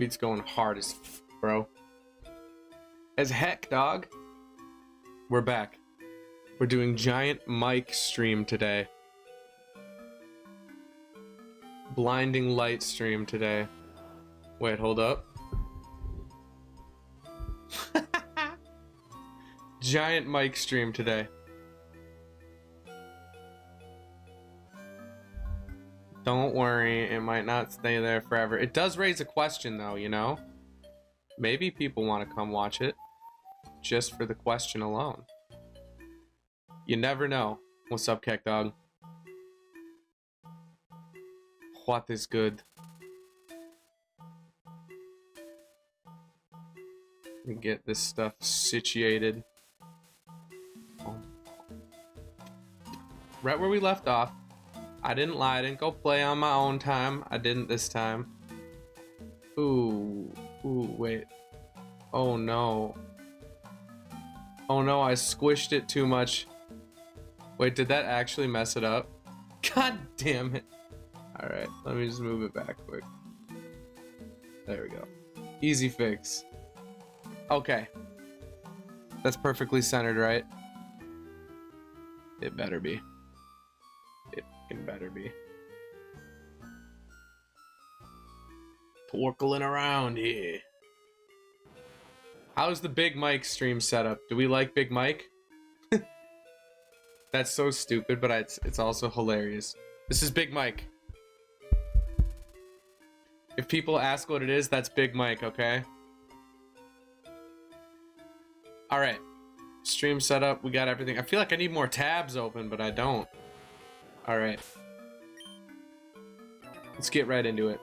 Beat's going hard as bro. As heck, dog. We're back. We're doing giant mic stream today. Blinding light stream today. Wait, hold up. Giant mic stream today. Don't worry, it might not stay there forever. It does raise a question though, you know? Maybe people want to come watch it just for the question alone. You never know. What's up, Keck Dog? What is good? Let me get this stuff situated. Right where we left off. I didn't lie. I didn't go play on my own time. I didn't this time. Ooh, wait. Oh no. Oh no, I squished it too much. Wait, did that actually mess it up? God damn it. Alright, let me just move it back quick. There we go. Easy fix. Okay. That's perfectly centered, right? It better be. It better be. Torkling around here. How's the Big Mike stream setup? Do we like Big Mike? That's so stupid, but it's also hilarious. This is Big Mike. If people ask what it is, that's Big Mike, okay? Alright. Stream setup, we got everything. I feel like I need more tabs open, but I don't. Alright. Let's get right into it.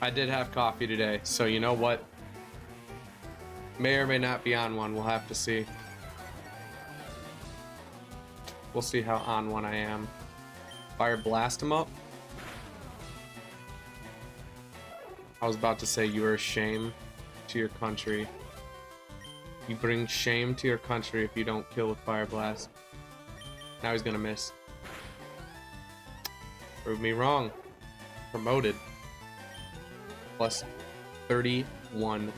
I did have coffee today, so you know what? May or may not be on one, we'll have to see. We'll see how on one I am. Fire blast him up. I was about to say you are a shame to your country. You bring shame to your country if you don't kill with fire blast. Now he's gonna miss. Prove me wrong. Promoted. Plus 31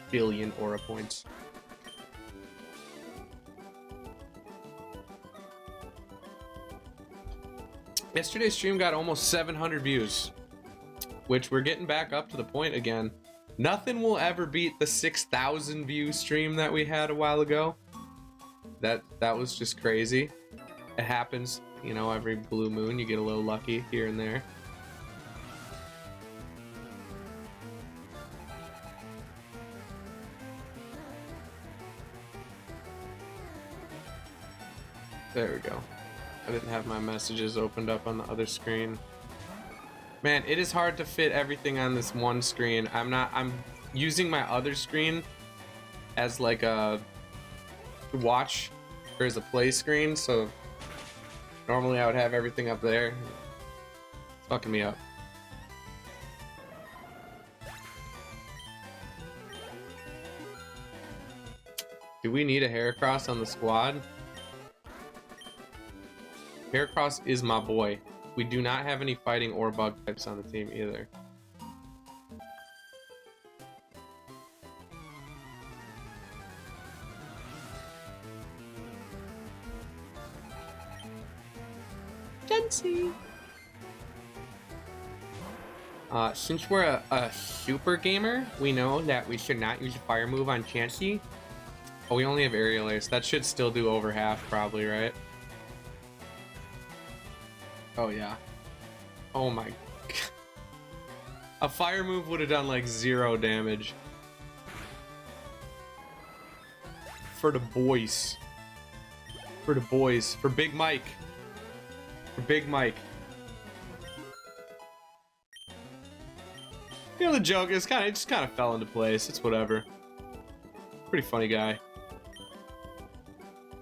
billion aura points. Yesterday's stream got almost 700 views, which we're getting back up to the point again. Nothing will ever beat the 6,000 view stream that we had a while ago. That was just crazy. It happens, you know, every blue moon you get a little lucky here and there. There we go. I didn't have my messages opened up on the other screen. Man, it is hard to fit everything on this one screen. I'm using my other screen as like a watch or as a play screen, so normally I would have everything up there. It's fucking me up. Do we need a Heracross on the squad? Heracross is my boy. We do not have any fighting or bug types on the team either. Fancy. Since we're a super gamer, we know that we should not use a fire move on Chansey. Oh, we only have aerial ace. That should still do over half probably, right? Oh yeah. Oh my god. A fire move would have done like 0 damage. For the boys. For the boys. For Big Mike. For Big Mike. You know the joke is it just kind of fell into place. It's whatever. Pretty funny guy.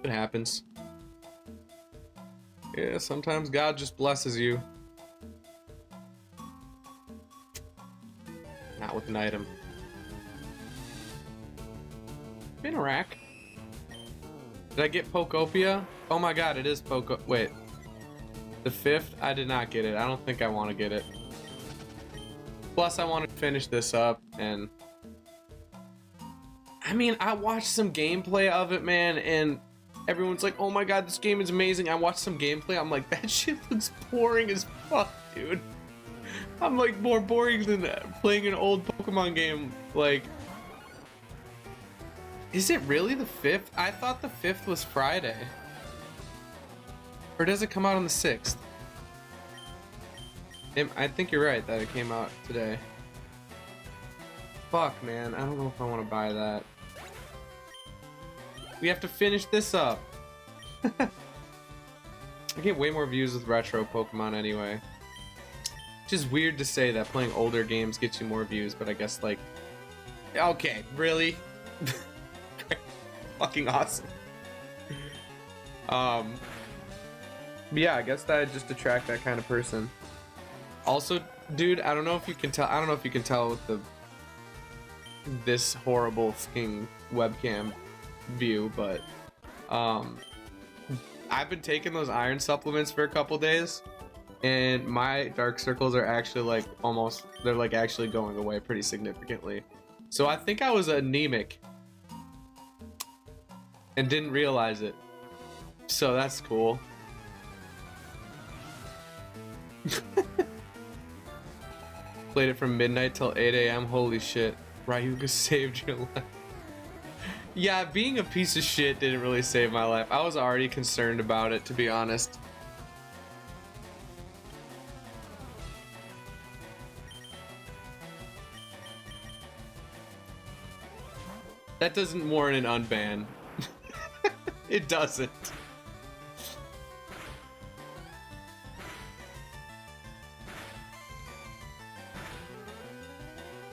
It happens. Yeah, sometimes God just blesses you. Not with an item. Been a rack. Did I get Pokopia? Oh my god, it is Poco. Wait. The 5th? I did not get it. I don't think I want to get it. Plus, I want to finish this up, and... I mean, I watched some gameplay of it, man, and everyone's like, oh my god, this game is amazing. I watched some gameplay. I'm like, that shit looks boring as fuck, dude. I'm like, more boring than playing an old Pokemon game. Like, is it really the 5th? I thought the 5th was Friday. Or does it come out on the 6th? I think you're right that it came out today. Fuck, man. I don't know if I want to buy that. We have to finish this up. I get way more views with retro Pokemon anyway. Which is weird to say that playing older games gets you more views, but I guess, like... Okay, really? Fucking awesome. But yeah, I guess that just attract that kind of person. Also, dude, I don't know if you can tell. I don't know if you can tell with this horrible fucking webcam view, but I've been taking those iron supplements for a couple days, and my dark circles are actually like they're like actually going away pretty significantly. So I think I was anemic and didn't realize it. So that's cool. Played it from midnight till 8 a.m. Holy shit. Ryuga saved your life. Yeah, being a piece of shit didn't really save my life. I was already concerned about it, to be honest. That doesn't warrant an unban. It doesn't.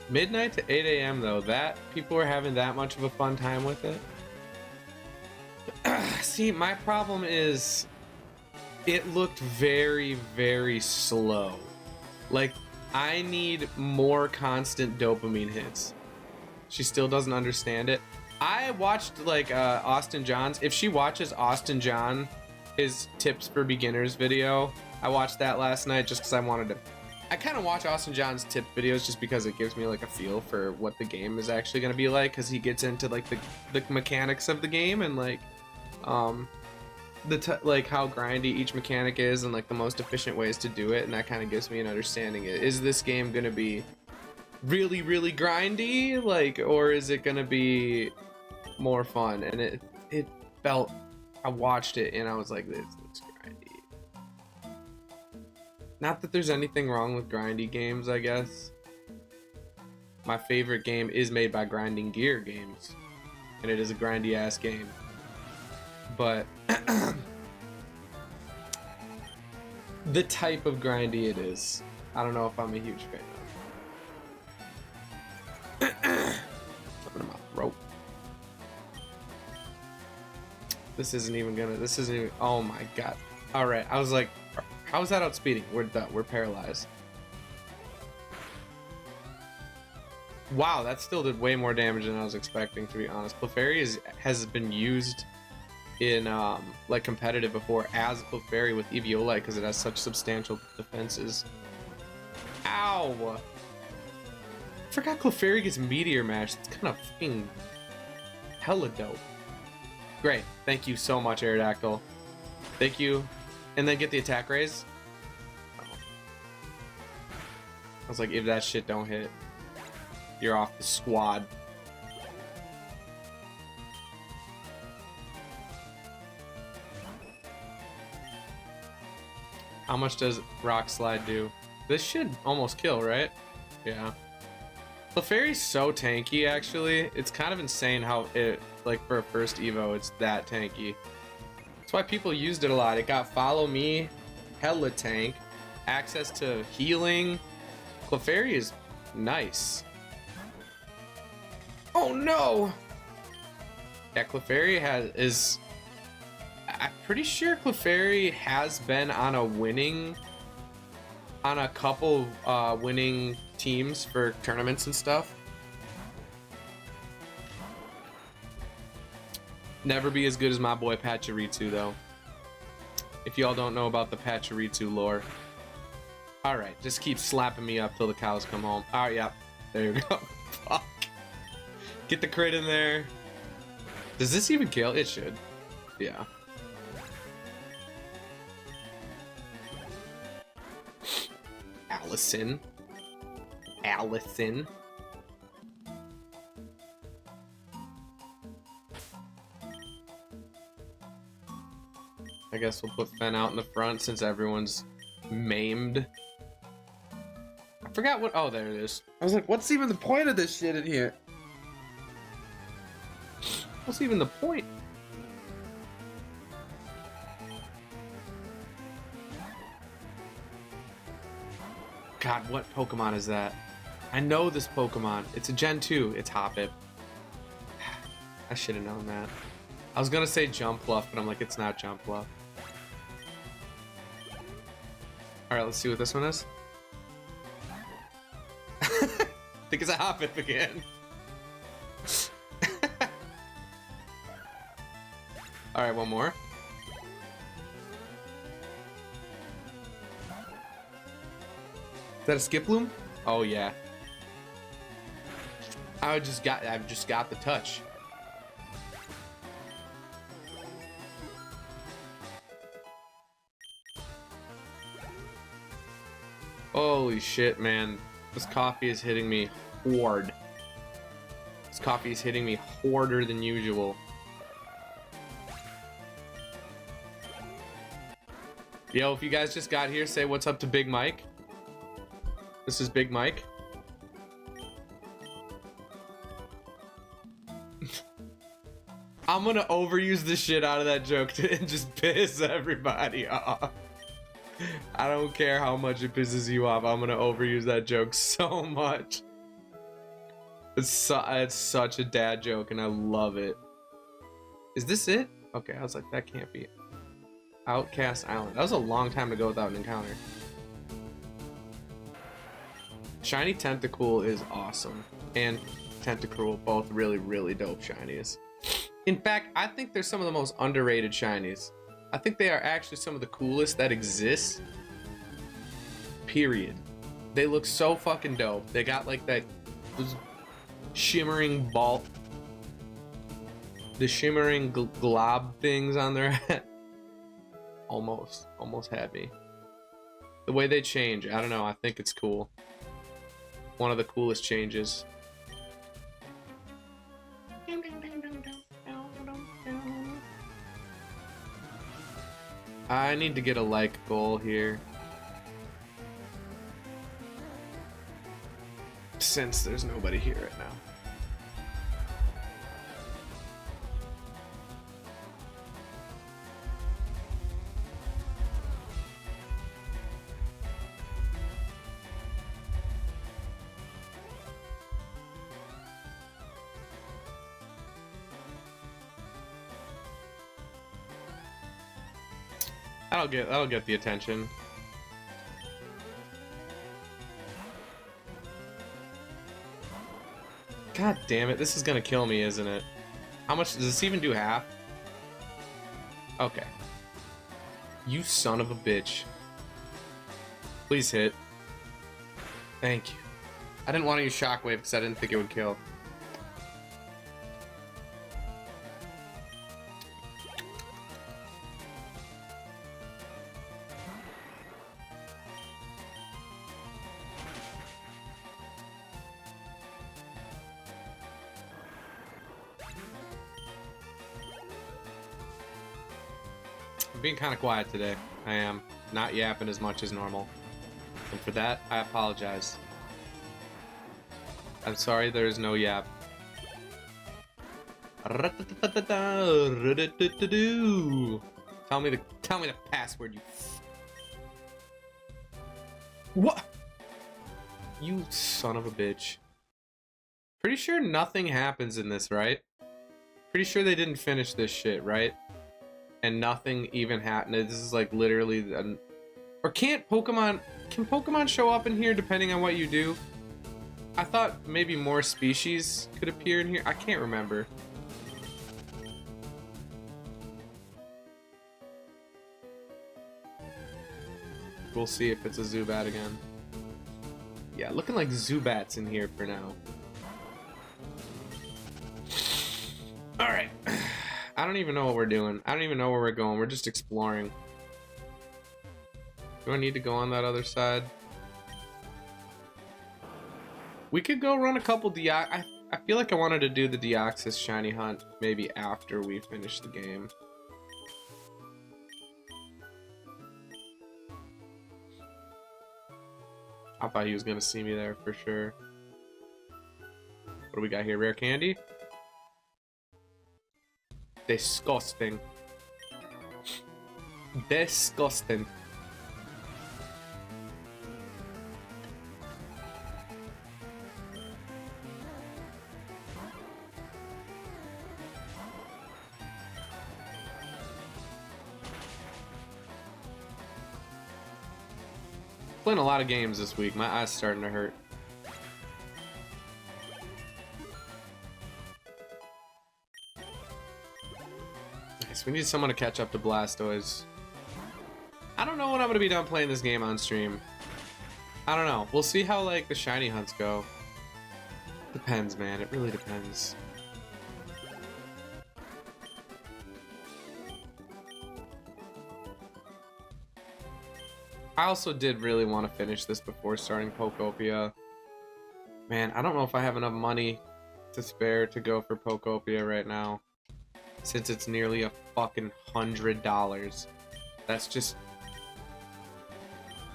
Midnight to 8 a.m. though, that people are having that much of a fun time with it. See, my problem is it looked very, very slow. Like, I need more constant dopamine hits. She still doesn't understand it. I watched like Austin John's. If she watches Austin John, his tips for beginners video, I watched that last night just because I wanted to. I kind of watch Austin John's tip videos just because it gives me like a feel for what the game is actually going to be like, because he gets into like the mechanics of the game and like like how grindy each mechanic is and like the most efficient ways to do it, and that kind of gives me an understanding. Is this game going to be really, really grindy, like, or is it going to be more fun? And it felt, I watched it and I was like, this looks grindy. Not that there's anything wrong with grindy games, I guess. My favorite game is made by Grinding Gear Games, and it is a grindy ass game. But the type of grindy it is, I don't know if I'm a huge fan of. Something in my throat. This isn't even, oh my god. Alright, I was like, how is that outspeeding? We're done. We're paralyzed. Wow, that still did way more damage than I was expecting, to be honest. Clefairy has been used in like competitive before as Clefairy with Eviolite because it has such substantial defenses. Ow! I forgot Clefairy gets Meteor Mash. It's kind of fucking hella dope. Great. Thank you so much, Aerodactyl. Thank you. And then get the attack raise. Oh. I was like, if that shit don't hit, you're off the squad. How much does Rock Slide do? This should almost kill, right? Yeah. Clefairy's so tanky, actually. It's kind of insane how it, like, for a first Evo, it's that tanky. That's why people used it a lot. It got Follow Me, hella tank, access to healing. Clefairy is nice. Oh no! Yeah, Clefairy I'm pretty sure Clefairy has been on a couple winning teams for tournaments and stuff. Never be as good as my boy Pachirisu though. If y'all don't know about the Pachirisu lore. Alright, just keep slapping me up till the cows come home. Alright, yeah. There you go. Fuck. Get the crit in there. Does this even kill? It should. Yeah. Allison. Allison. I guess we'll put Fen out in the front since everyone's maimed. I forgot what. Oh, there it is. I was like, what's even the point of this shit in here? What's even the point? God, what Pokemon is that? I know this Pokemon. It's a Gen 2. It's Hoppip. I should have known that. I was gonna say Jumpluff, but I'm like, it's not Jumpluff. Alright, let's see what this one is. I think it's a Hoppip again. Alright, one more. Is that a Skiploom? Oh yeah. I've just got the touch. Holy shit, man. This coffee is hitting me hard. This coffee is hitting me harder than usual. Yo, if you guys just got here, say what's up to Big Mike. This is Big Mike. I'm gonna overuse the shit out of that joke to just piss everybody off. I don't care how much it pisses you off. I'm gonna overuse that joke so much. It's such a dad joke, and I love it. Is this it? Okay, I was like, that can't be it. Outcast Island. That was a long time to go without an encounter. Shiny Tentacool is awesome, and Tentacool, both really, really dope shinies. In fact, I think they're some of the most underrated shinies. I think they are actually some of the coolest that exist. Period. They look so fucking dope. They got like that those shimmering ball, the shimmering glob things on their head. Almost had me. The way they change, I don't know. I think it's cool. One of the coolest changes. I need to get a like goal here. Since there's nobody here right now. That'll get the attention. God damn it, this is gonna kill me, isn't it? How much does this even do? Half? Okay. You son of a bitch. Please hit. Thank you. I didn't want to use Shockwave because I didn't think it would kill. I'm being kind of quiet today. I am not yapping as much as normal. And for that, I apologize. I'm sorry there is no yap. Tell me the password, you. What? You son of a bitch. Pretty sure nothing happens in this, right? Pretty sure they didn't finish this shit, right? And nothing even happened. This is like literally or can Pokemon show up in here depending on what you do? I thought maybe more species could appear in here. I can't remember. we'll see if it's a Zubat again. Yeah, looking like Zubats in here for now. Alright. I don't even know what we're doing. I don't even know where we're going. We're just exploring. Do I need to go on that other side? We could go run a couple I feel like I wanted to do the Deoxys shiny hunt maybe after we finish the game. I thought he was gonna see me there for sure. What do we got here? Rare candy? Disgusting. Disgusting. Playing a lot of games this week. My eyes starting to hurt. Nice. We need someone to catch up to Blastoise. I don't know when I'm gonna be done playing this game on stream. I don't know. We'll see how like the shiny hunts go. Depends, man. It really depends. I also did really want to finish this before starting Pokopia. Man, I don't know if I have enough money to spare to go for Pokopia right now. Since it's nearly a fucking $100. That's just...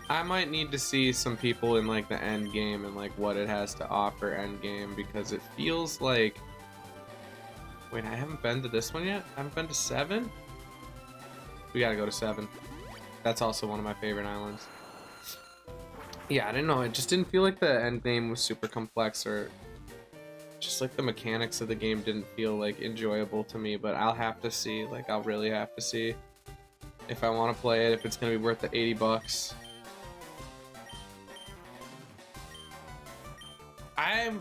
I might need to see some people in like the end game and like what it has to offer end game, because it feels like... Wait, I haven't been to this one yet? I haven't been to 7? We gotta go to 7. That's also one of my favorite islands. Yeah, I didn't know. It just didn't feel like the end game was super complex, or just like the mechanics of the game didn't feel like enjoyable to me. But I'll have to see. Like, I'll really have to see if I want to play it, if it's gonna be worth the 80 bucks. I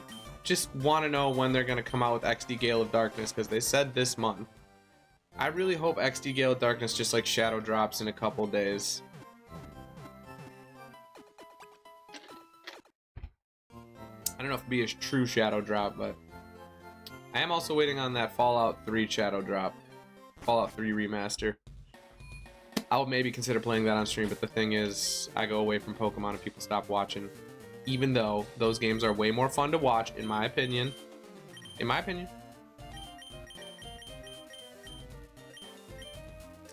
just want to know when they're gonna come out with XD Gale of Darkness, because they said this month. I really hope XD Gale of Darkness just like shadow drops in a couple days. I don't know if it'd be a true shadow drop, but I am also waiting on that Fallout 3 shadow drop. Fallout 3 remaster. I'll maybe consider playing that on stream, but the thing is, I go away from Pokemon and people stop watching. Even though those games are way more fun to watch, in my opinion. In my opinion.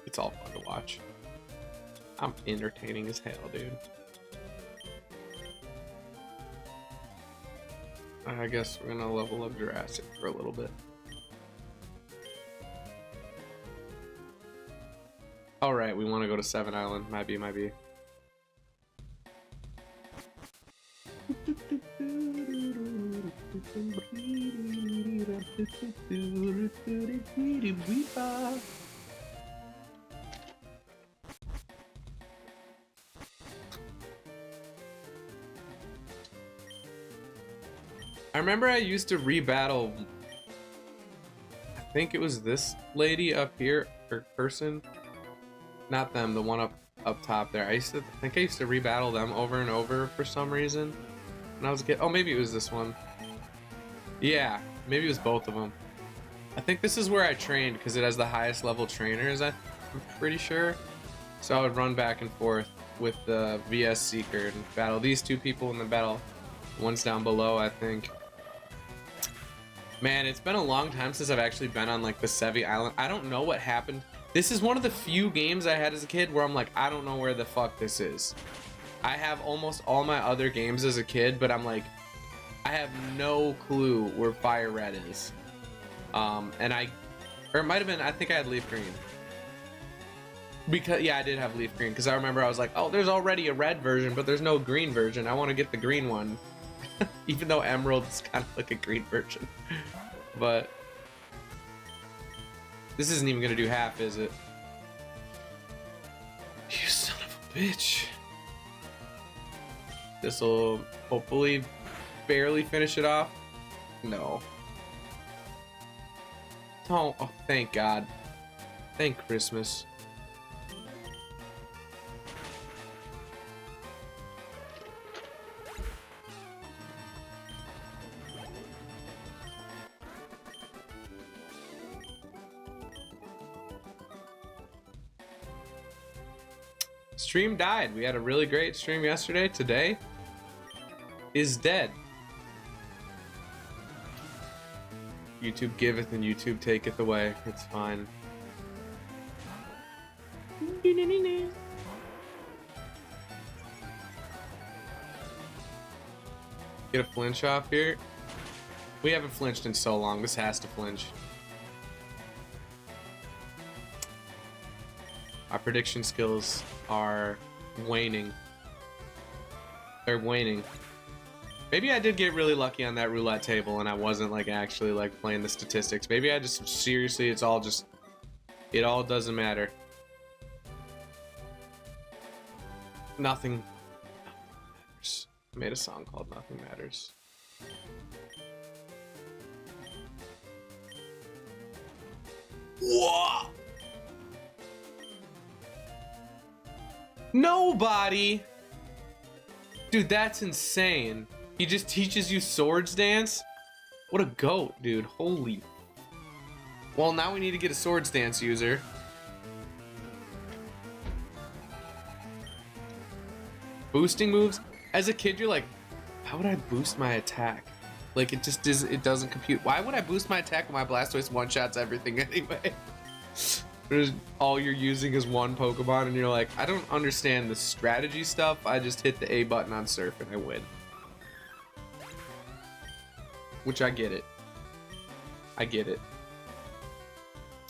It's all fun to watch. I'm entertaining as hell, dude. I guess we're gonna level up Jurassic for a little bit. Alright, we want to go to 7 Island. Might be. I remember I used to rebattle, I think it was this lady up here, or person, not them, the one up top there. I think I used to rebattle them over and over for some reason when I was a kid. Oh, maybe it was this one. Yeah, maybe it was both of them. I think this is where I trained, because it has the highest level trainers, I'm pretty sure. So I would run back and forth with the VS Seeker and battle these two people in the battle. One's down below, I think. Man, it's been a long time since I've actually been on like the Sevi Island. I don't know what happened. This is one of the few games I had as a kid where I'm like, I don't know where the fuck this is. I have almost all my other games as a kid, but I'm like, I have no clue where Fire Red is. Or it might have been, I think I had Leaf Green. Because, yeah, I did have Leaf Green, because I remember I was like, oh, there's already a red version, but there's no green version. I want to get the green one. Even though Emerald is kind of like a green version. But this isn't even gonna do half, is it? You son of a bitch. This'll hopefully barely finish it off. No. Oh, thank God. Thank Christmas. Stream died. We had a really great stream yesterday. Today is dead. YouTube giveth and YouTube taketh away. It's fine. Get a flinch off here. We haven't flinched in so long. This has to flinch. Our prediction skills are waning. They're waning. Maybe I did get really lucky on that roulette table and I wasn't like actually like playing the statistics. Maybe I just seriously, it all doesn't matter. Nothing matters. I made a song called Nothing Matters. Whoa! Nobody! Dude, that's insane. He just teaches you swords dance? What a goat, dude. Holy. Well, now we need to get a swords dance user. Boosting moves? As a kid, you're like, how would I boost my attack? Like, it just doesn't compute. Why would I boost my attack when my Blastoise one-shots everything anyway? All you're using is one Pokemon, and you're like, I don't understand the strategy stuff. I just hit the A button on Surf and I win. Which I get it. I get it.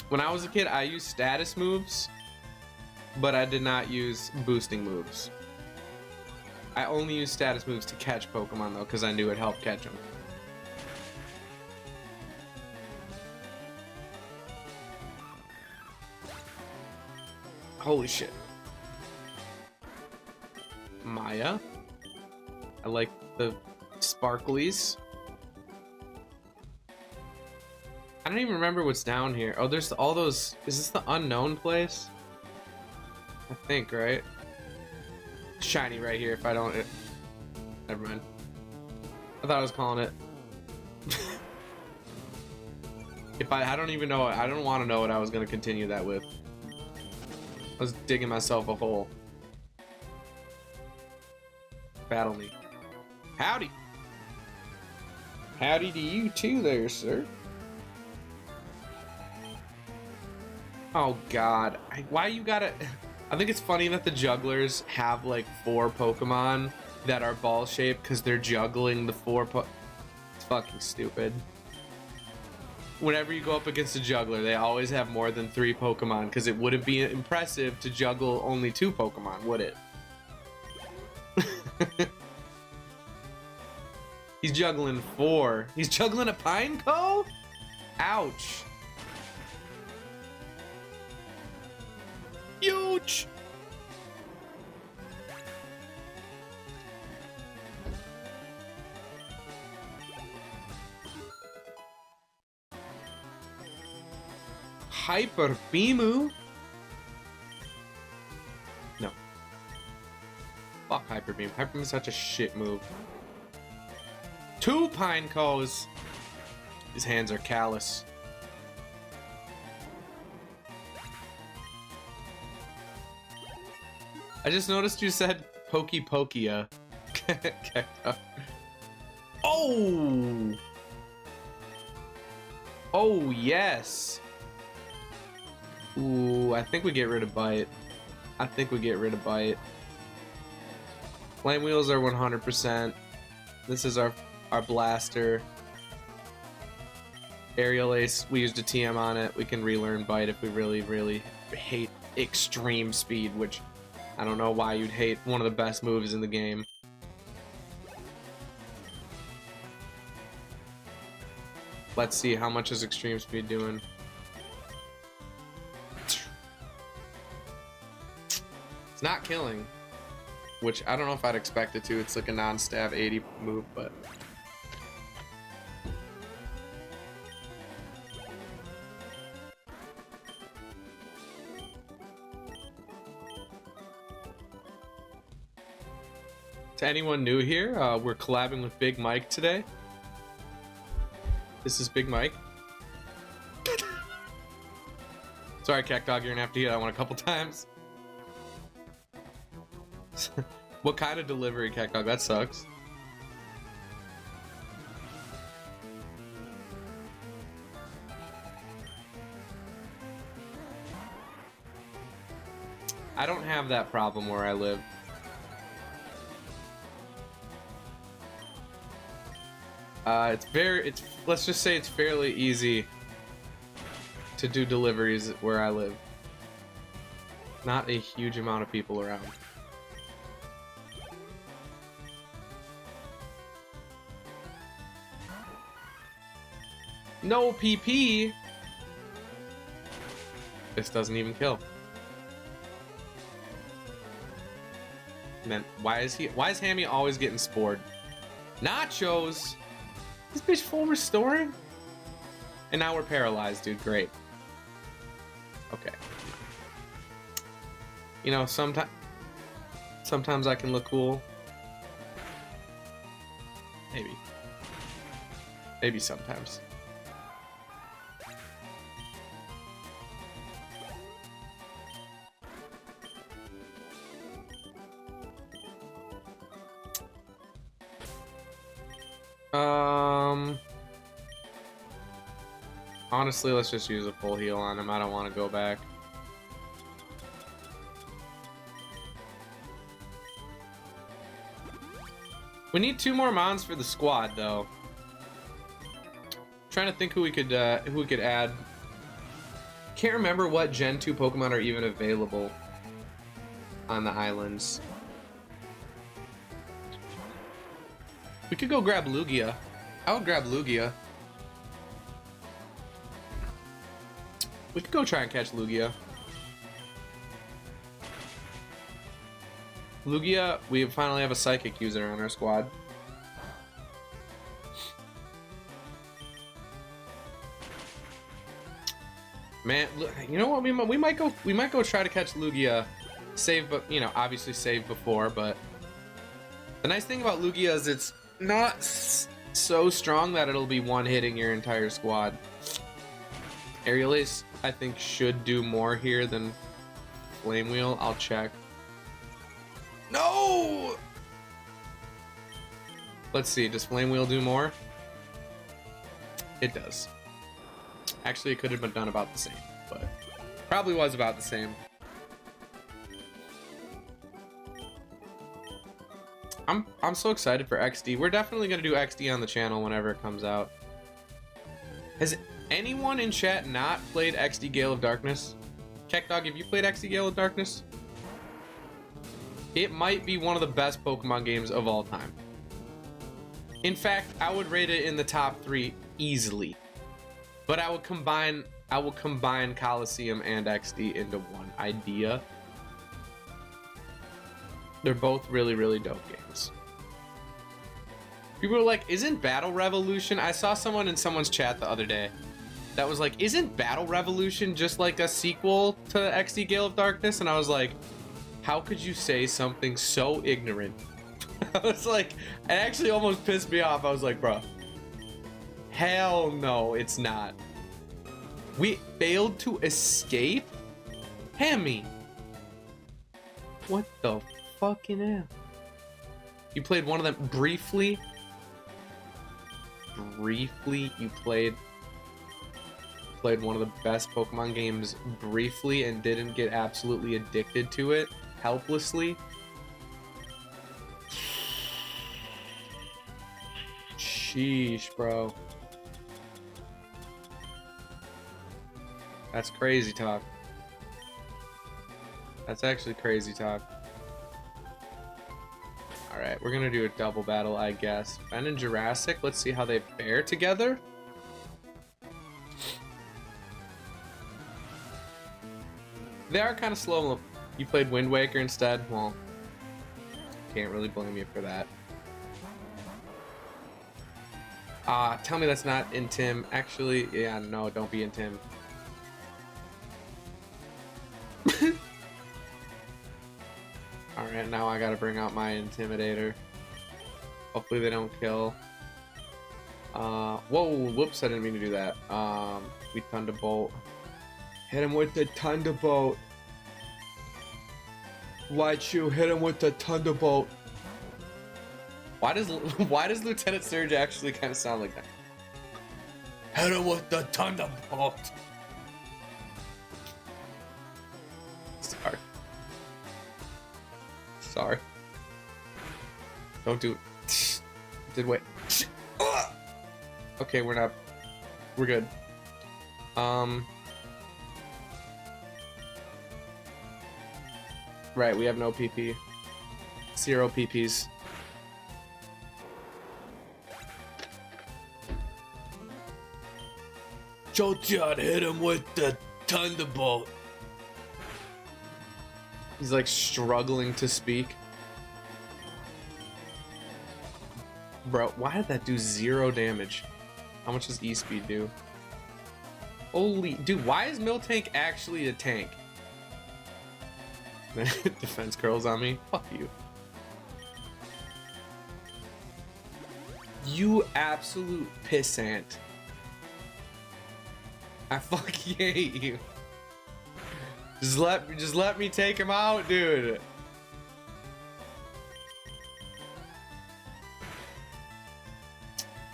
When I was a kid, I used status moves, but I did not use boosting moves. I only used status moves to catch Pokemon, though, because I knew it helped catch them. Holy shit. Maya. I like the sparklies. I don't even remember what's down here. Oh, there's all those. Is this the unknown place? I think, right? Shiny right here if I don't. Never mind. I thought I was calling it. If I don't even know. I don't want to know what I was going to continue that with. I was digging myself a hole. Battle me. Howdy. Howdy to you too there, sir. Oh god. Why you gotta... I think it's funny that the jugglers have like 4 Pokemon that are ball shaped because they're juggling the 4 It's fucking stupid. Whenever you go up against a juggler, they always have more than 3 Pokemon because it wouldn't be impressive to juggle only 2 Pokemon, would it? He's juggling 4. He's juggling a Pineco? Ouch. Huge. Hyper Beamu? No. Fuck Hyper Beam. Hyper Beam is such a shit move. 2 Pinecos. His hands are callous. I just noticed you said Pokepokia. Oh! Oh, yes. Ooh, I think we get rid of Bite. I think we get rid of Bite. Flame Wheels are 100%. This is our blaster. Aerial Ace, we used a TM on it. We can relearn Bite if we really, really hate extreme speed, which I don't know why you'd hate one of the best moves in the game. Let's see, how much is extreme speed doing? It's not killing, which I don't know if I'd expect it to. It's like a non-stab 80 move, but... To anyone new here, we're collabing with Big Mike today. This is Big Mike. Sorry, Cat Dog, you're gonna have to hear that one a couple times. What kind of delivery, cat dog? That sucks. I don't have that problem where I live. Let's just say it's fairly easy to do deliveries where I live. Not a huge amount of people around. No PP. This doesn't even kill. And then why is Hammy always getting spored? Nachos. This bitch full restoring? And now we're paralyzed, dude. Great. Okay. You know, sometimes I can look cool. Maybe sometimes. Honestly, let's just use a full heal on him. I don't want to go back. We need 2 more mons for the squad, though. Trying to think who we could add. Can't remember what Gen 2 Pokemon are even available on the islands. We could go grab Lugia. I would grab Lugia. We could go try and catch Lugia. Lugia, we finally have a Psychic user on our squad. Man, look, you know what? We might go try to catch Lugia. Save, but you know, obviously save before. But the nice thing about Lugia is it's not so strong that it'll be one-hitting your entire squad. Aerial Ace, I think, should do more here than Flame Wheel. I'll check. No! Let's see, does Flame Wheel do more? It does. Actually, it could have been done about the same, but probably was about the same. I'm so excited for XD. We're definitely gonna do XD on the channel whenever it comes out. Has anyone in chat not played XD Gale of Darkness? Checkdog, have you played XD Gale of Darkness? It might be one of the best Pokemon games of all time. In fact, I would rate it in the top 3 easily. But I will combine Coliseum and XD into one idea. They're both really, really dope games. People are like, isn't Battle Revolution? I saw someone in someone's chat the other day that was like, isn't Battle Revolution just like a sequel to XD Gale of Darkness? And I was like, how could you say something so ignorant? I was like, it actually almost pissed me off. I was like, bro, hell no, it's not. We failed to escape? Hammy. What the fucking hell? You played one of them briefly? Briefly, you played one of the best Pokemon games briefly and didn't get absolutely addicted to it helplessly? Sheesh, bro. That's crazy talk. That's actually crazy talk. Alright, we're gonna do a double battle, I guess. Ben and Jurassic, let's see how they fare together. They are kind of slow. You played Wind Waker instead? Well, can't really blame you for that. Tell me that's in Intim. Actually, yeah, no, don't be Intim. Alright, now I gotta bring out my Intimidator. Hopefully they don't kill. Whoa, whoops, I didn't mean to do that. We Thunderbolt. Hit him with the Thunderbolt. Raichu, hit him with the thunderbolt. Why does Lieutenant Surge actually kind of sound like that? Hit him with the thunderbolt. Sorry. Don't do it. Did wait. Okay, we're good. Right, we have no PP. 0 PPs. Jolteon, hit him with the thunderbolt. He's like struggling to speak. Bro, why did that do 0 damage? How much does E-Speed do? Holy, dude, why is Miltank actually a tank? Defense curls on me. Fuck you. You absolute pissant. I fucking hate you. Just let me take him out, dude.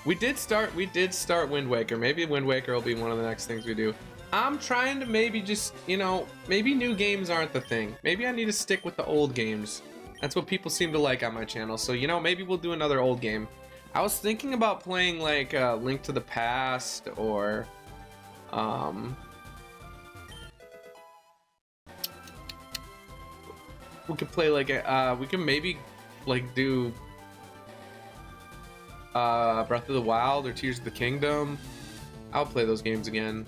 We did start Wind Waker. Maybe Wind Waker will be one of the next things we do. I'm trying to maybe just, you know, maybe new games aren't the thing. Maybe I need to stick with the old games. That's what people seem to like on my channel. So, you know, maybe we'll do another old game. I was thinking about playing like Link to the Past or we could play like we can maybe like do Breath of the Wild or Tears of the Kingdom. I'll play those games again.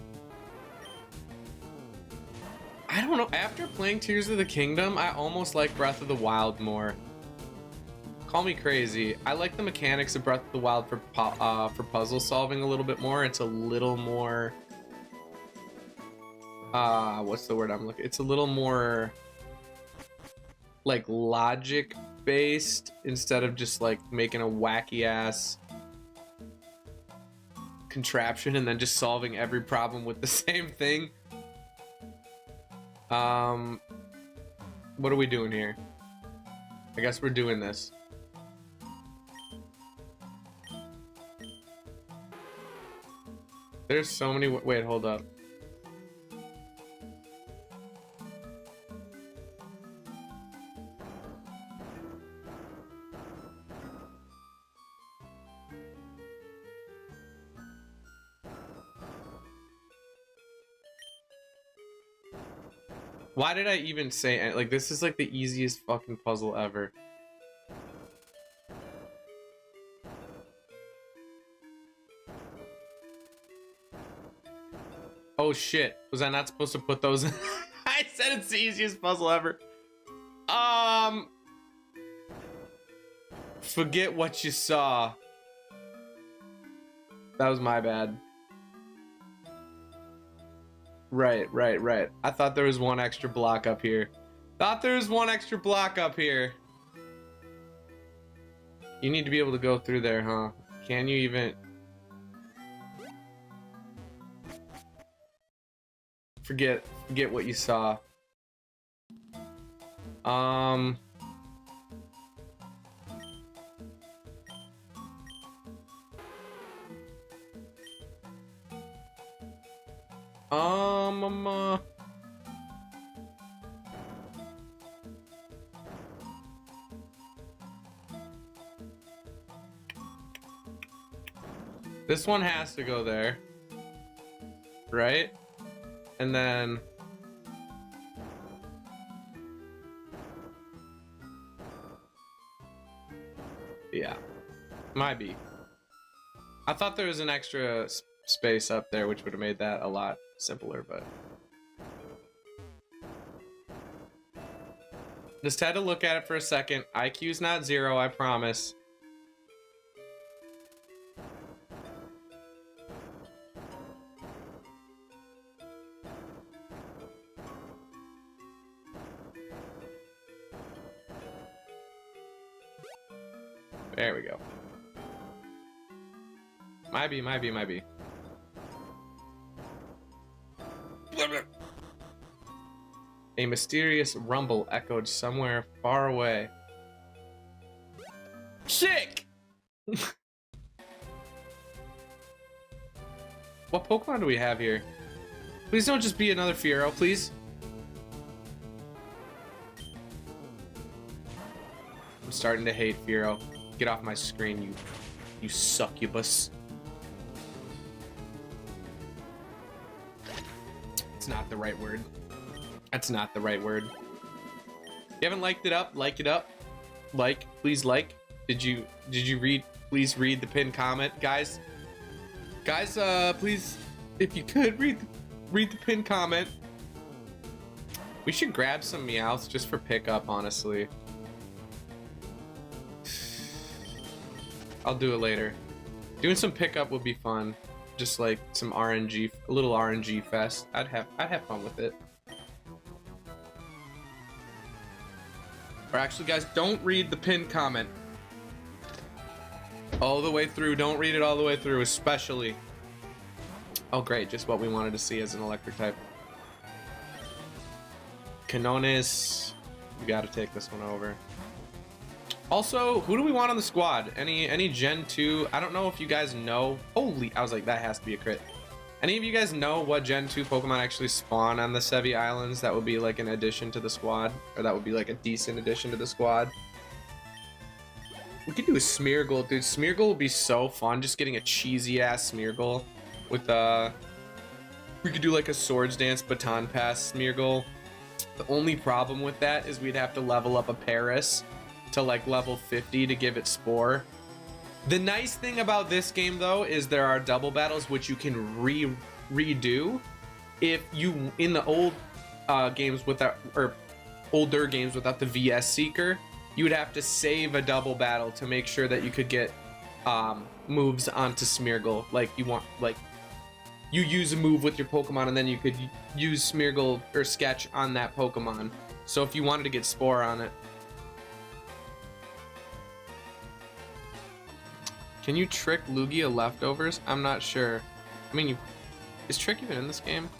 I don't know, after playing Tears of the Kingdom, I almost like Breath of the Wild more. Call me crazy. I like the mechanics of Breath of the Wild for puzzle solving a little bit more. It's a little more what's the word I'm looking? It's a little more like logic based instead of just like making a wacky ass contraption and then just solving every problem with the same thing. What are we doing here? I guess we're doing this. There's so many. Wait, hold up. Why did I even say it? Like, this is like the easiest fucking puzzle ever. Oh shit, was I not supposed to put those in? I said it's the easiest puzzle ever. Forget what you saw. That was my bad. Right. I thought there was one extra block up here. You need to be able to go through there, huh? Can you even... Forget what you saw. This one has to go there, right? And then yeah, might be. I thought there was an extra space up there, which would have made that a lot simpler, but just had to look at it for a second. IQ's not 0, I promise. There we go. Might be. A mysterious rumble echoed somewhere far away. Sick! What Pokemon do we have here? Please don't just be another Fearow, please. I'm starting to hate Fearow. Get off my screen, you succubus. It's not the right word. That's not the right word. If you haven't liked it up, like it up. Like, please like. Did you read? Please read the pinned comment, guys. Guys, please, if you could read the pinned comment. We should grab some Meowths just for pickup, honestly. I'll do it later. Doing some pickup would be fun. Just like some RNG, a little RNG fest. I'd have fun with it. Or actually, guys, don't read the pinned comment all the way through. Don't read it all the way through, especially. Oh, great, just what we wanted to see as an electric type. Canonis, we got to take this one over. Also, who do we want on the squad? Any Gen 2? I don't know if you guys know. Holy, I was like, that has to be a crit. Any of you guys know what Gen 2 Pokemon actually spawn on the Sevi Islands? That would be like an addition to the squad, or that would be like a decent addition to the squad. We could do a Smeargle, dude. Smeargle would be so fun. Just getting a cheesy ass Smeargle with we could do like a Swords Dance Baton Pass Smeargle. The only problem with that is we'd have to level up a Paris to like level 50 to give it Spore. The nice thing about this game though is there are double battles which you can redo if you in the old games without, or older games without the VS Seeker, you would have to save a double battle to make sure that you could get moves onto Smeargle. Like you use a move with your Pokemon and then you could use Smeargle or Sketch on that Pokemon. So if you wanted to get Spore on it. Can you trick Lugia leftovers? I'm not sure. I mean, is Trick even in this game?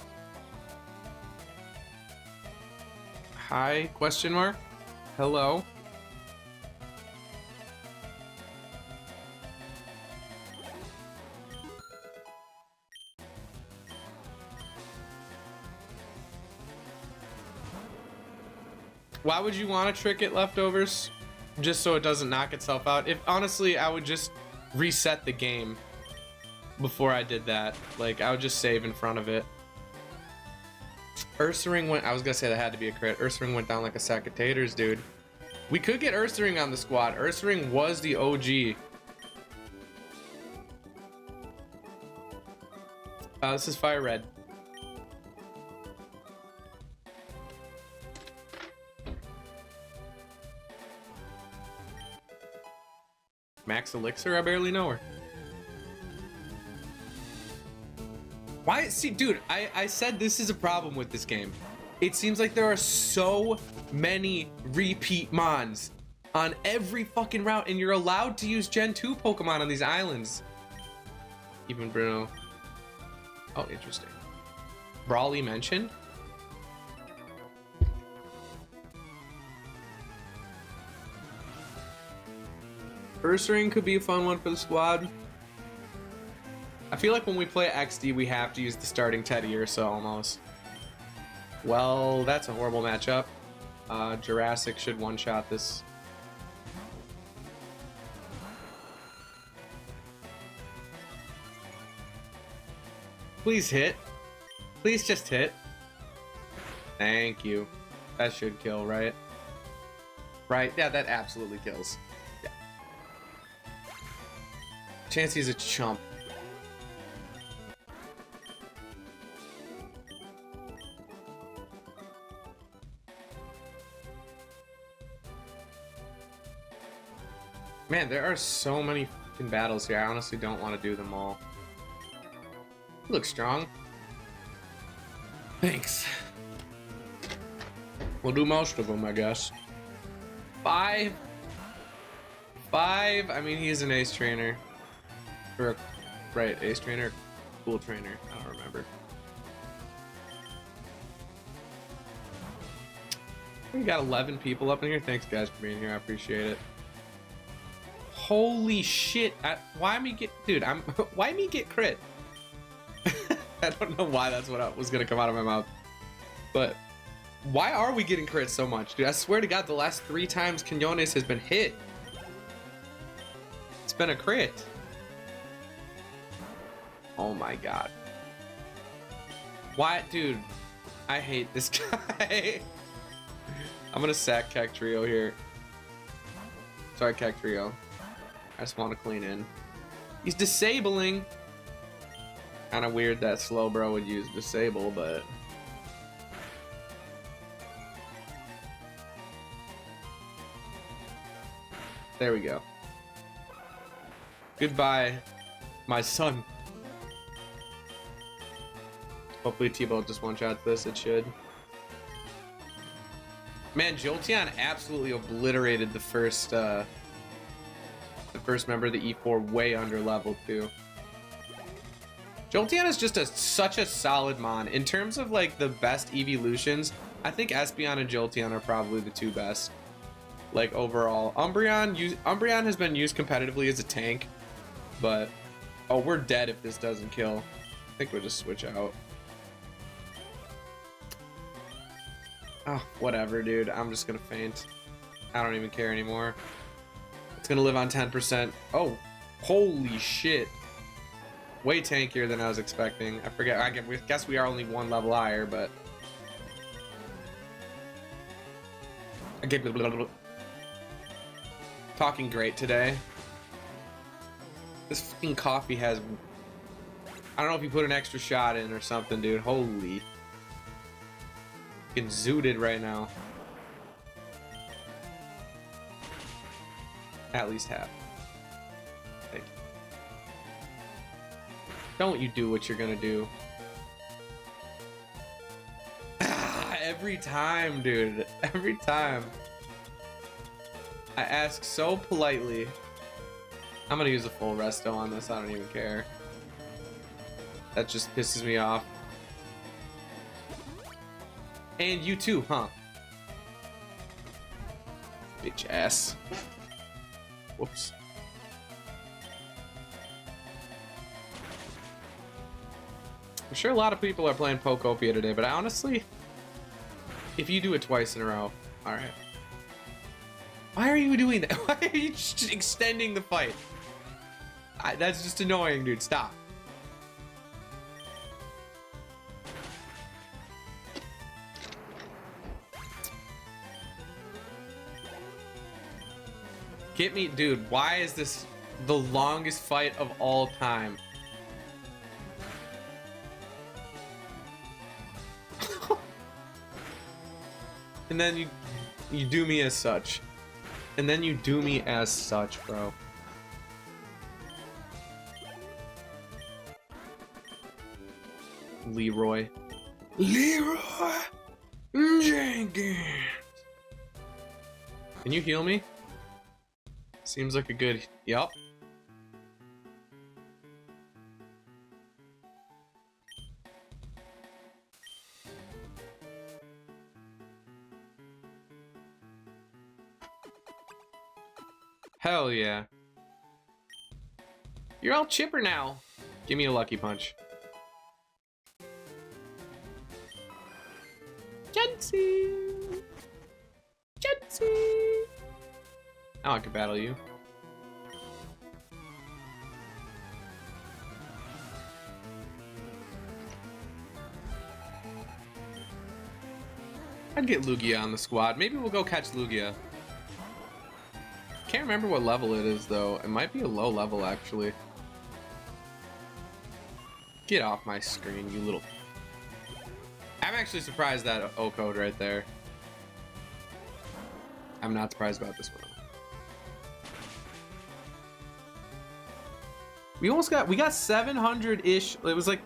Hi, question mark? Hello? Why would you want to trick it leftovers? Just so it doesn't knock itself out? If honestly, I would just reset the game before I did that. Like, I would just save in front of it. Ursaring went, I was gonna say that had to be a crit. Ursaring went down like a sack of taters, dude. We could get Ursaring on the squad. Ursaring was the OG. This is Fire Red. Max Elixir? I barely know her. Why? See, dude, I said this is a problem with this game. It seems like there are so many repeat mons on every fucking route, and you're allowed to use Gen 2 Pokemon on these islands. Even Bruno. Oh, interesting. Brawly mentioned? Ursaring could be a fun one for the squad. I feel like when we play XD, we have to use the starting Teddy Ursa almost. Well, that's a horrible matchup. Jurassic should one-shot this. Please hit. Please just hit. Thank you. That should kill, right? Right? Yeah, that absolutely kills. Yeah. Chansey's a chump. Man, there are so many fucking battles here. I honestly don't want to do them all. You look strong. Thanks. We'll do most of them, I guess. 5. I mean, he's an ace trainer. Or, right, ace trainer, cool trainer. I don't remember. We got 11 people up in here. Thanks, guys, for being here. I appreciate it. Holy shit! Why me get, dude? Why me get crit? I don't know why that's what was gonna come out of my mouth, but why are we getting crit so much, dude? I swear to God, the last 3 times Quinones has been hit, it's been a crit. Oh my God! Why, dude? I hate this guy. I'm gonna sack Cactrio here. Sorry, Cactrio. I just want to clean in. He's disabling. Kind of weird that Slowbro would use disable, but there we go. Goodbye, my son. Hopefully T-Ball just one-shots this. It should. Man, Jolteon absolutely obliterated the first member of the E4 way under level too. Jolteon is just such a solid mon. In terms of like the best evolutions, I think Espeon and Jolteon are probably the 2 best. Like overall, Umbreon has been used competitively as a tank, but oh, we're dead if this doesn't kill. I think we'll just switch out. Oh, whatever, dude. I'm just gonna faint. I don't even care anymore. It's gonna live on 10%. Oh, holy shit. Way tankier than I was expecting. I forget. I guess we are only 1 level higher, but I get talking great today. This fucking coffee has, I don't know if you put an extra shot in or something, dude. Holy. Fucking zooted right now. At least half. Thank you. Don't you do what you're gonna do. Every time, dude. Every time. I ask so politely. I'm gonna use a full resto on this. I don't even care. That just pisses me off. And you too, huh? Bitch ass. Whoops. I'm sure a lot of people are playing Pokopia today, but I honestly, if you do it twice in a row, alright. Why are you doing that? Why are you just extending the fight? That's just annoying, dude. Stop. Get me, dude. Why is this the longest fight of all time? And then you do me as such. And then you do me as such, bro. Leroy Jenkins. Can you heal me? Seems like a good... Yup. Hell yeah. You're all chipper now. Give me a lucky punch. Jency! Jency! Now I can battle you. I'd get Lugia on the squad. Maybe we'll go catch Lugia. Can't remember what level it is though. It might be a low level actually. Get off my screen, you little... I'm actually surprised that O code right there. I'm not surprised about this one. We got 700-ish. It was like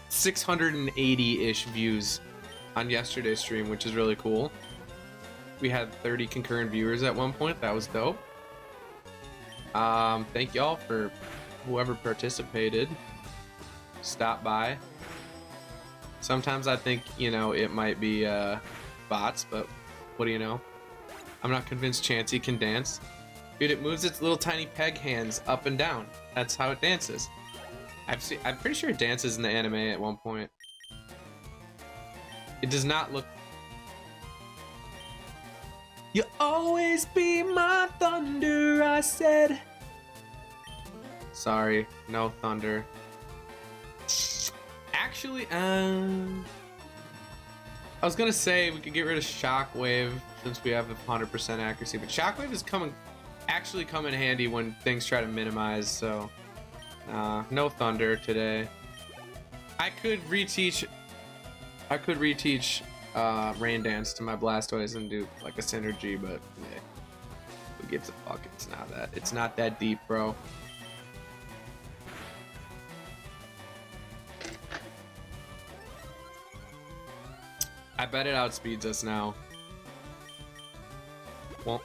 680-ish views on yesterday's stream, which is really cool. We had 30 concurrent viewers at one point. That was dope. Thank y'all for whoever participated. Stop by. Sometimes I think, you know, it might be bots, but What do you know? I'm not convinced Chansey can dance. Dude, it moves its little tiny peg hands up and down. That's how it dances. I'm pretty sure it dances in the anime at one point. It does not look... You'll always be my thunder, I said. Sorry, no thunder. Actually, I was gonna say we could get rid of Shockwave since we have 100% accuracy, but Shockwave is actually come in handy when things try to minimize, so no thunder today. I could reteach Rain Dance to my Blastoise and do like a synergy, but yeah, who gives a fuck? It's not that deep, bro. I bet it outspeeds us now. Well.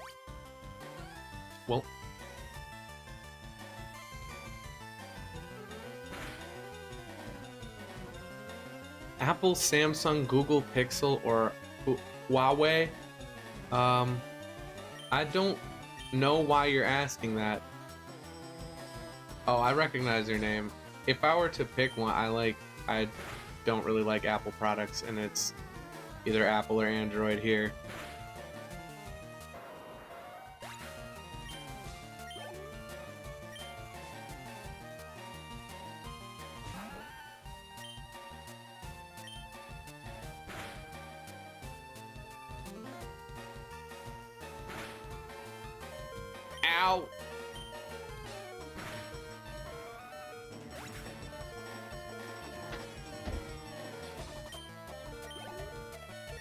Apple, Samsung, Google Pixel, or Huawei? I don't know why you're asking that. Oh, I recognize your name. If I were to pick one, I don't really like Apple products, and it's either Apple or Android here. Ow!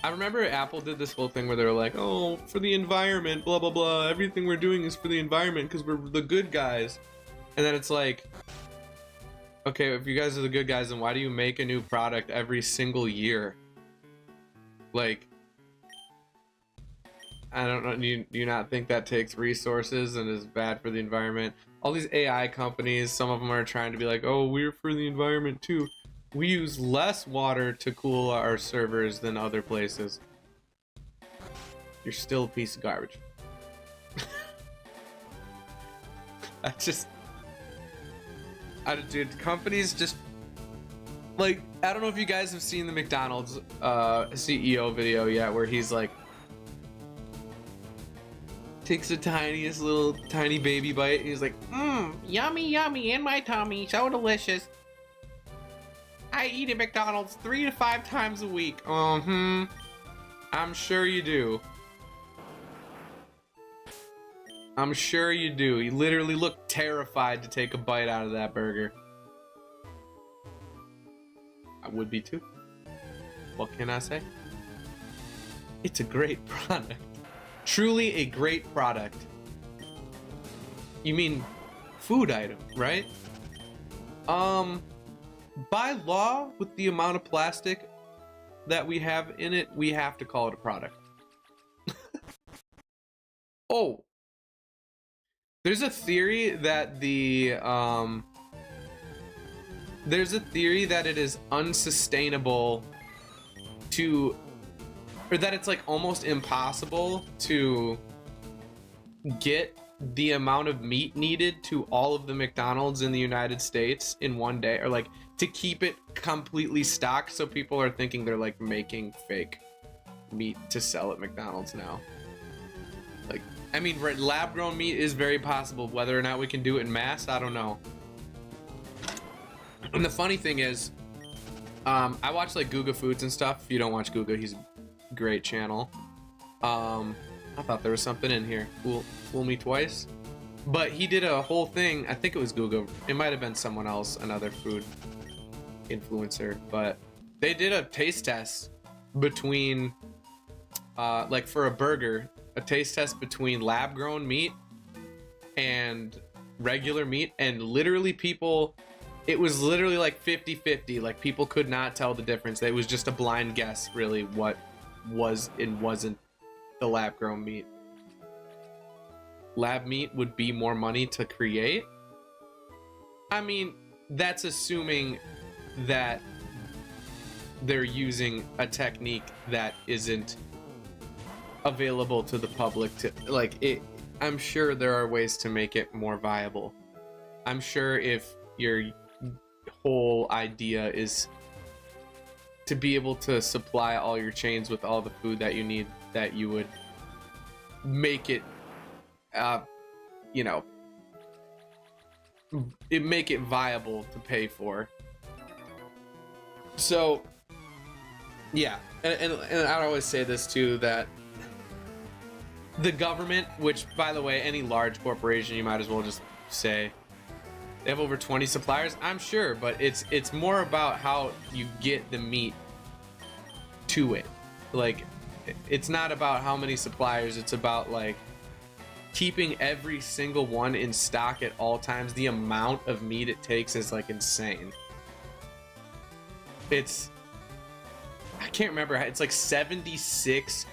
I remember Apple did this whole thing where they were like, oh, for the environment, blah, blah, blah. Everything we're doing is for the environment because we're the good guys. And then it's like, okay, if you guys are the good guys, then why do you make a new product every single year? Like, I don't know. Do you not think that takes resources and is bad for the environment? All these AI companies, some of them are trying to be like, oh, we're for the environment too. We use less water to cool our servers than other places. You're still a piece of garbage. Dude, companies just like, I don't know if you guys have seen the McDonald's CEO video yet, where he's like, takes the tiniest little tiny baby bite and he's like, yummy, yummy in my tummy, so delicious. I eat at McDonald's 3 to 5 times a week. I'm sure you do. I'm sure you do. You literally look terrified to take a bite out of that burger. I would be too. What can I say? It's a great product. Truly a great product. You mean food item, right? By law, with the amount of plastic that we have in it, we have to call it a product. Oh, there's a theory that it is unsustainable to, or that it's like almost impossible to get the amount of meat needed to all of the McDonald's in the United States in one day, or like to keep it completely stocked, so people are thinking they're like making fake meat to sell at McDonald's now. Like, I mean, lab grown meat is very possible. Whether or not we can do it in mass, I don't know. And the funny thing is, I watch like Guga Foods and stuff. If you don't watch Guga, he's a great channel. I thought there was something in here. Fool me twice. But he did a whole thing. I think it was Guga. It might have been someone else, another food influencer. But they did a taste test between, like for a burger, a taste test between lab-grown meat and regular meat. And literally people, it was literally like 50-50. Like people could not tell the difference. It was just a blind guess, really, what was and wasn't the lab-grown meat. Lab meat would be more money to create. I mean, that's assuming that they're using a technique that isn't available to the public to like it. I'm sure there are ways to make it more viable. I'm sure if your whole idea is to be able to supply all your chains with all the food that you need, that you would make it you know, make it viable to pay for. So yeah, and I'd always say this too, that the government, which by the way, any large corporation, you might as well just say they have over 20 suppliers, I'm sure, but it's more about how you get the meat to it. Like, it's not about how many suppliers, it's about like keeping every single one in stock at all times. The amount of meat it takes is like insane. I can't remember, it's like 76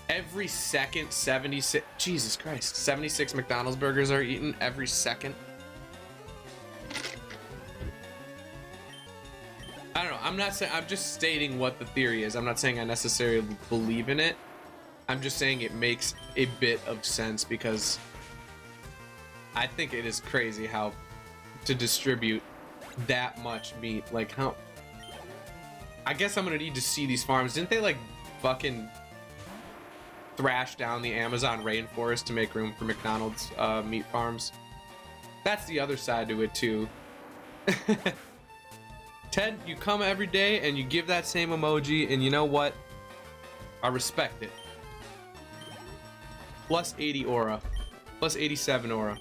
every second. 76, Jesus Christ, 76 McDonald's burgers are eaten every second. I don't know, I'm not saying, I'm just stating what the theory is. I'm not saying I necessarily believe in it. I'm just saying it makes a bit of sense, because I think it is crazy how to distribute that much meat. Like, how, I guess I'm gonna need to see these farms. Didn't they like fucking thrash down the Amazon rainforest to make room for McDonald's meat farms? That's the other side to it too. Ted, you come every day and you give that same emoji, and you know what? I respect it. Plus 80 aura. Plus 87 aura.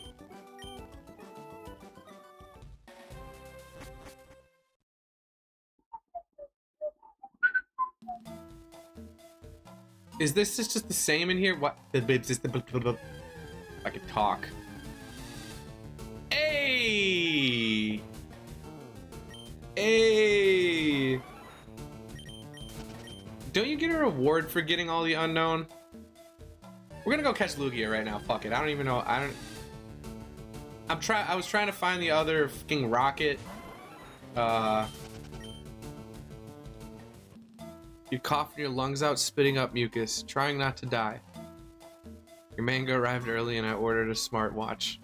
Is this just the same in here? What? I could talk. Hey! Hey! Don't you get a reward for getting all the unknown? We're gonna go catch Lugia right now. Fuck it. I don't even know. I was trying to find the other fucking rocket. You're coughing your lungs out, spitting up mucus, trying not to die. Your mango arrived early and I ordered a smartwatch.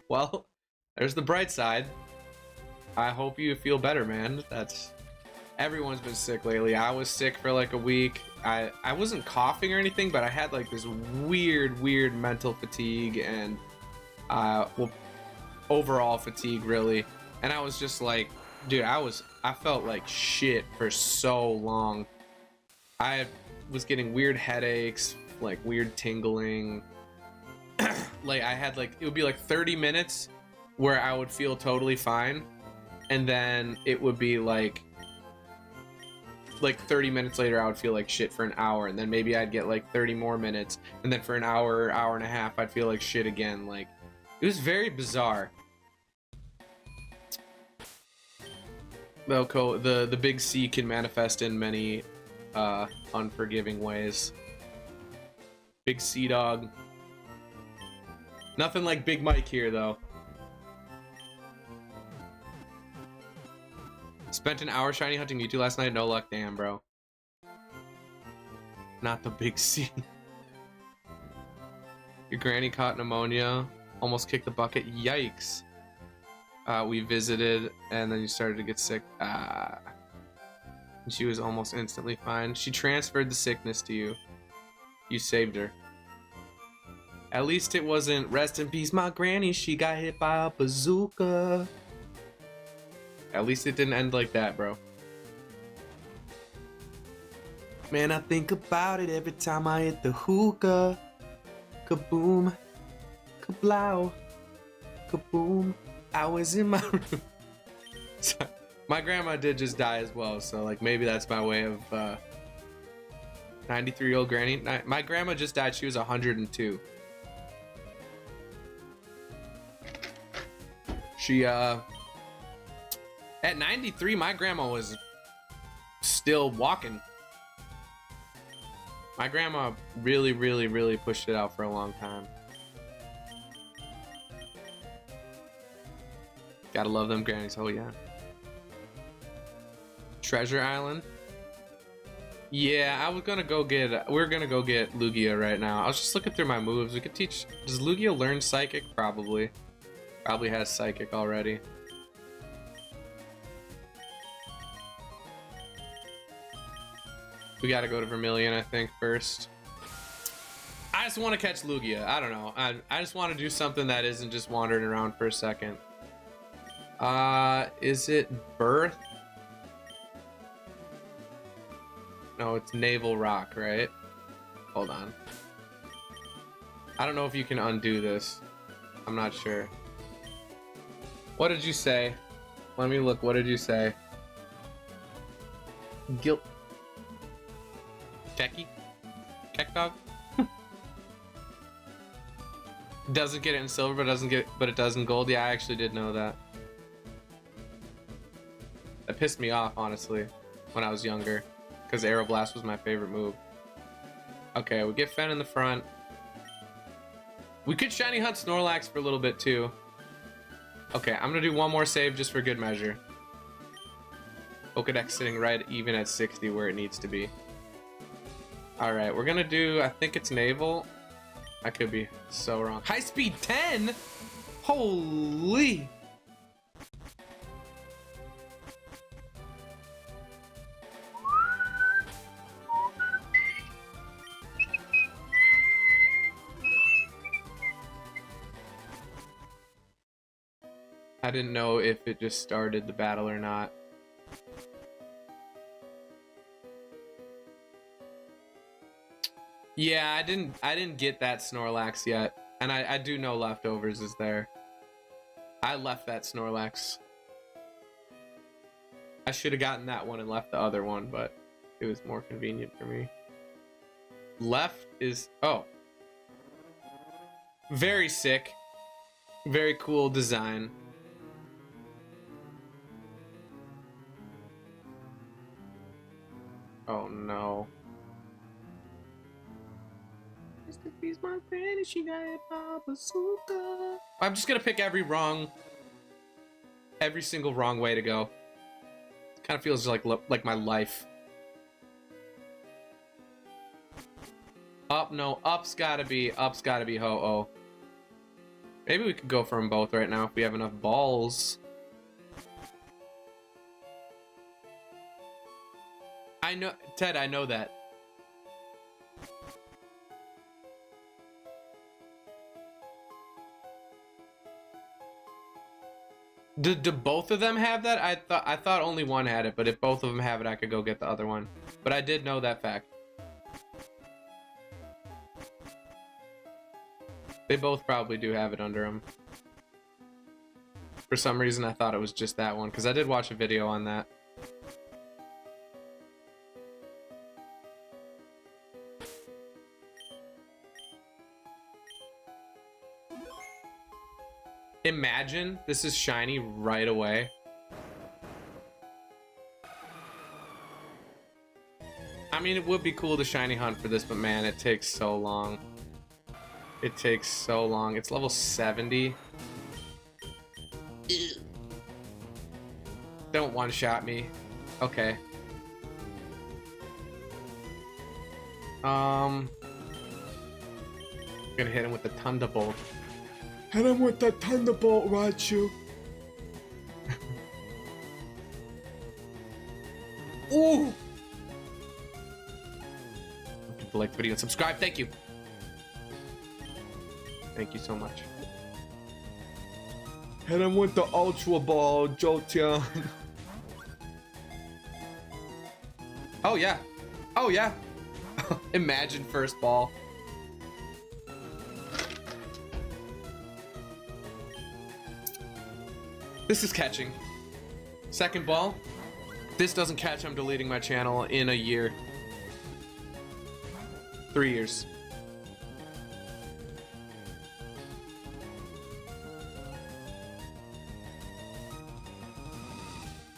Well, there's the bright side. I hope you feel better, man. Everyone's been sick lately. I was sick for like a week. I wasn't coughing or anything, but I had like this weird mental fatigue and well, overall fatigue really. And I was just like, dude, I felt like shit for so long. I was getting weird headaches, like weird tingling. Like I had like, it would be like 30 minutes where I would feel totally fine, and then it would be like 30 minutes later I would feel like shit for an hour, and then maybe I'd get like 30 more minutes, and then for an hour and a half I'd feel like shit again. Like, it was very bizarre. The big C can manifest in many unforgiving ways. Big C dog. Nothing like Big Mike here though. Spent an hour shiny hunting Mewtwo last night, no luck. Damn, bro. Not the big C. Your granny caught pneumonia, almost kicked the bucket. Yikes. We visited, and then you started to get sick. She was almost instantly fine. She transferred the sickness to you. You saved her. At least it wasn't, rest in peace, my granny, she got hit by a bazooka. At least it didn't end like that, bro. Man, I think about it every time I hit the hookah. Kaboom. Kablow. Kaboom. I was in my room. Sorry. My grandma did just die as well, so like maybe that's my way of 93-year-old granny. My grandma just died, she was 102. She at 93, my grandma was still walking. My grandma really pushed it out for a long time. Gotta love them grannies. Oh yeah. Treasure Island. Yeah, I was gonna go get. We're gonna go get Lugia right now. I was just looking through my moves. We could teach. Does Lugia learn Psychic? Probably. Probably has Psychic already. We gotta go to Vermilion, I think, first. I just want to catch Lugia. I don't know. I just want to do something that isn't just wandering around for a second. Is it Birth? No, it's Naval Rock, right? Hold on. I don't know if you can undo this. I'm not sure. What did you say? Let me look. What did you say? Guilt. Kecky? Keck dog? Doesn't get it in silver, but it does in gold. Yeah, I actually did know that. That pissed me off, honestly, when I was younger, because Aeroblast was my favorite move. Okay, we get Fen in the front. We could shiny hunt Snorlax for a little bit too. Okay, I'm gonna do one more save just for good measure. Pokedex sitting right even at 60 where it needs to be. All right, we're gonna do, I think it's Naval. I could be so wrong. High speed 10? Holy. I didn't know if it just started the battle or not. Yeah, I didn't get that Snorlax yet. And I do know Leftovers is there. I left that Snorlax. I should have gotten that one and left the other one, but it was more convenient for me. Left is, oh. Very sick. Very cool design. Oh no. I'm just gonna pick every single wrong way to go. Kind of feels like my life. Up, no, up's gotta be Ho-Oh. Maybe we could go for them both right now if we have enough balls. I know, Ted, I know that. Do both of them have that? I thought only one had it, but if both of them have it, I could go get the other one. But I did know that fact. They both probably do have it under them. For some reason, I thought it was just that one, because I did watch a video on that. Imagine this is shiny right away. I mean, it would be cool to shiny hunt for this, but man, it takes so long. It takes so long. It's level 70. Don't one-shot me. Okay. I'm gonna hit him with the Thunderbolt. Hit him with the Thunderbolt, Raichu. Ooh! People like the video and subscribe. Thank you. Thank you so much. Hit him with the Ultra Ball, Jolteon. Oh yeah. Oh yeah. Imagine first ball. This is catching. Second ball. If this doesn't catch, I'm deleting my channel in a year. 3 years.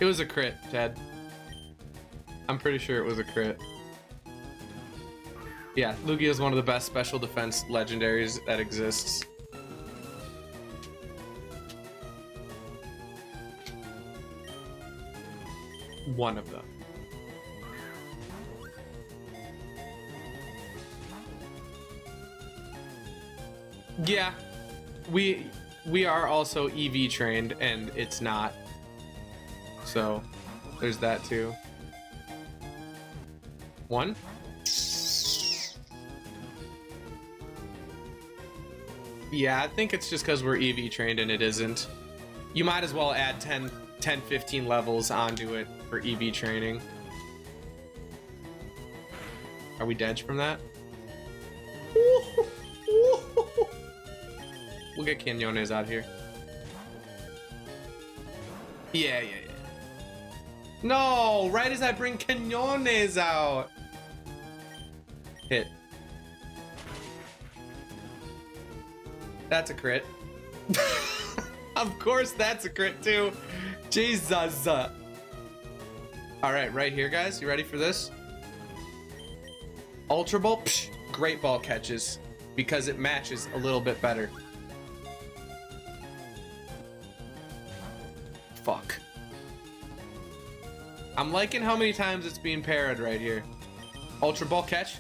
It was a crit, Ted. I'm pretty sure it was a crit. Yeah, Lugia is one of the best special defense legendaries that exists. One of them. Yeah, we are also EV trained, and it's not. So there's that too. One. Yeah, I think it's just because we're EV trained and it isn't. You might as well add 10, 15 levels onto it for EV training. Are we dead from that? We'll get Quinones out here. Yeah. No, right as I bring Quinones out. Hit. That's a crit. Of course that's a crit too. Jesus. All right, right here, guys. You ready for this? Ultra Ball. Psh, Great Ball catches because it matches a little bit better. Fuck. I'm liking how many times it's being parried right here. Ultra Ball catch.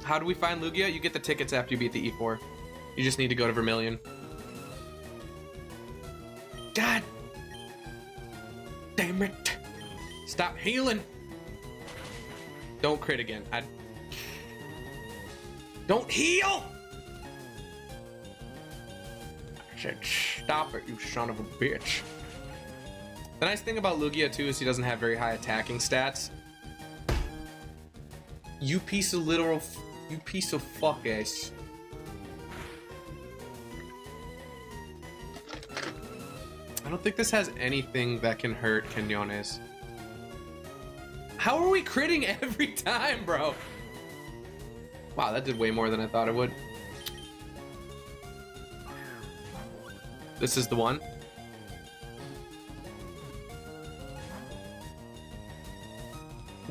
How do we find Lugia? You get the tickets after you beat the E4. You just need to go to Vermilion. God damn it. Stop healing. Don't crit again. Don't heal! I said stop it, you son of a bitch. The nice thing about Lugia too is he doesn't have very high attacking stats. You piece of fuck ass. I don't think this has anything that can hurt Quinones. How are we critting every time, bro? Wow, that did way more than I thought it would. This is the one.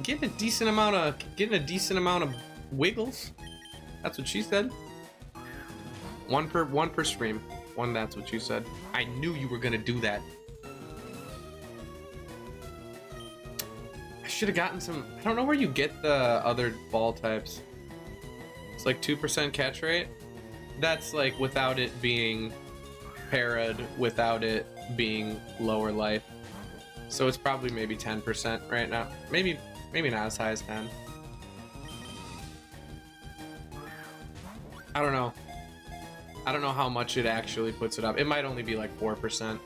Getting a decent amount of wiggles. That's what she said. One per stream. One, that's what you said. I knew you were gonna do that. I should have gotten some. I don't know where you get the other ball types. It's like 2% catch rate. That's like without it being parried, without it being lower life. So it's probably maybe 10% right now. Maybe not as high as 10. I don't know. I don't know how much it actually puts it up. It might only be like 4%.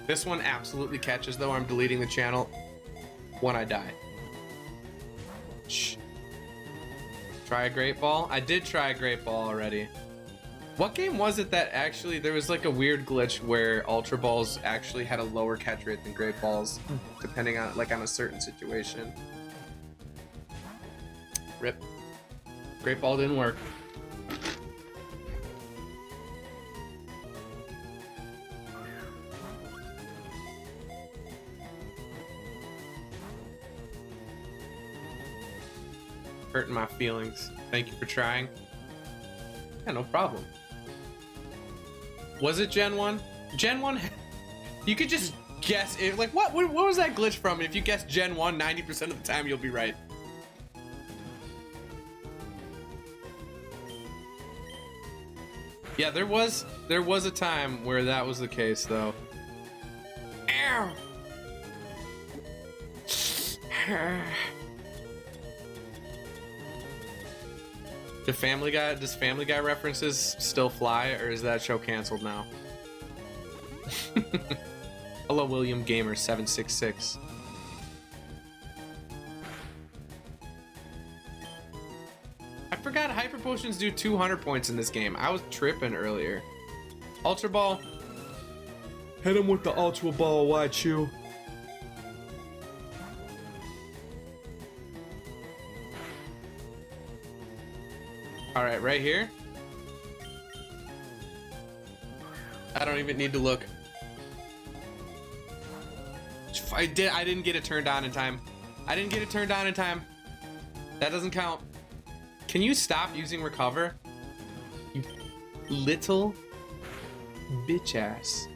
This one absolutely catches though. I'm deleting the channel when I die. Shh. Try a Great Ball? I did try a Great Ball already. What game was it that actually there was like a weird glitch where Ultra Balls actually had a lower catch rate than Great Balls, depending on like on a certain situation? Rip. Great Ball didn't work. Hurting my feelings. Thank you for trying. Yeah, no problem. Was it Gen 1? Gen 1? You could just guess it. Like, what was that glitch from? If you guess Gen 1, 90% of the time you'll be right. Yeah, there was a time where that was the case, though. Ow! Does Family Guy references still fly, or is that show canceled now? Hello, William Gamer 766. I forgot Hyper Potions do 200 points in this game. I was tripping earlier. Ultra Ball. Hit him with the Ultra Ball, watch you. All right, right here. I don't even need to look. I didn't get it turned on in time. That doesn't count. Can you stop using recover? You little bitch ass.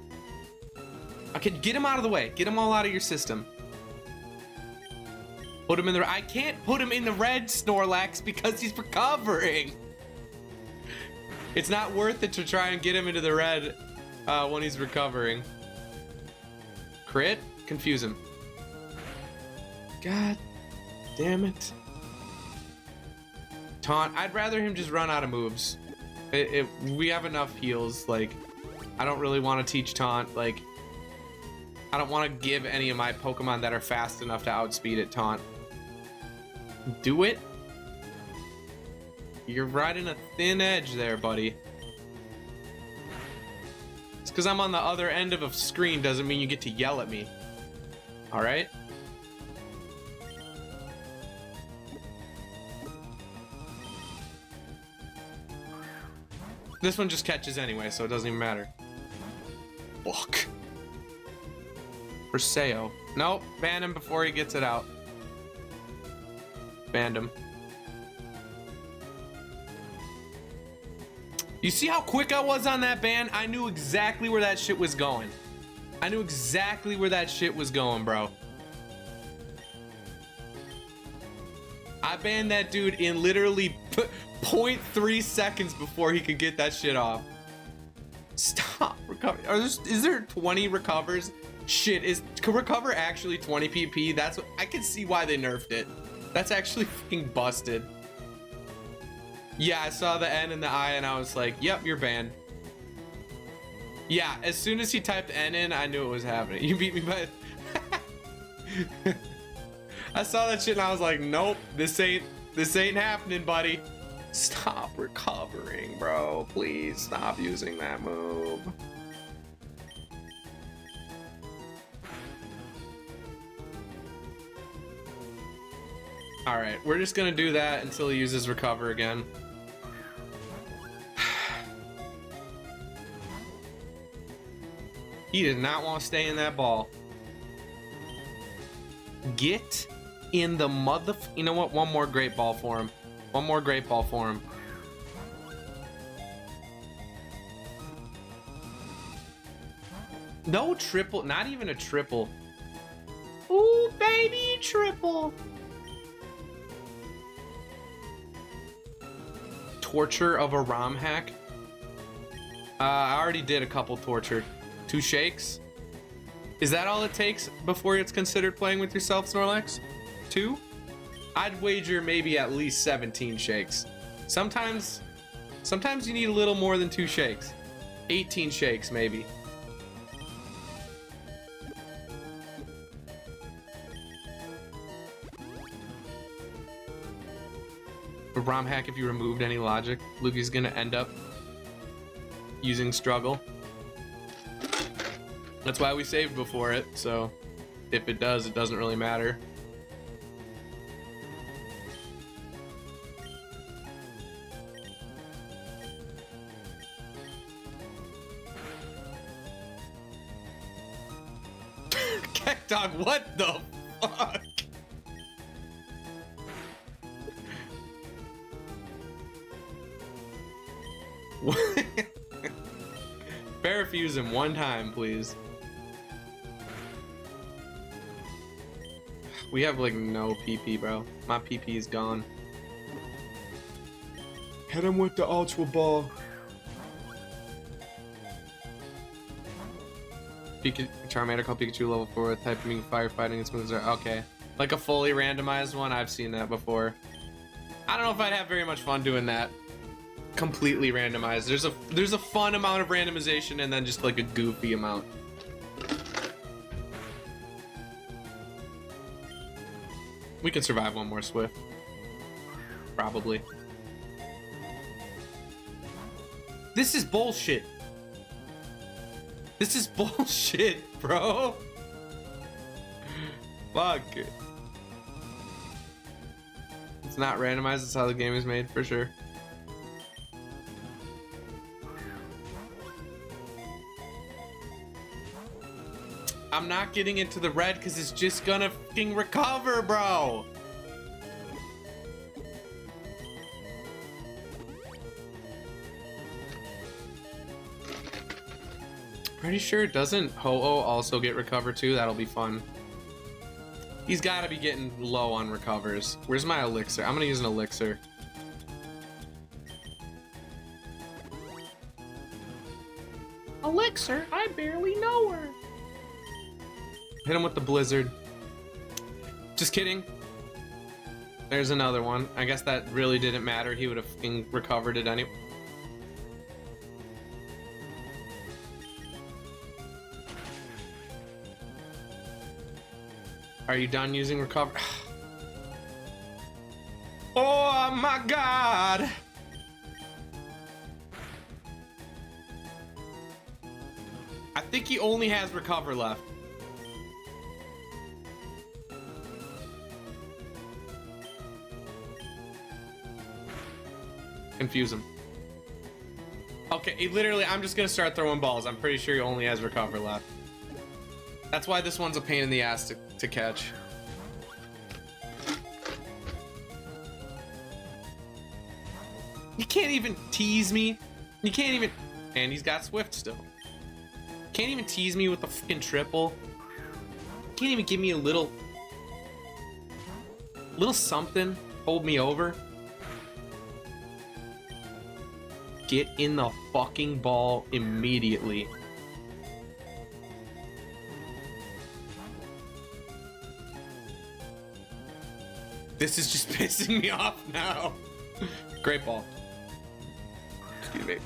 Okay, get him out of the way. Get him all out of your system. Put him in the... I can't put him in the red, Snorlax, because he's recovering. It's not worth it to try and get him into the red when he's recovering. Crit? Confuse him. God damn it. Taunt. I'd rather him just run out of moves. We have enough heals. Like, I don't really want to teach taunt. Like, I don't want to give any of my Pokemon that are fast enough to outspeed it taunt. Do it. You're riding a thin edge there, buddy. It's because I'm on the other end of a screen doesn't mean you get to yell at me. All right? This one just catches anyway, so it doesn't even matter. Fuck. Perseo. Nope, ban him before he gets it out. Banned him. You see how quick I was on that ban? I knew exactly where that shit was going. I knew exactly where that shit was going, bro. I banned that dude in literally 0.3 seconds before he could get that shit off. Stop. Recover. Is there 20 recovers? Shit, can recover actually 20 PP? That's what I can see why they nerfed it. That's actually fucking busted. Yeah, I saw the N and the I and I was like, yep, you're banned. Yeah, as soon as he typed N in, I knew it was happening. You beat me by... I saw that shit and I was like, nope, this ain't happening, buddy. Stop recovering, bro. Please stop using that move. All right, we're just gonna do that until he uses recover again. He does not want to stay in that ball. Get in the mother... You know what? One more great ball for him. One more great ball for him. No triple. Not even a triple. Ooh, baby, triple. Torture of a ROM hack. I already did a couple torture. 2 shakes. Is that all it takes before it's considered playing with yourself, Snorlax? 2? I'd wager maybe at least 17 shakes. Sometimes you need a little more than 2 shakes. 18 shakes, maybe. A ROM hack, if you removed any logic, Lugia's gonna end up using struggle. That's why we saved before it, so if it does, it doesn't really matter. Dog, what the fuck? Parafuse him one time, please. We have like no PP, bro. My PP is gone. Hit him with the Ultra Ball. Charmander called Pikachu level 4 with typing firefighting and moves are okay. Like a fully randomized one, I've seen that before. I don't know if I'd have very much fun doing that. Completely randomized. There's a fun amount of randomization and then just like a goofy amount. We can survive one more Swift. Probably. This is bullshit. This is bullshit, bro. Fuck. It's not randomized, it's how the game is made, for sure. I'm not getting into the red because it's just gonna fucking recover, bro. Pretty sure doesn't Ho-Oh also get recover too? That'll be fun. He's gotta be getting low on recovers. Where's my elixir? I'm gonna use an elixir. Elixir? I barely know her. Hit him with the blizzard. Just kidding. There's another one. I guess that really didn't matter. He would have recovered it anyway. Are you done using recover? Oh my god! I think he only has recover left. Confuse him. Okay, literally, I'm just gonna start throwing balls. I'm pretty sure he only has recover left. That's why this one's a pain in the ass to catch. You can't even tease me. You can't even... And he's got Swift still. Can't even tease me with the fucking triple. Can't even give me a little something. Hold me over. Get in the fucking ball immediately. This is just pissing me off now. Great ball. Excuse me.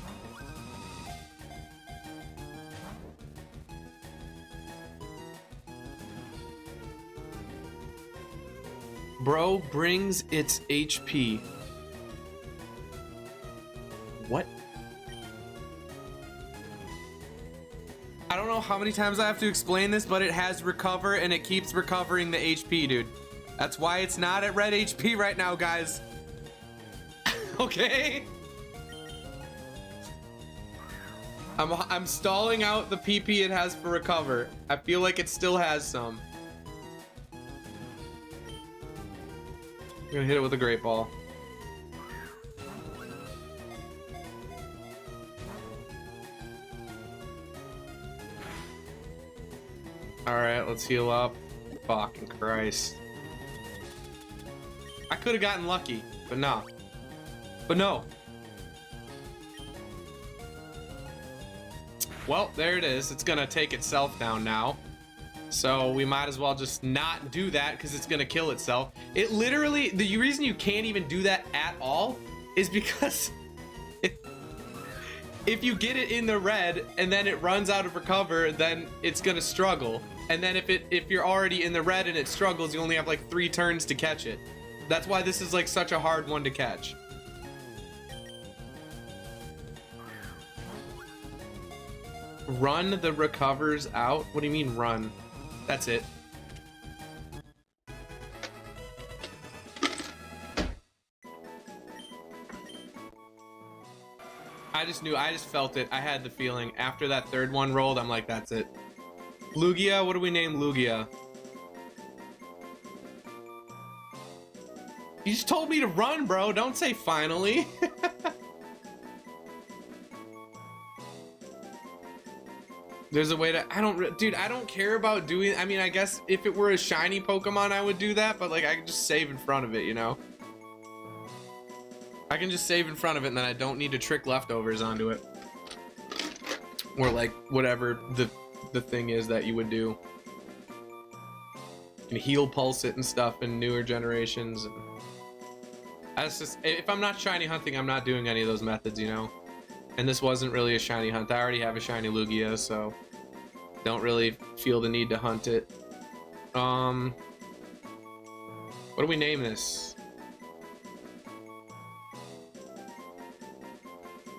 Bro brings its HP. What? I don't know how many times I have to explain this, but it has recover and it keeps recovering the HP, dude. That's why it's not at red HP right now, guys. Okay? I'm stalling out the PP it has for recover. I feel like it still has some. I'm gonna hit it with a great ball. Alright, let's heal up. Fucking Christ. I could have gotten lucky, but no. But no. Well, there it is. It's gonna take itself down now. So we might as well just not do that because it's gonna kill itself. It literally, the reason you can't even do that at all is because if you get it in the red and then it runs out of recover, then it's gonna struggle. And then if you're already in the red and it struggles, you only have like 3 turns to catch it. That's why this is like such a hard one to catch. Run the recovers out? What do you mean run? That's it. I just felt it. I had the feeling. After that third one rolled, I'm like, that's it. Lugia, what do we name Lugia? You just told me to run, bro. Don't say finally. There's a way to, dude, I don't care about doing, I mean, I guess if it were a shiny Pokemon, I would do that, but like, I can just save in front of it, you know? I can just save in front of it and then I don't need to trick leftovers onto it. Or like, whatever the thing is that you would do. You can heal pulse it and stuff in newer generations. And that's just, if I'm not shiny hunting, I'm not doing any of those methods, you know? And this wasn't really a shiny hunt. I already have a shiny Lugia, so don't really feel the need to hunt it. What do we name this?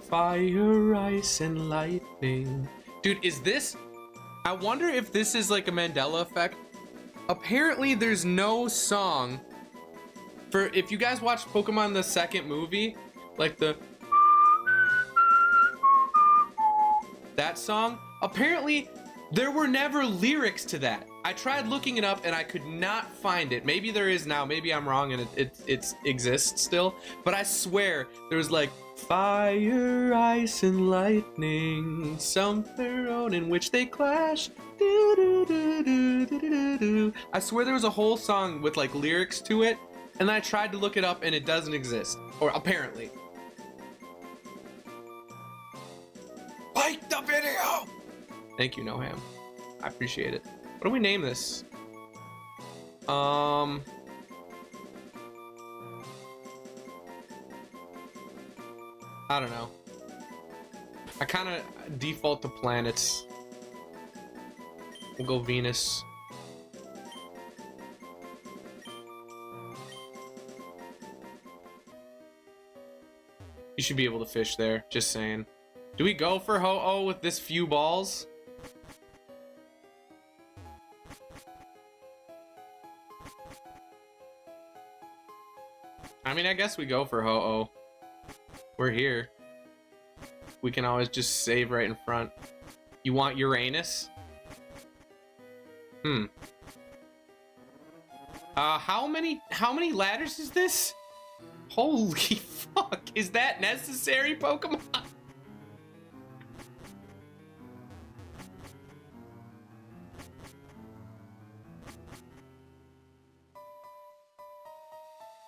Fire, ice, and lightning. Dude, is this... I wonder if this is like a Mandela effect. Apparently, there's no song for... If you guys watched Pokemon the second movie, like the... That song, apparently there were never lyrics to that. I tried looking it up and I could not find it. Maybe there is now. Maybe I'm wrong and it exists still. But I swear there was like fire, ice, and lightning, something in which they clash. Do, do, do, do, do, do, do. I swear there was a whole song with like lyrics to it, and I tried to look it up and it doesn't exist, or apparently. Like the video. Thank you, Noham. I appreciate it. What do we name this? I don't know. I kind of default to planets. We'll go Venus. You should be able to fish there, just saying. Do we go for Ho-Oh with this few balls? I mean, I guess we go for Ho-Oh. We're here. We can always just save right in front. You want Uranus? How many ladders is this? Holy fuck, is that necessary, Pokemon?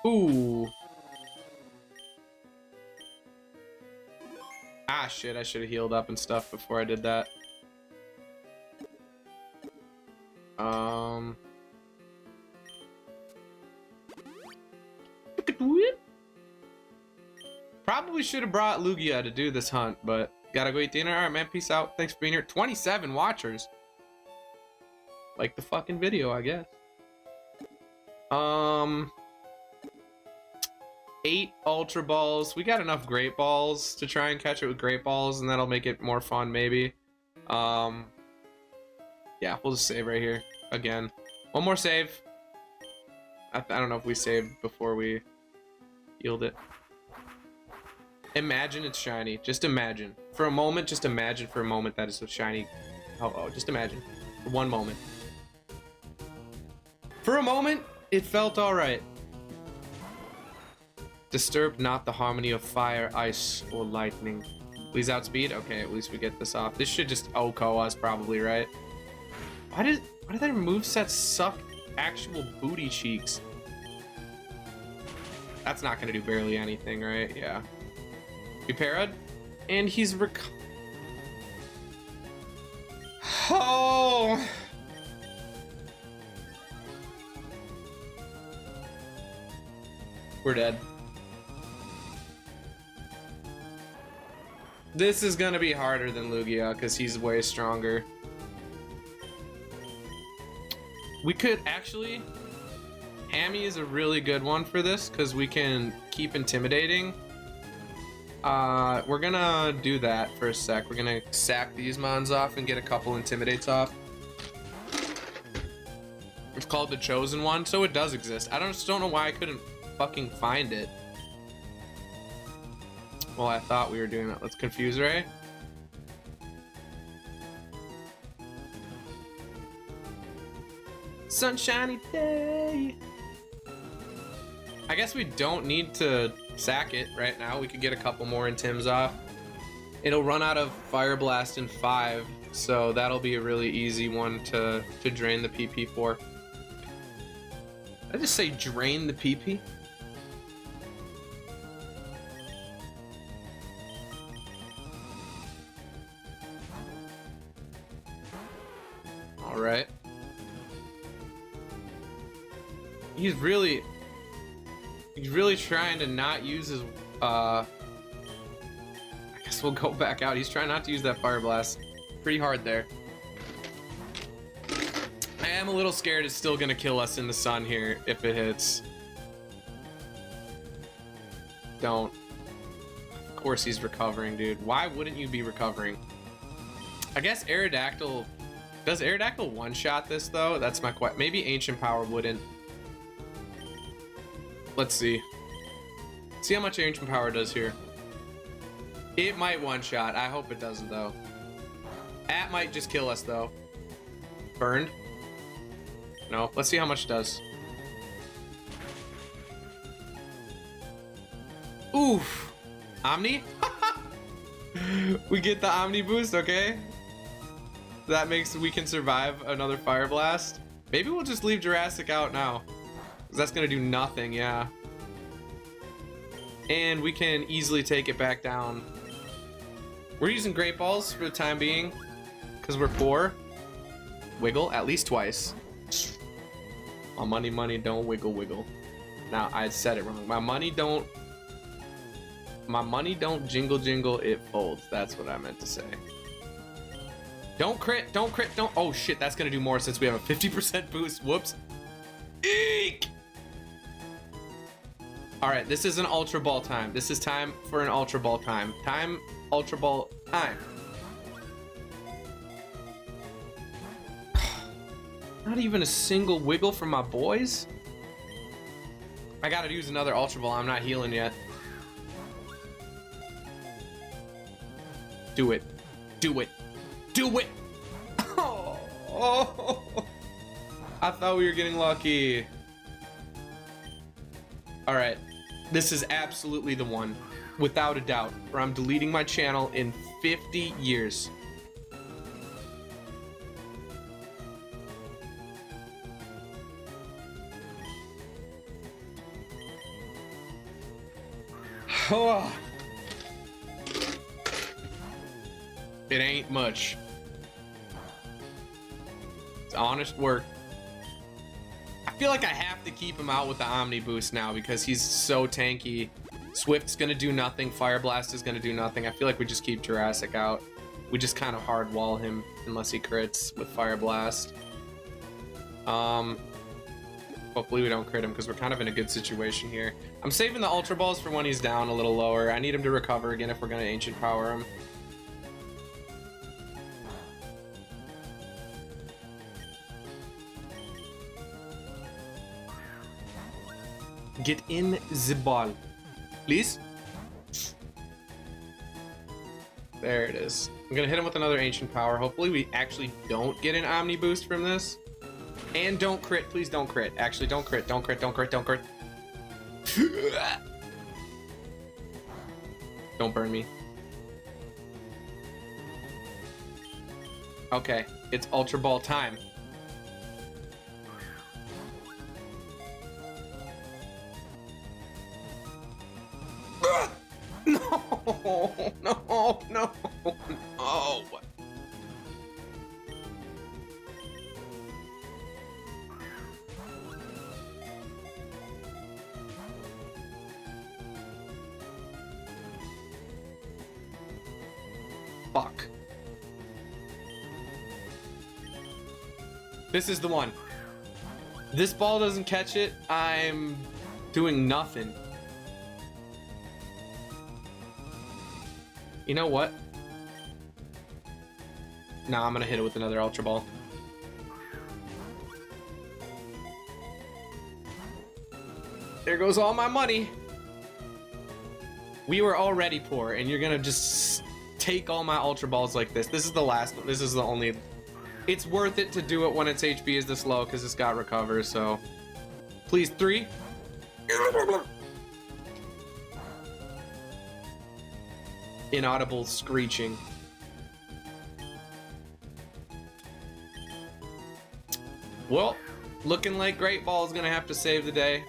Ooh. Ah, shit, I should have healed up and stuff before I did that. Probably should have brought Lugia to do this hunt, but gotta go eat dinner. Alright, man, peace out. Thanks for being here. 27 watchers. Like the fucking video, I guess. 8 Ultra Balls. We got enough Great Balls to try and catch it with Great Balls, and that'll make it more fun, maybe. Yeah, we'll just save right here. Again. One more save. I don't know if we saved before we healed it. Imagine it's shiny. Just imagine. For a moment, just imagine for a moment that it's so shiny. Oh, just imagine. For one moment. For a moment, it felt alright. Disturb not the harmony of fire, ice, or lightning. Please outspeed? Okay, at least we get this off. This should just OHKO us probably, right? Why did their moveset suck actual booty cheeks? That's not gonna do barely anything, right? Yeah. We parried, and he's Oh! We're dead. This is gonna be harder than Lugia because he's way stronger. We could actually... Hammy is a really good one for this because we can keep intimidating. We're gonna do that for a sec. We're gonna sack these mons off and get a couple intimidates off. It's called the Chosen One, so it does exist. I just don't know why I couldn't fucking find it. Well, I thought we were doing that. Let's confuse Ray. Sunshiny day. I guess we don't need to sack it right now. We could get a couple more Intims off. It'll run out of Fire Blast in 5, so that'll be a really easy one to drain the PP for. Did I just say drain the PP? All right. He's really trying to not use his, I guess we'll go back out. He's trying not to use that Fire Blast. Pretty hard there. I am a little scared it's still gonna kill us in the sun here if it hits. Don't. Of course he's recovering, dude. Why wouldn't you be recovering? I guess Aerodactyl... Does Aerodactyl one-shot this, though? That's my question. Maybe Ancient Power wouldn't. Let's see. See how much Ancient Power does here. It might one-shot. I hope it doesn't, though. That might just kill us, though. Burned. No. Let's see how much it does. Oof. Omni? We get the Omni boost, okay? That makes we can survive another Fire Blast. Maybe we'll just leave Jurassic out now. 'Cause that's gonna do nothing, yeah. And we can easily take it back down. We're using Great Balls for the time being. Because we're poor. Wiggle at least twice. My money don't wiggle wiggle. Now I said it wrong. My money don't jingle jingle, it folds. That's what I meant to say. Don't crit, don't. Oh shit, that's gonna do more since we have a 50% boost. Whoops. Eek! Alright, this is an Ultra Ball time. This is time for an Ultra Ball time. Ultra Ball time. Not even a single wiggle from my boys? I gotta use another Ultra Ball. I'm not healing yet. Do it. Do it. Do it! Oh. I thought we were getting lucky. Alright. This is absolutely the one. Without a doubt. Where I'm deleting my channel in 50 years. Oh. It ain't much. It's honest work. I feel like I have to keep him out with the Omni boost now because he's so tanky. Swift's gonna do nothing. Fire Blast is gonna do nothing. I feel like we just keep Jurassic out. We just kind of hard wall him unless he crits with Fire Blast. Hopefully we don't crit him because we're kind of in a good situation here. I'm saving the Ultra Balls for when he's down a little lower. I need him to recover again if we're gonna Ancient Power him. Get in the ball, please. There it is. I'm gonna hit him with another Ancient Power. Hopefully we actually don't get an Omni boost from this. And don't crit, please don't crit. Actually, don't crit, don't crit, don't crit, don't crit. Don't burn me. Okay, it's Ultra Ball time. No, no, no, no. Fuck. This is the one. This ball doesn't catch it, I'm doing nothing. You know what? Nah, I'm gonna hit it with another Ultra Ball. There goes all my money. We were already poor, and you're gonna just take all my Ultra Balls like this. This is the last one. This is the only... It's worth it to do it when its HP is this low, because it's got recover, so... Please, 3. Inaudible screeching. Well, looking like Great Ball is gonna have to save the day.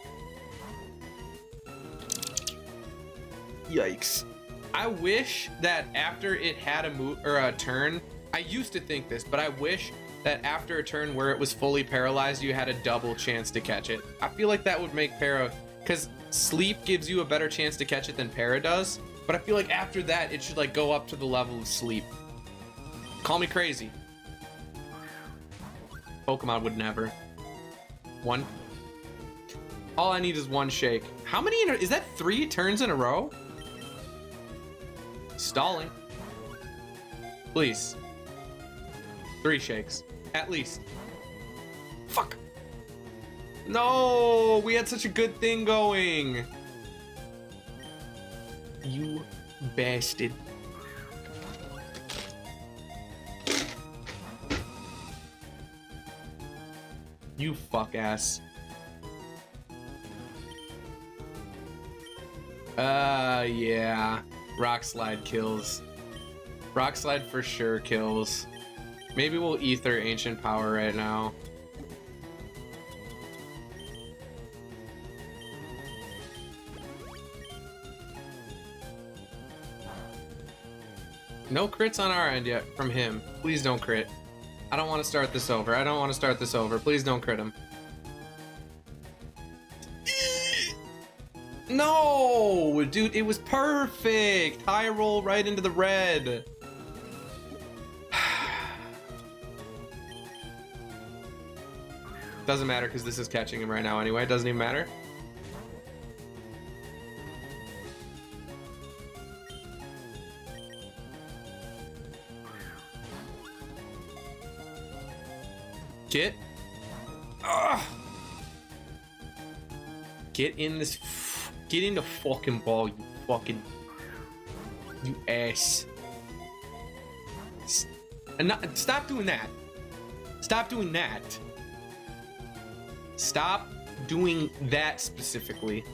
Yikes. I wish that after it had a move or a turn, I used to think this, but I wish that after a turn where it was fully paralyzed, you had a double chance to catch it. I feel like that would make Para, because sleep gives you a better chance to catch it than Para does. But I feel like after that, it should like go up to the level of sleep. Call me crazy. Pokemon would never. 1. All I need is 1 shake. How many, is that 3 turns in a row? Stalling. Please. 3 shakes, at least. Fuck. No, we had such a good thing going. You bastard. You fuck ass. Yeah. Rock Slide kills. Rock Slide for sure kills. Maybe we'll ether Ancient Power right now. No crits on our end yet from him. Please don't crit. I don't want to start this over. I don't want to start this over. Please don't crit him. No, dude, it was perfect. High roll right into the red. Doesn't matter because this is catching him right now anyway. It doesn't even matter. Get. Ugh. Get in this. Get in the fucking ball, you fucking. You ass. Stop doing that. Stop doing that. Stop doing that specifically.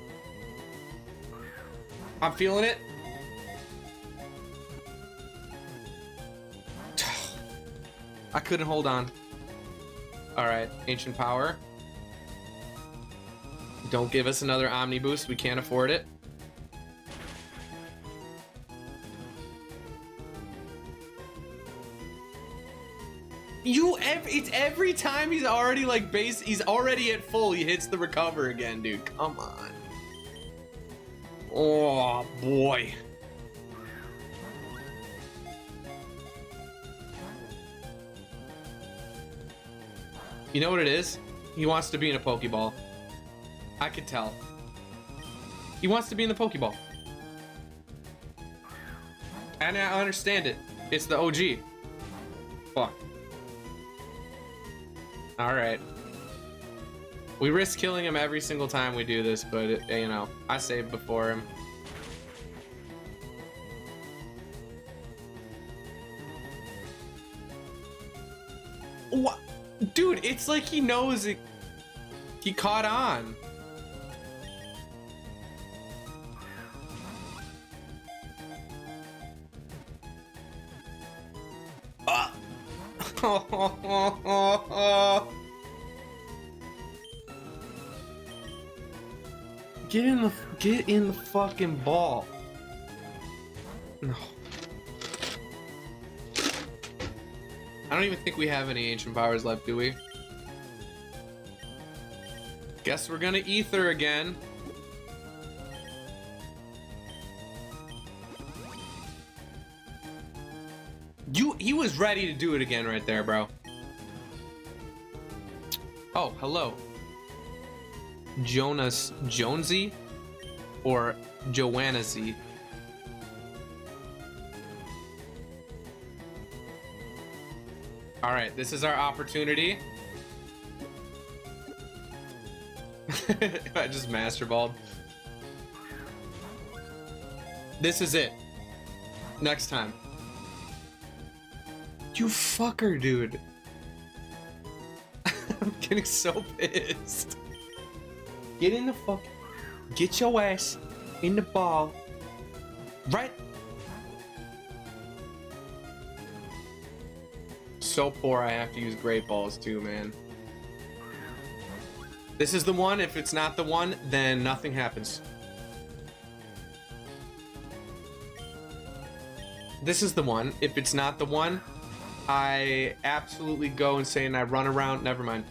I'm feeling it. I couldn't hold on. Alright, Ancient Power. Don't give us another Omni Boost. We can't afford it. It's every time he's already like base, he's already at full, he hits the recover again, dude. Come on. Oh boy. You know what it is? He wants to be in a Pokeball. I could tell. He wants to be in the Pokeball. And I understand it. It's the OG. Fuck. Alright. We risk killing him every single time we do this, but, you know, I saved before him. What? Dude, it's like he knows it. He caught on. Get in the fucking ball. No. I don't even think we have any Ancient Powers left, do we? Guess we're gonna ether again. He was ready to do it again right there, bro. Oh, hello. Jonas Jonesy or Joanna Z. All right, this is our opportunity. I just master balled. This is it. Next time. You fucker, dude. I'm getting so pissed. Get in the fuck. Get your ass in the ball. Right. So poor I have to use great balls too, man. This is the one. If it's not the one, then nothing happens. This is the one. If it's not the one, I absolutely go insane. I run around. Never mind.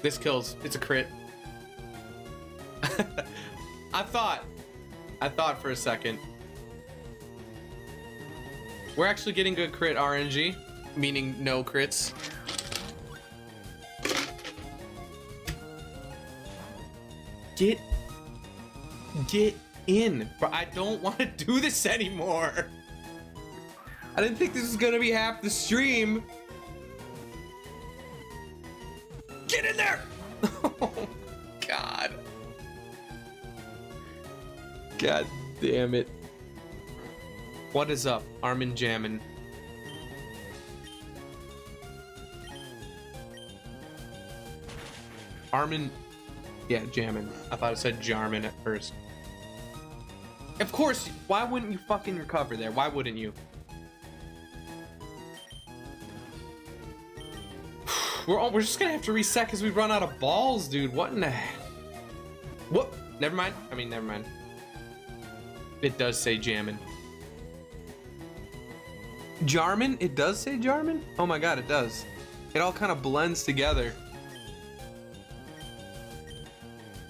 This kills. It's a crit. I thought for a second. We're actually getting good crit RNG, meaning no crits. Get in, but I don't want to do this anymore. I didn't think this was gonna be half the stream. Get in there! Oh God. God damn it. What is up, Armin Jammin? Armin, yeah, Jammin. I thought it said Jarmin at first. Of course, why wouldn't you fucking recover there? Why wouldn't you? We're just gonna have to reset because we run out of balls, dude. What in the heck? What? Never mind. I mean, never mind. It does say Jammin. Jarmin? It does say Jarmin? Oh my god, it does. It all kind of blends together.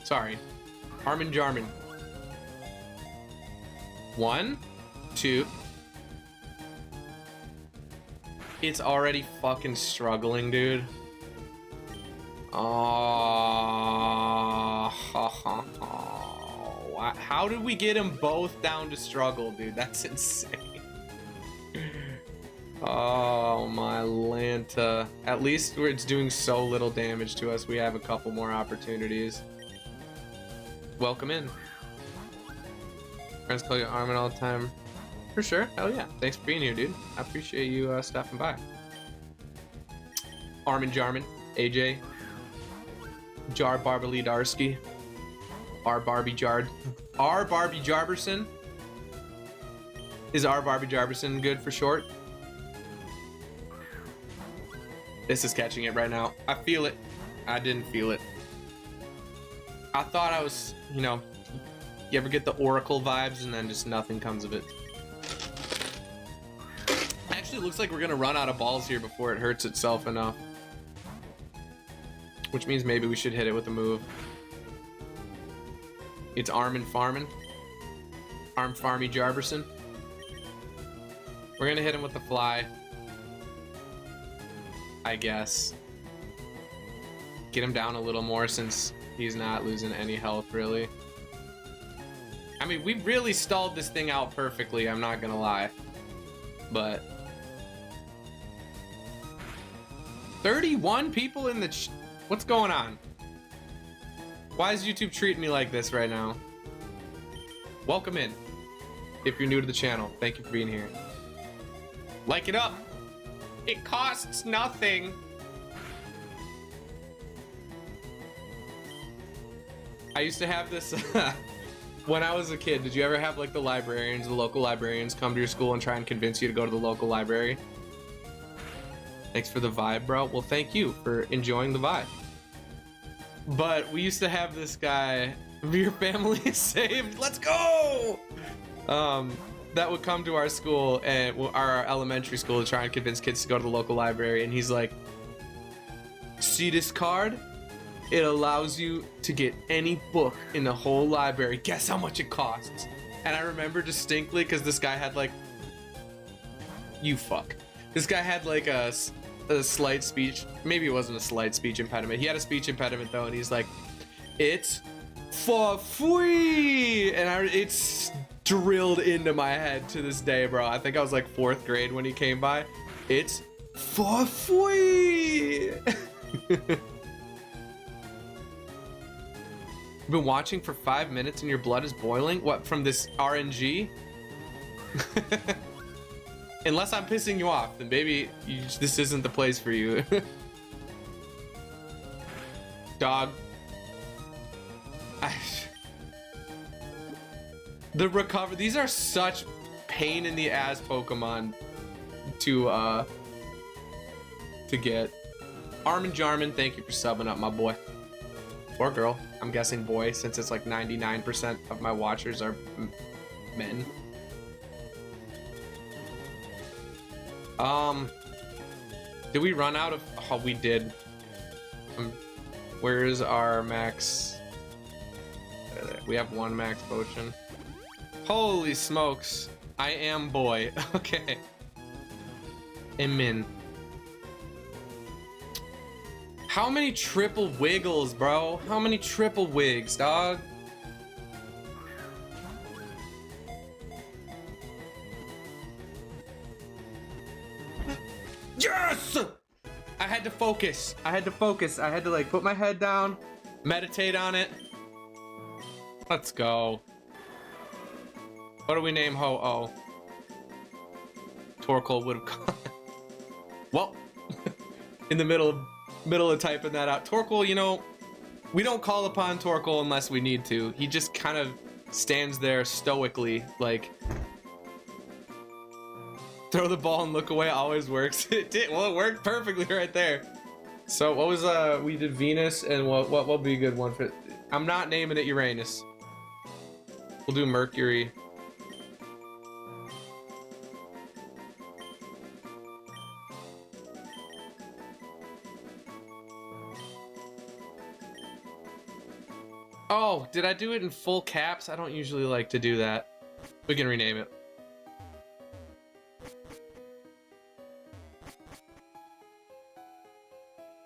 Sorry. Armin Jarmin. 1, 2. It's already fucking struggling, dude. Oh, how did we get them both down to struggle, dude? That's insane. Oh my Lanta. At least it's doing so little damage to us. We have a couple more opportunities. Welcome in. Friends call you Armin all the time. For sure. Hell yeah. Thanks for being here, dude. I appreciate you stopping by. Armin Jarmin. AJ. Jar Barbely Darsky. R Barbie Jard. R Barbie Jarberson. Is R Barbie Jarberson good for short? This is catching it right now. I feel it. I didn't feel it. I thought I was, you know, you ever get the Oracle vibes and then just nothing comes of it. Actually, it looks like we're gonna run out of balls here before it hurts itself enough. Which means maybe we should hit it with a move. It's Armin Farmin. Arm Farmy Jarberson. We're gonna hit him with the fly. I guess. Get him down a little more since he's not losing any health, really. I mean, we really stalled this thing out perfectly, I'm not gonna lie. But 31 people in the what's going on? Why is YouTube treating me like this right now? Welcome in. If you're new to the channel, thank you for being here. Like it up. It costs nothing. I used to have this when I was a kid. Did you ever have like the librarians, the local librarians come to your school and try and convince you to go to the local library? Thanks for the vibe, bro. Well, thank you for enjoying the vibe. But we used to have this guy, your family is saved, let's go! That would come to our school and our elementary school to try and convince kids to go to the local library, and he's like, see this card? It allows you to get any book in the whole library. Guess how much it costs? And I remember distinctly because this guy had like, you fuck. This guy had like a slight speech, maybe it wasn't a slight speech impediment. He had a speech impediment though, and he's like, it's for free, and it's drilled into my head to this day, bro. I think I was like 4th grade when he came by. It's for free. Been watching for 5 minutes and your blood is boiling? What, from this RNG? Unless I'm pissing you off, then maybe this isn't the place for you. Dog. The recover, these are such pain in the ass Pokemon to get. Armin Jarmin, thank you for subbing up, my boy. Or girl, I'm guessing boy, since it's like 99% of my watchers are men. Did we run out of, oh, we did. Where's our max? We have 1 max potion. Holy smokes. I am boy. Okay. Amen. How many triple wiggles, bro? How many triple wigs, dog? Yes! I had to focus. I had to focus. I had to like put my head down, meditate on it. Let's go. What do we name Ho-Oh? Torkoal would have gone. Well, in the middle of typing that out. Torkoal, you know, we don't call upon Torkoal unless we need to. He just kind of stands there stoically, like, throw the ball and look away always works. It did. Well, it worked perfectly right there. So what was we did Venus, and what would be a good one for? I'm not naming it Uranus. We'll do Mercury. Oh, did I do it in full caps? I don't usually like to do that. We can rename it.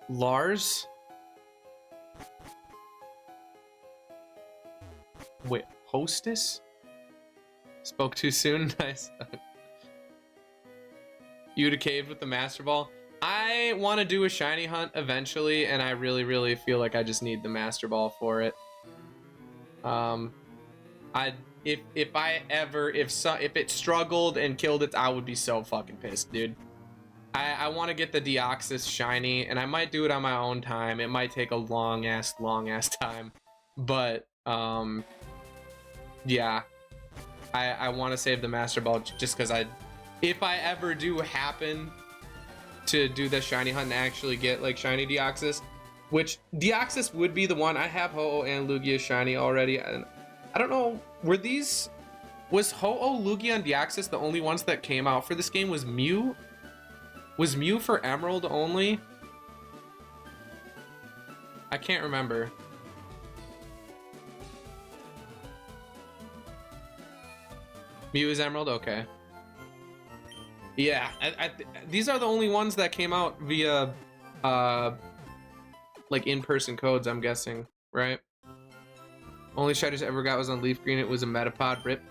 Lars? Wait, hostess? Spoke too soon? Nice. You to cave with the Master Ball? I want to do a shiny hunt eventually, and I really feel like I just need the Master Ball for it. If it struggled and killed it, I would be so fucking pissed, dude. I want to get the Deoxys shiny, and I might do it on my own time. It might take a long ass time, but yeah, I want to save the Master Ball just because if I ever do happen to do the shiny hunt and actually get like shiny Deoxys, which Deoxys would be the one. I have Ho-Oh and Lugia shiny already, and I don't know, was Ho-Oh, Lugia, and Deoxys the only ones that came out for this game? Was Mew for Emerald only? I can't remember. Mew is Emerald? Okay. Yeah, these are the only ones that came out via like in-person codes, I'm guessing, right? Only shinies I ever got was on Leaf Green. It was a Metapod. Rip.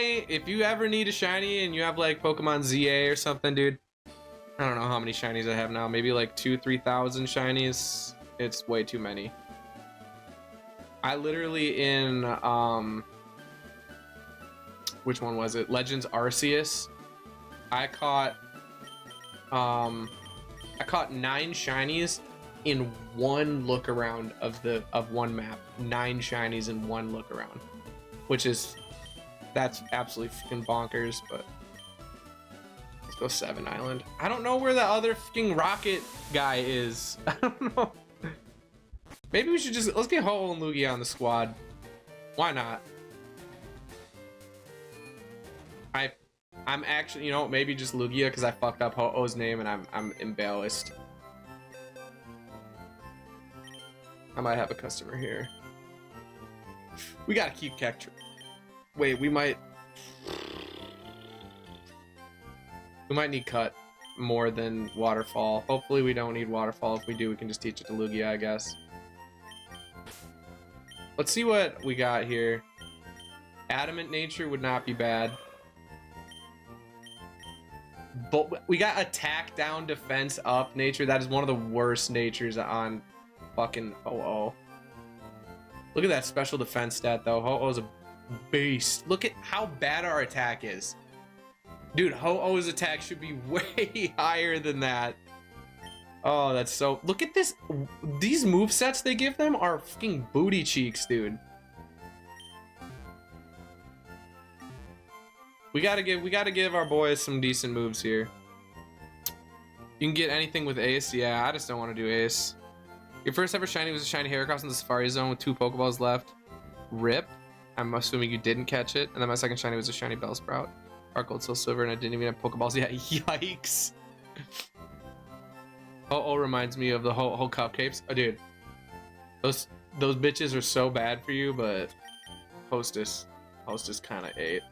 If you ever need a shiny and you have like Pokemon ZA or something, dude, I don't know how many shinies I have now. Maybe like 2,000-3,000 shinies. It's way too many. I literally in which one was it? Legends Arceus. I caught 9 shinies in one look around of one map. 9 shinies in one look around, which is, that's absolutely freaking bonkers. But let's go 7 Island. I don't know where the other freaking rocket guy is. I don't know. Maybe we should just, let's get Ho-Oh and Lugia on the squad. Why not? I'm actually, you know, maybe just Lugia because I fucked up Ho-Oh's name and I'm embarrassed. I might have a customer here. We gotta keep Cactus. Wait, we might need cut more than Waterfall. Hopefully we don't need Waterfall. If we do, we can just teach it to Lugia, I guess. Let's see what we got here. Adamant Nature would not be bad. But we got Attack Down, Defense Up Nature. That is one of the worst natures on fucking Ho-Oh. Look at that special defense stat though. Ho-Oh's a beast. Look at how bad our attack is. Dude, Ho-Oh's attack should be way higher than that. Oh, that's so... Look at this. These movesets they give them are fucking booty cheeks, dude. We gotta give our boys some decent moves here. You can get anything with Ace. Yeah, I just don't want to do Ace. Your first ever shiny was a shiny Heracross in the Safari Zone with 2 Pokeballs left. Rip. I'm assuming you didn't catch it. And then my second shiny was a shiny Bellsprout. Dark Gold, Soul Silver, and I didn't even have Pokeballs. Yeah, yikes. Ho-Oh reminds me of the whole cupcakes. Oh, dude. Those bitches are so bad for you, but Hostess kind of ate.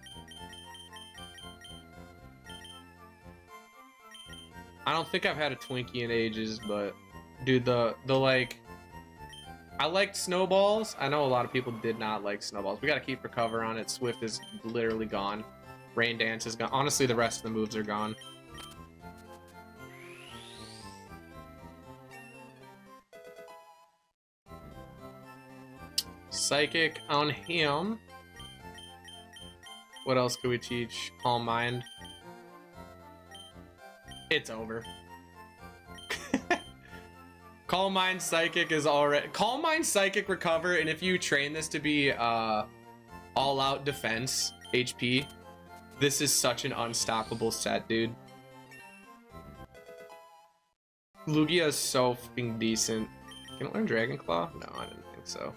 I don't think I've had a Twinkie in ages, but dude, the like, I liked Snowballs. I know a lot of people did not like Snowballs. We gotta keep Recover on it. Swift is literally gone. Rain Dance is gone. Honestly, the rest of the moves are gone. Psychic on him. What else could we teach? Calm Mind. It's over. Calm Mind Psychic is already... Calm Mind Psychic Recover, and if you train this to be all-out defense HP, this is such an unstoppable set, dude. Lugia is so fucking decent. Can it learn Dragon Claw? No, I didn't think so.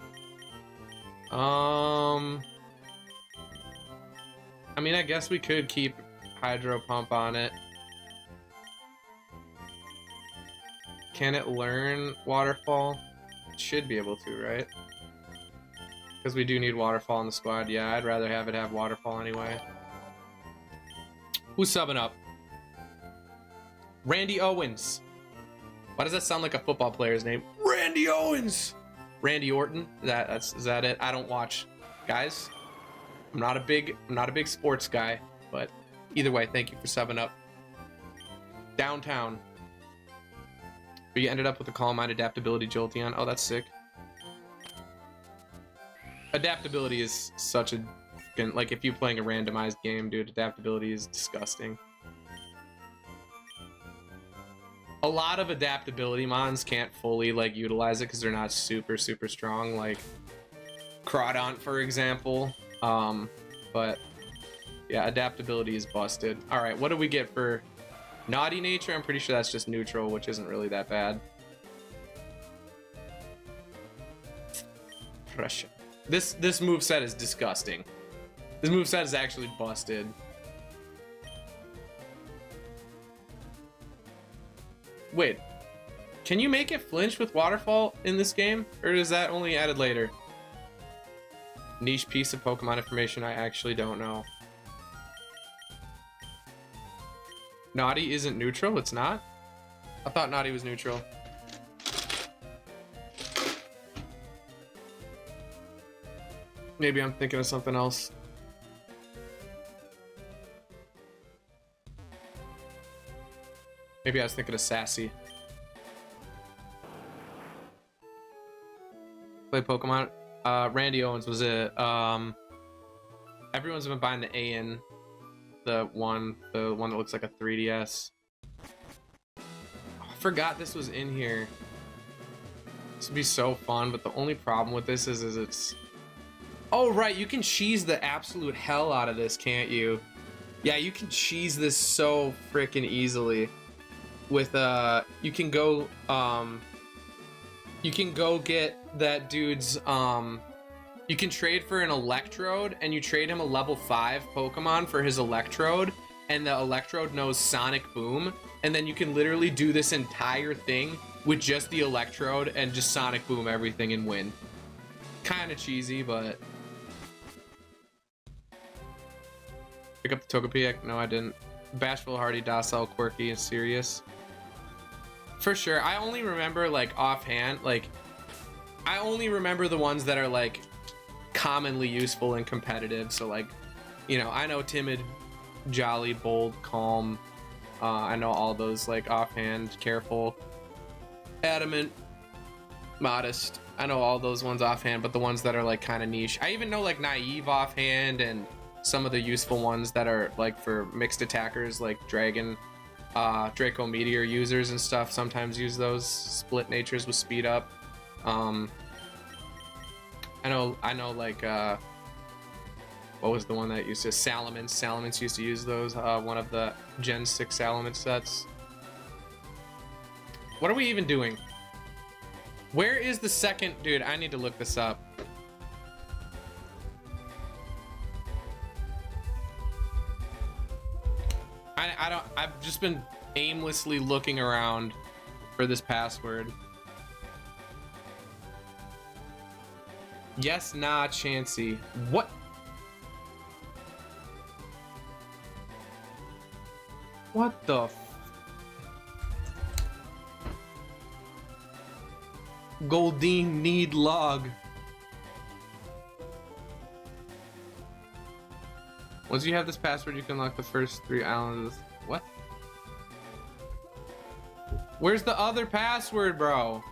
I mean, I guess we could keep Hydro Pump on it. Can it learn Waterfall? It should be able to, right? Because we do need Waterfall in the squad. Yeah, I'd rather have it have Waterfall anyway. Who's subbing up? Randy Owens. Why does that sound like a football player's name? Randy Owens! Randy Orton? Is that it? I don't watch. Guys, I'm not a big sports guy, but either way, thank you for subbing up. Downtown. But you ended up with a Calm Mind Adaptability Jolteon. Oh, that's sick. Adaptability is such a... Like, if you're playing a randomized game, dude, adaptability is disgusting. A lot of adaptability mons can't fully, like, utilize it because they're not super, super strong. Like, Crawdaunt, for example. But, yeah, adaptability is busted. Alright, what do we get for... Naughty Nature? I'm pretty sure that's just neutral, which isn't really that bad. Pressure. This moveset is disgusting. This moveset is actually busted. Wait. Can you make it flinch with Waterfall in this game? Or is that only added later? Niche piece of Pokemon information I actually don't know. Naughty isn't neutral? It's not? I thought Naughty was neutral. Maybe I'm thinking of something else. Maybe I was thinking of Sassy. Play Pokemon. Randy Owens was it. Everyone's been buying the AN. The one that looks like a 3DS. Oh, I forgot this was in here. This would be so fun, but the only problem with this is it's... Oh, right, you can cheese the absolute hell out of this, can't you? Yeah, you can cheese this so freaking easily. With, you can go get that dude's, you can trade for an Electrode, and you trade him a level 5 Pokemon for his Electrode, and the Electrode knows Sonic Boom, and then you can literally do this entire thing with just the Electrode and just Sonic Boom everything and win. Kinda cheesy, but... Pick up the Togepi? No, I didn't. Bashful, hardy, docile, quirky, and serious. For sure. I only remember, like, offhand, like... I only remember the ones that are, like... commonly useful and competitive. So, like, you know, I know timid, jolly, bold, calm. I know all those, like, offhand, careful, adamant, modest. I know all those ones offhand, but the ones that are, like, kind of niche. I even know, like, naive offhand, and some of the useful ones that are, like, for mixed attackers, like Dragon, Draco Meteor users and stuff sometimes use those split natures with speed up. I know, like, what was the one that used to... Salamence. Salamence used to use those, one of the Gen 6 Salamence sets. What are we even doing? Where is the second... Dude, I need to look this up. I've just been aimlessly looking around for this password. Yes, nah, Chansey. What? What the f... Goldeen need log. Once you have this password, you can unlock the first 3 islands. What? Where's the other password, bro?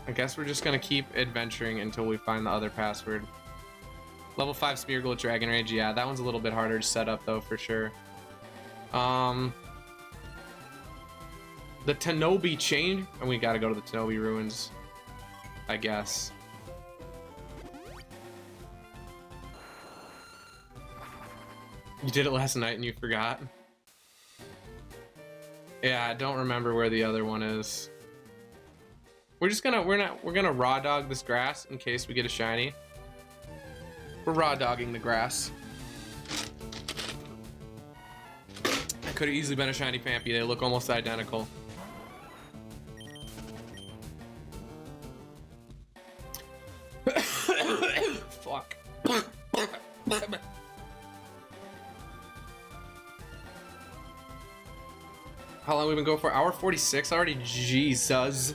I guess we're just gonna keep adventuring until we find the other password. Level 5 Smeargle Dragon Rage, yeah, that one's a little bit harder to set up though, for sure. The Tenobi Chain, and we gotta go to the Tenobi Ruins, I guess. You did it last night and you forgot? Yeah, I don't remember where the other one is. We're gonna raw dog this grass in case we get a shiny. We're raw dogging the grass. That could have easily been a shiny Pampy. They look almost identical. Fuck. How long we been going for? Hour 46 already? Jesus.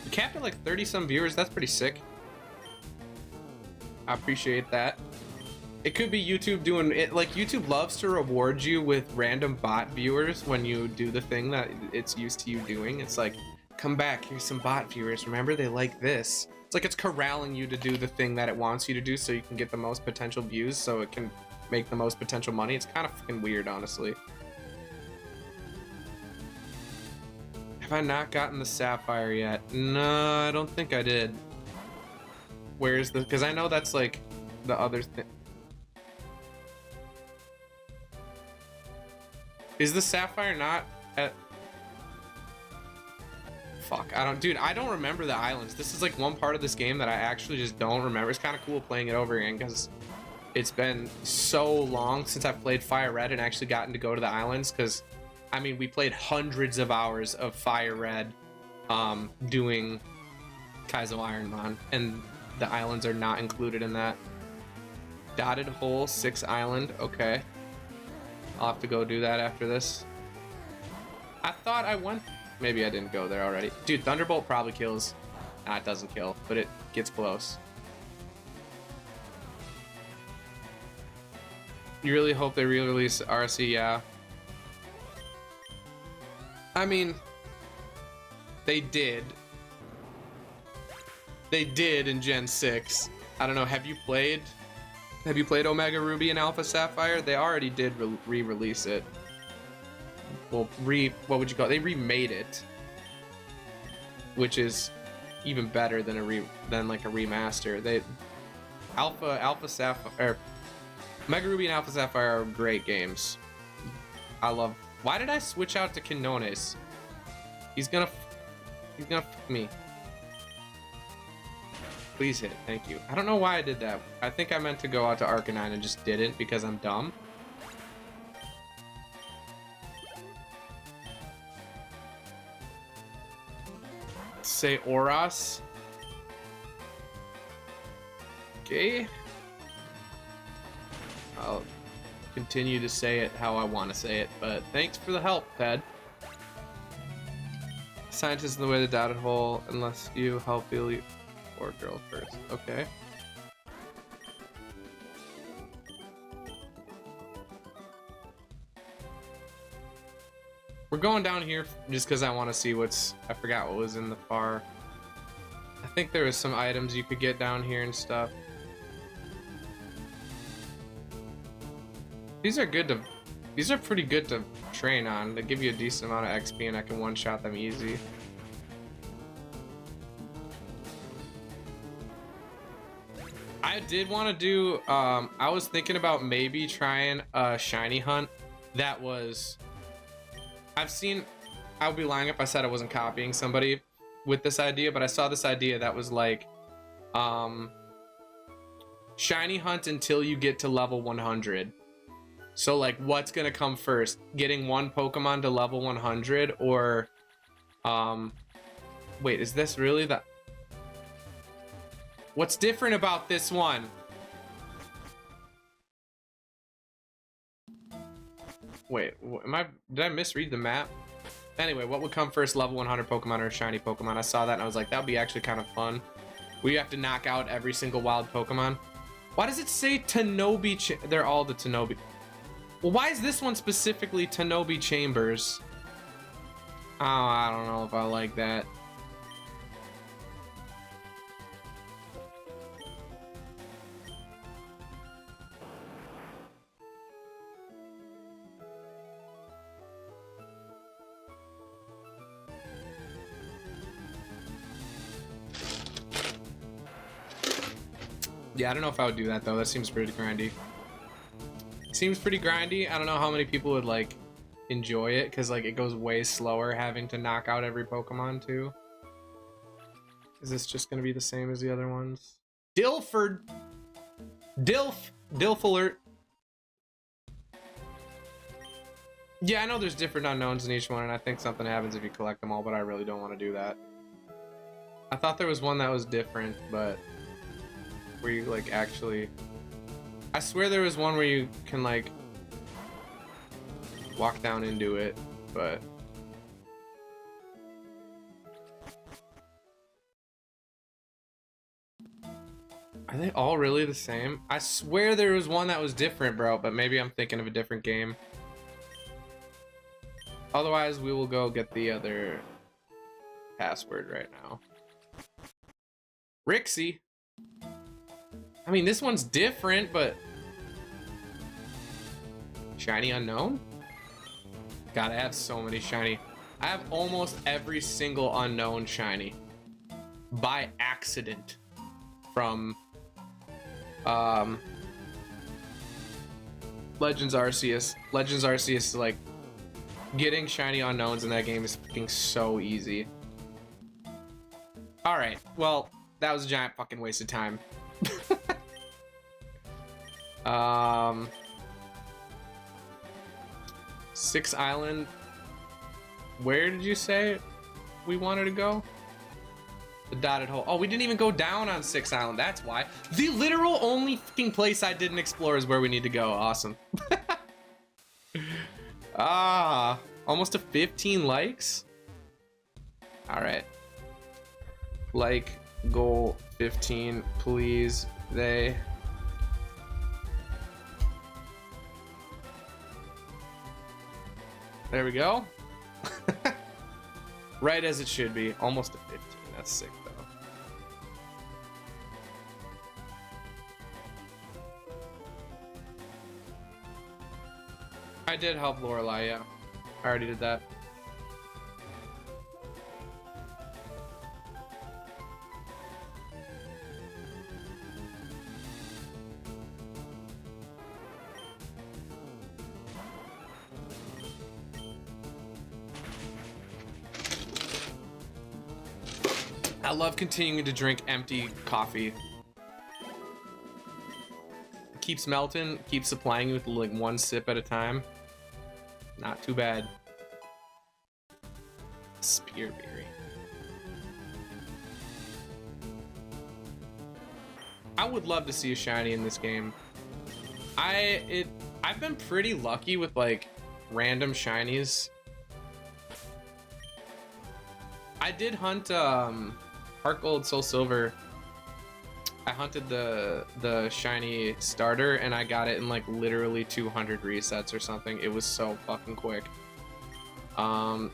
We capped at like 30 some viewers. That's pretty sick. I appreciate that. It could be YouTube doing it. Like, YouTube loves to reward you with random bot viewers when you do the thing that it's used to you doing. It's like, come back, here's some bot viewers. Remember, they like this. It's like it's corralling you to do the thing that it wants you to do so you can get the most potential views so it can make the most potential money. It's kind of fucking weird, honestly. Have I not gotten the Sapphire yet? No, I don't think I did. Where's the... Because I know that's like the other thing. Is the Sapphire not at... Fuck, I don't... Dude, I don't remember the islands. This is like one part of this game that I actually just don't remember. It's kind of cool playing it over again because it's been so long since I've played Fire Red and actually gotten to go to the islands because... I mean, we played hundreds of hours of Fire Red doing Kaizo Ironmon, and the islands are not included in that. Dotted Hole, 6 Island, okay. I'll have to go do that after this. I thought I went... Maybe I didn't go there already. Dude, Thunderbolt probably kills. Nah, it doesn't kill, but it gets close. You really hope they re-release RC, yeah. I mean, they did. They did in Gen 6. I don't know, have you played Omega Ruby and Alpha Sapphire? They already did re-release it. Well, what would you call it? They remade it, which is even better than like a remaster. Alpha Sapphire, Omega Ruby and Alpha Sapphire are great games. I love. Why did I switch out to Quinones? He's gonna fuck me. Please hit, thank you. I don't know why I did that. I think I meant to go out to Arcanine and just didn't because I'm dumb. Say Oras. Okay. I'll continue to say it how I want to say it, but thanks for the help, Ted. Scientist in the way of the dotted hole, unless you help Billy or girl first. Okay. We're going down here just because I want to see what's... I forgot what was in the far. I think there was some items you could get down here and stuff. These are good to... These are pretty good to train on. They give you a decent amount of XP and I can one-shot them easy. I did want to do... I was thinking about maybe trying a shiny hunt that was... I've seen... I would be lying if I said I wasn't copying somebody with this idea, but I saw this idea that was like... shiny hunt until you get to level 100. So like, what's gonna come first? Getting one Pokemon to level 100 or... Wait, is this really the... What's different about this one? Wait, did I misread the map? Anyway, what would come first, level 100 Pokemon or a shiny Pokemon? I saw that and I was like, that'd be actually kind of fun. We have to knock out every single wild Pokemon. Why does it say Tenobi? They're all the Tenobi. Well, why is this one specifically Tenobi Chambers? Oh, I don't know if I like that. Yeah, I don't know if I would do that though. That seems pretty grindy. Seems pretty grindy. I don't know how many people would like enjoy it because like it goes way slower having to knock out every Pokemon too. Is this just gonna be the same as the other ones? Dilford! Dilf alert! Yeah, I know there's different unknowns in each one, and I think something happens if you collect them all, but I really don't want to do that. I thought there was one that was different, but where you like actually... I swear there was one where you can like walk down into it, but... Are they all really the same? I swear there was one that was different, bro, but maybe I'm thinking of a different game. Otherwise, we will go get the other password right now. Rixie. I mean, this one's different, but... Shiny unknown? God, I have so many shiny. I have almost every single unknown shiny. By accident. From... Legends Arceus. Legends Arceus is like... Getting shiny unknowns in that game is fucking so easy. Alright, well, that was a giant fucking waste of time. Six Island. Where did you say we wanted to go? The dotted hole. Oh, we didn't even go down on Six Island. That's why. The literal only fucking place I didn't explore is where we need to go. Awesome. Ah, almost to 15 likes. All right. Like goal 15, please. They. There we go. Right as it should be. Almost to 15. That's sick though. I did help Lorelai, yeah. I already did that. I love continuing to drink empty coffee. It keeps melting, keeps supplying you with like one sip at a time. Not too bad. Spearberry. I would love to see a shiny in this game. I've been pretty lucky with like random shinies. I did hunt Heart Gold, Soul Silver. I hunted the shiny starter and I got it in like literally 200 resets or something. It was so fucking quick.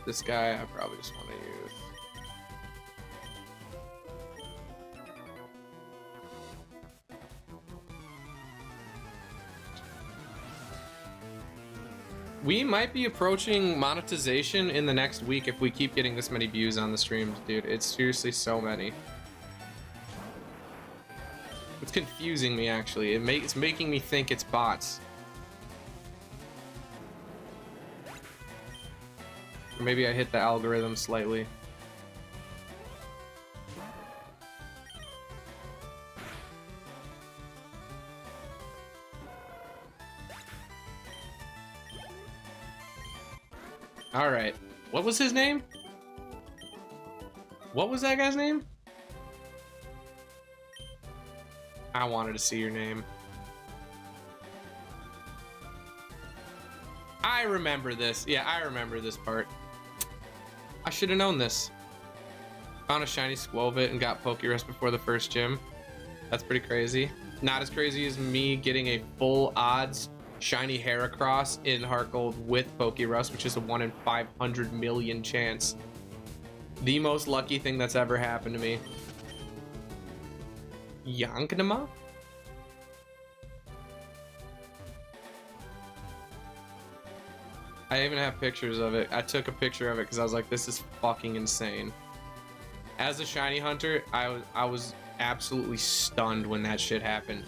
This guy I probably just want to use. We might be approaching monetization in the next week if we keep getting this many views on the streams, dude. It's seriously so many. It's confusing me, actually. It's making me think it's bots. Or maybe I hit the algorithm slightly. All right. What was his name? What was that guy's name? I wanted to see your name. I remember this. Yeah, I remember this part. I should have known this. Found a shiny Squovit and got Pokerus before the first gym. That's pretty crazy. Not as crazy as me getting a full odds shiny Heracross in Heart Gold with Pokerus, which is a 1 in 500 million chance. The most lucky thing that's ever happened to me. Yanknama? I even have pictures of it. I took a picture of it because I was like, this is fucking insane. As a shiny hunter, I was absolutely stunned when that shit happened.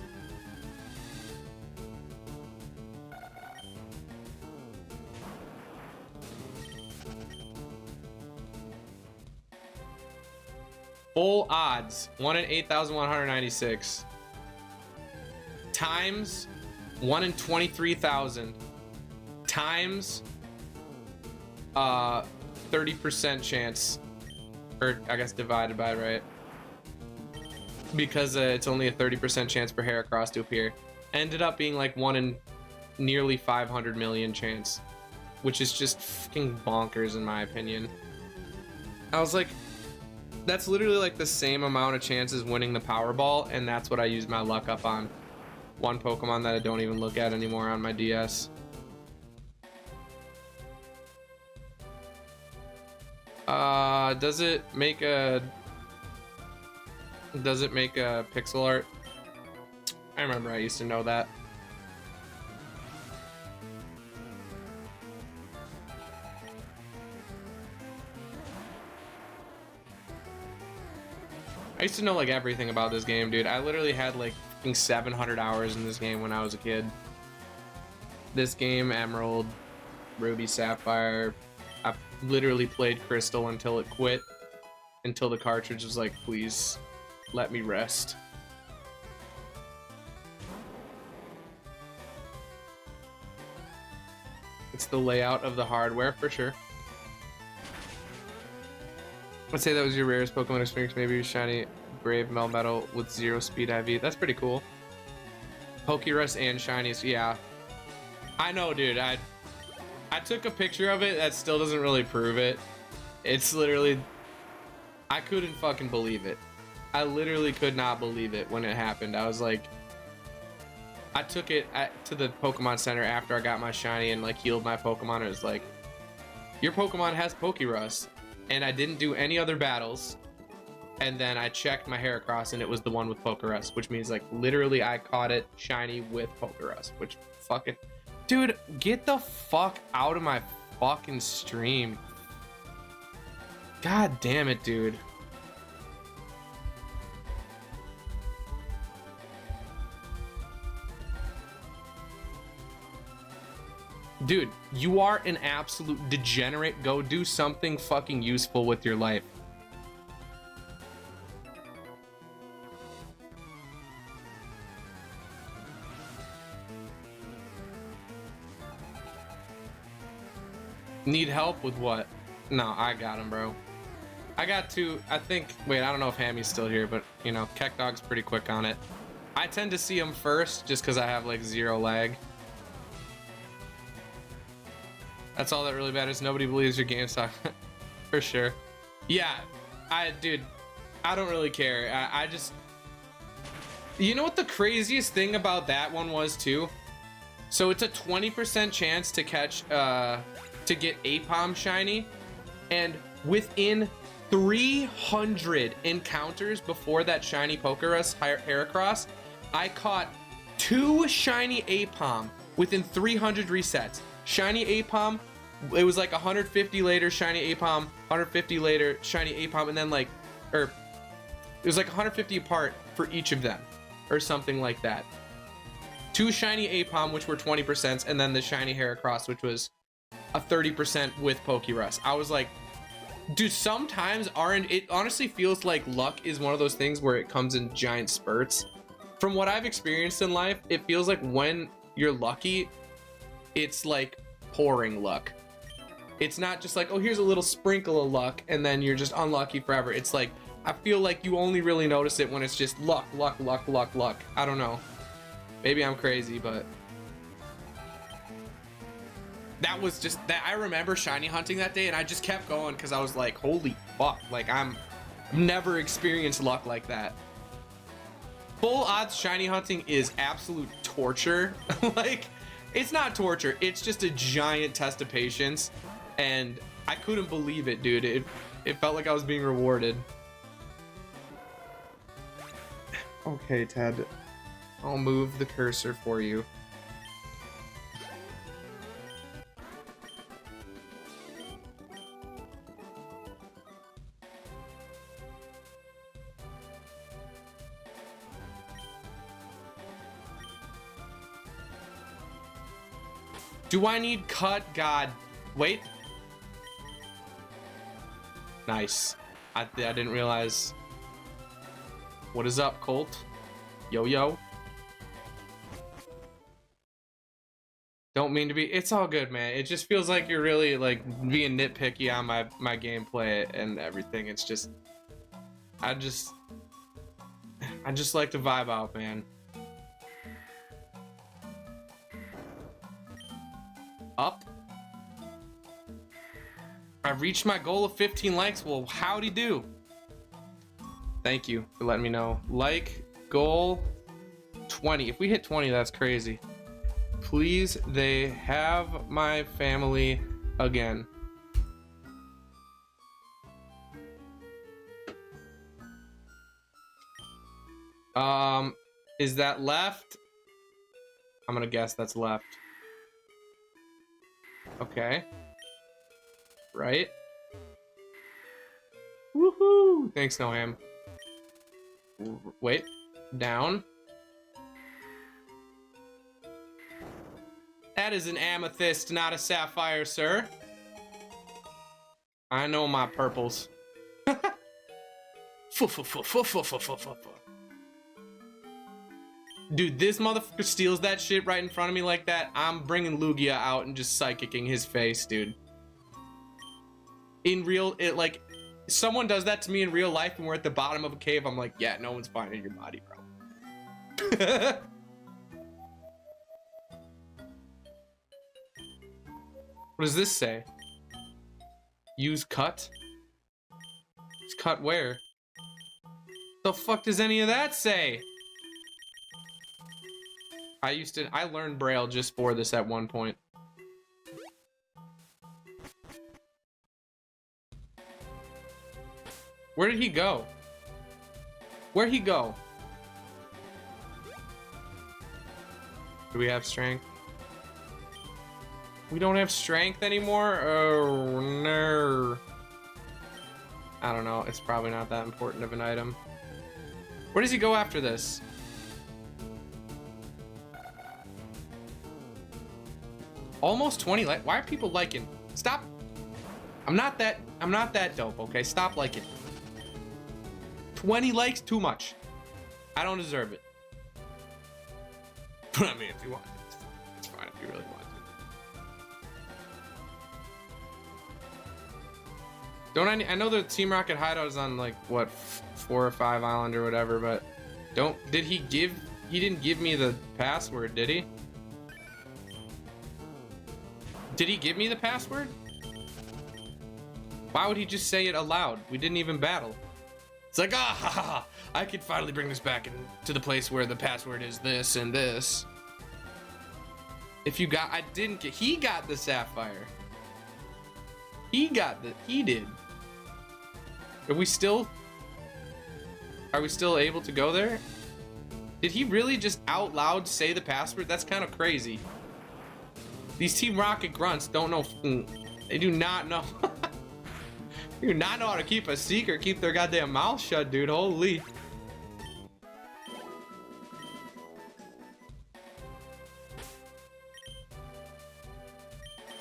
Full odds, 1 in 8,196. Times 1 in 23,000. Times 30% chance. Or I guess divided by, right? Because it's only a 30% chance for Heracross to appear. Ended up being like 1 in nearly 500 million chance. Which is just fucking bonkers in my opinion. I was like, that's literally like the same amount of chances winning the Powerball, and that's what I use my luck up on. One Pokemon that I don't even look at anymore on my DS. Does it make a pixel art? I remember I used to know that. I used to know like everything about this game, dude. I literally had like 700 hours in this game when I was a kid. This game, Emerald, Ruby, Sapphire. I literally played Crystal until it quit. Until the cartridge was like, please, let me rest. It's the layout of the hardware for sure. I'd say that was your rarest Pokemon experience, maybe shiny Brave Melmetal with 0 speed IV. That's pretty cool. Pokerus and shinies, yeah. I know, dude. I took a picture of it. That still doesn't really prove it. It's literally, I couldn't fucking believe it. I literally could not believe it when it happened. I was like, I took it to the Pokemon Center after I got my shiny and like healed my Pokemon. It was like, your Pokemon has Pokerus. And I didn't do any other battles. And then I checked my Heracross and it was the one with Pokerus, which means like literally I caught it shiny with Pokerus, which fucking, dude, get the fuck out of my fucking stream. God damn it, dude. Dude, you are an absolute degenerate. Go do something fucking useful with your life. Need help with what? No, I got him, bro. I got to, I think, wait, I don't know if Hammy's still here, but, you know, Keckdog's pretty quick on it. I tend to see him first just because I have, like, 0 lag. That's all that really matters. Nobody believes your game sucks. For sure. Yeah, dude, I don't really care. I just, you know what the craziest thing about that one was too? So it's a 20% chance to catch, to get Apom shiny, and within 300 encounters before that shiny Pokerus Heracross, I caught 2 shiny Apom within 300 resets. Shiny Apom, it was like 150 later, shiny Apom, 150 later, shiny Apom, and then like, or it was like 150 apart for each of them, or something like that. 2 shiny Apom, which were 20%, and then the shiny Heracross, which was a 30% with Pokerus. I was like, dude, sometimes it honestly feels like luck is one of those things where it comes in giant spurts. From what I've experienced in life, it feels like when you're lucky, it's like pouring luck. It's not just like, oh, here's a little sprinkle of luck and then you're just unlucky forever. It's like, I feel like you only really notice it when it's just luck, luck, luck, luck, luck. I don't know. Maybe I'm crazy, but that was just that. I remember shiny hunting that day and I just kept going because I was like, holy fuck, like I've never experienced luck like that. Full odds shiny hunting is absolute torture. Like, it's not torture, it's just a giant test of patience, and I couldn't believe it, dude. It felt like I was being rewarded. Okay, Ted, I'll move the cursor for you. Do I need cut? God. Wait. Nice. I didn't realize. What is up, Colt? Yo, yo. Don't mean to be. It's all good, man. It just feels like you're really like being nitpicky on my gameplay and everything. It's just, I just like to vibe out, man. Up. I reached my goal of 15 likes. Well, howdy do. Thank you for letting me know. Like goal 20. If we hit 20, that's crazy. Please, they have my family again. Is that left? I'm gonna guess that's left. Okay. Right. Woohoo! Thanks, Noam. Wait. Down. That is an amethyst, not a sapphire, sir. I know my purples. Dude, this motherfucker steals that shit right in front of me like that. I'm bringing Lugia out and just psychicking his face, dude. In real, like, someone does that to me in real life and we're at the bottom of a cave, I'm like, yeah, no one's finding your body, bro. What does this say? Use cut? Use cut where? The fuck does any of that say? I learned Braille just for this at one point. Where did he go? Where'd he go? Do we have strength? We don't have strength anymore? Oh, no. I don't know. It's probably not that important of an item. Where does he go after this? Almost 20 likes. Why are people liking? Stop. I'm not that dope, okay? Stop liking. 20 likes, too much. I don't deserve it. But I mean, if you want it, it's fine if you really want to. Don't I know the Team Rocket hideout is on like what 4 or 5 island or whatever, but he didn't give me the password, did he? Did he give me the password? Why would he just say it aloud? We didn't even battle. It's like, ah, ha, ha, ha. I could finally bring this back to the place where the password is this and this. If you got, he got the sapphire. He did. Are we still able to go there? Did he really just out loud say the password? That's kind of crazy. These Team Rocket grunts don't know. They do not know. They do not know how to keep a secret, keep their goddamn mouth shut, dude. Holy.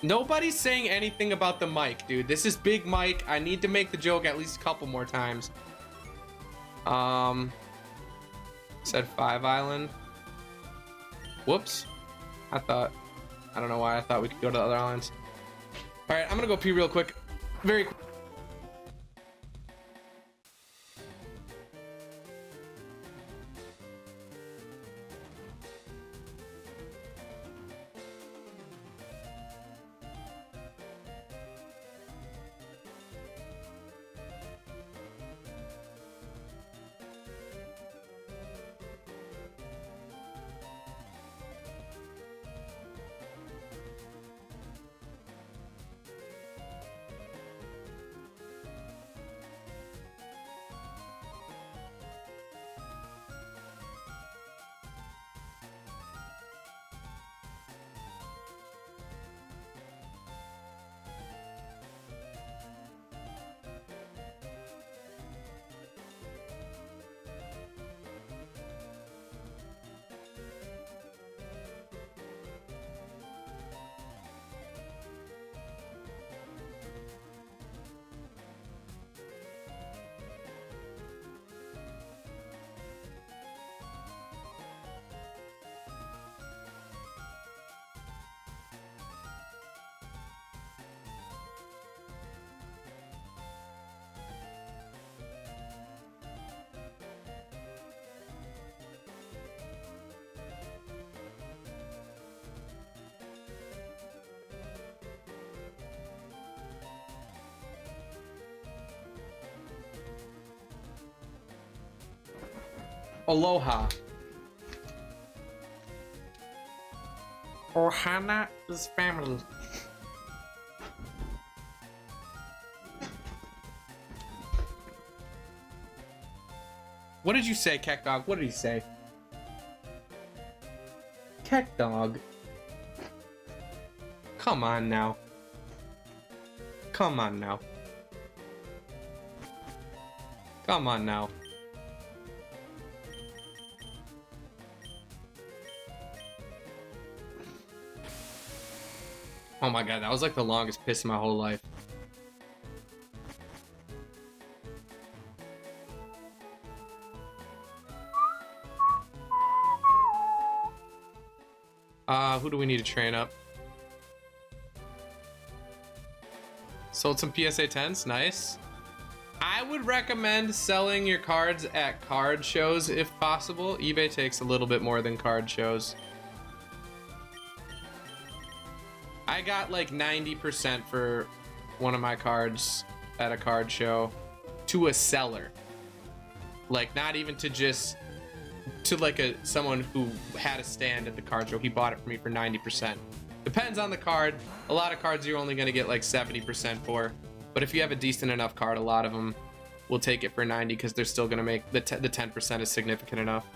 Nobody's saying anything about the mic, dude. This is Big Mike. I need to make the joke at least a couple more times. Said 5 island. Whoops. I don't know why I thought we could go to the other islands. All right, I'm gonna go pee real quick. Very quick. Aloha. Ohana is family. What did you say, Keck Dog? What did he say? Keck Dog. Come on now. Come on now. Come on now. Oh my god, that was like the longest piss in my whole life. Who do we need to train up? Sold some PSA 10s, nice. I would recommend selling your cards at card shows if possible. eBay takes a little bit more than card shows. I got like 90% for one of my cards at a card show to a seller. Like not even to just to like someone who had a stand at the card show. He bought it for me for 90%. Depends on the card. A lot of cards you're only going to get like 70% for, but if you have a decent enough card, a lot of them will take it for 90 because they're still going to make the 10% is significant enough.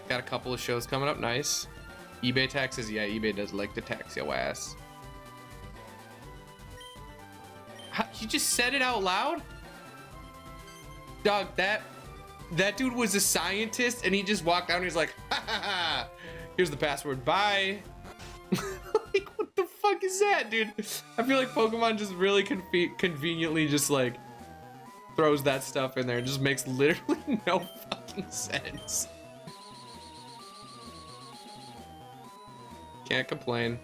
Got a couple of shows coming up. Nice. eBay taxes. Yeah, eBay does like to tax your ass. You just said it out loud? Dog, that dude was a scientist and he just walked out and he's like, ha ha ha, here's the password, bye. Like, what the fuck is that, dude? I feel like Pokemon just really conveniently just like throws that stuff in there. It just makes literally no fucking sense. Can't complain.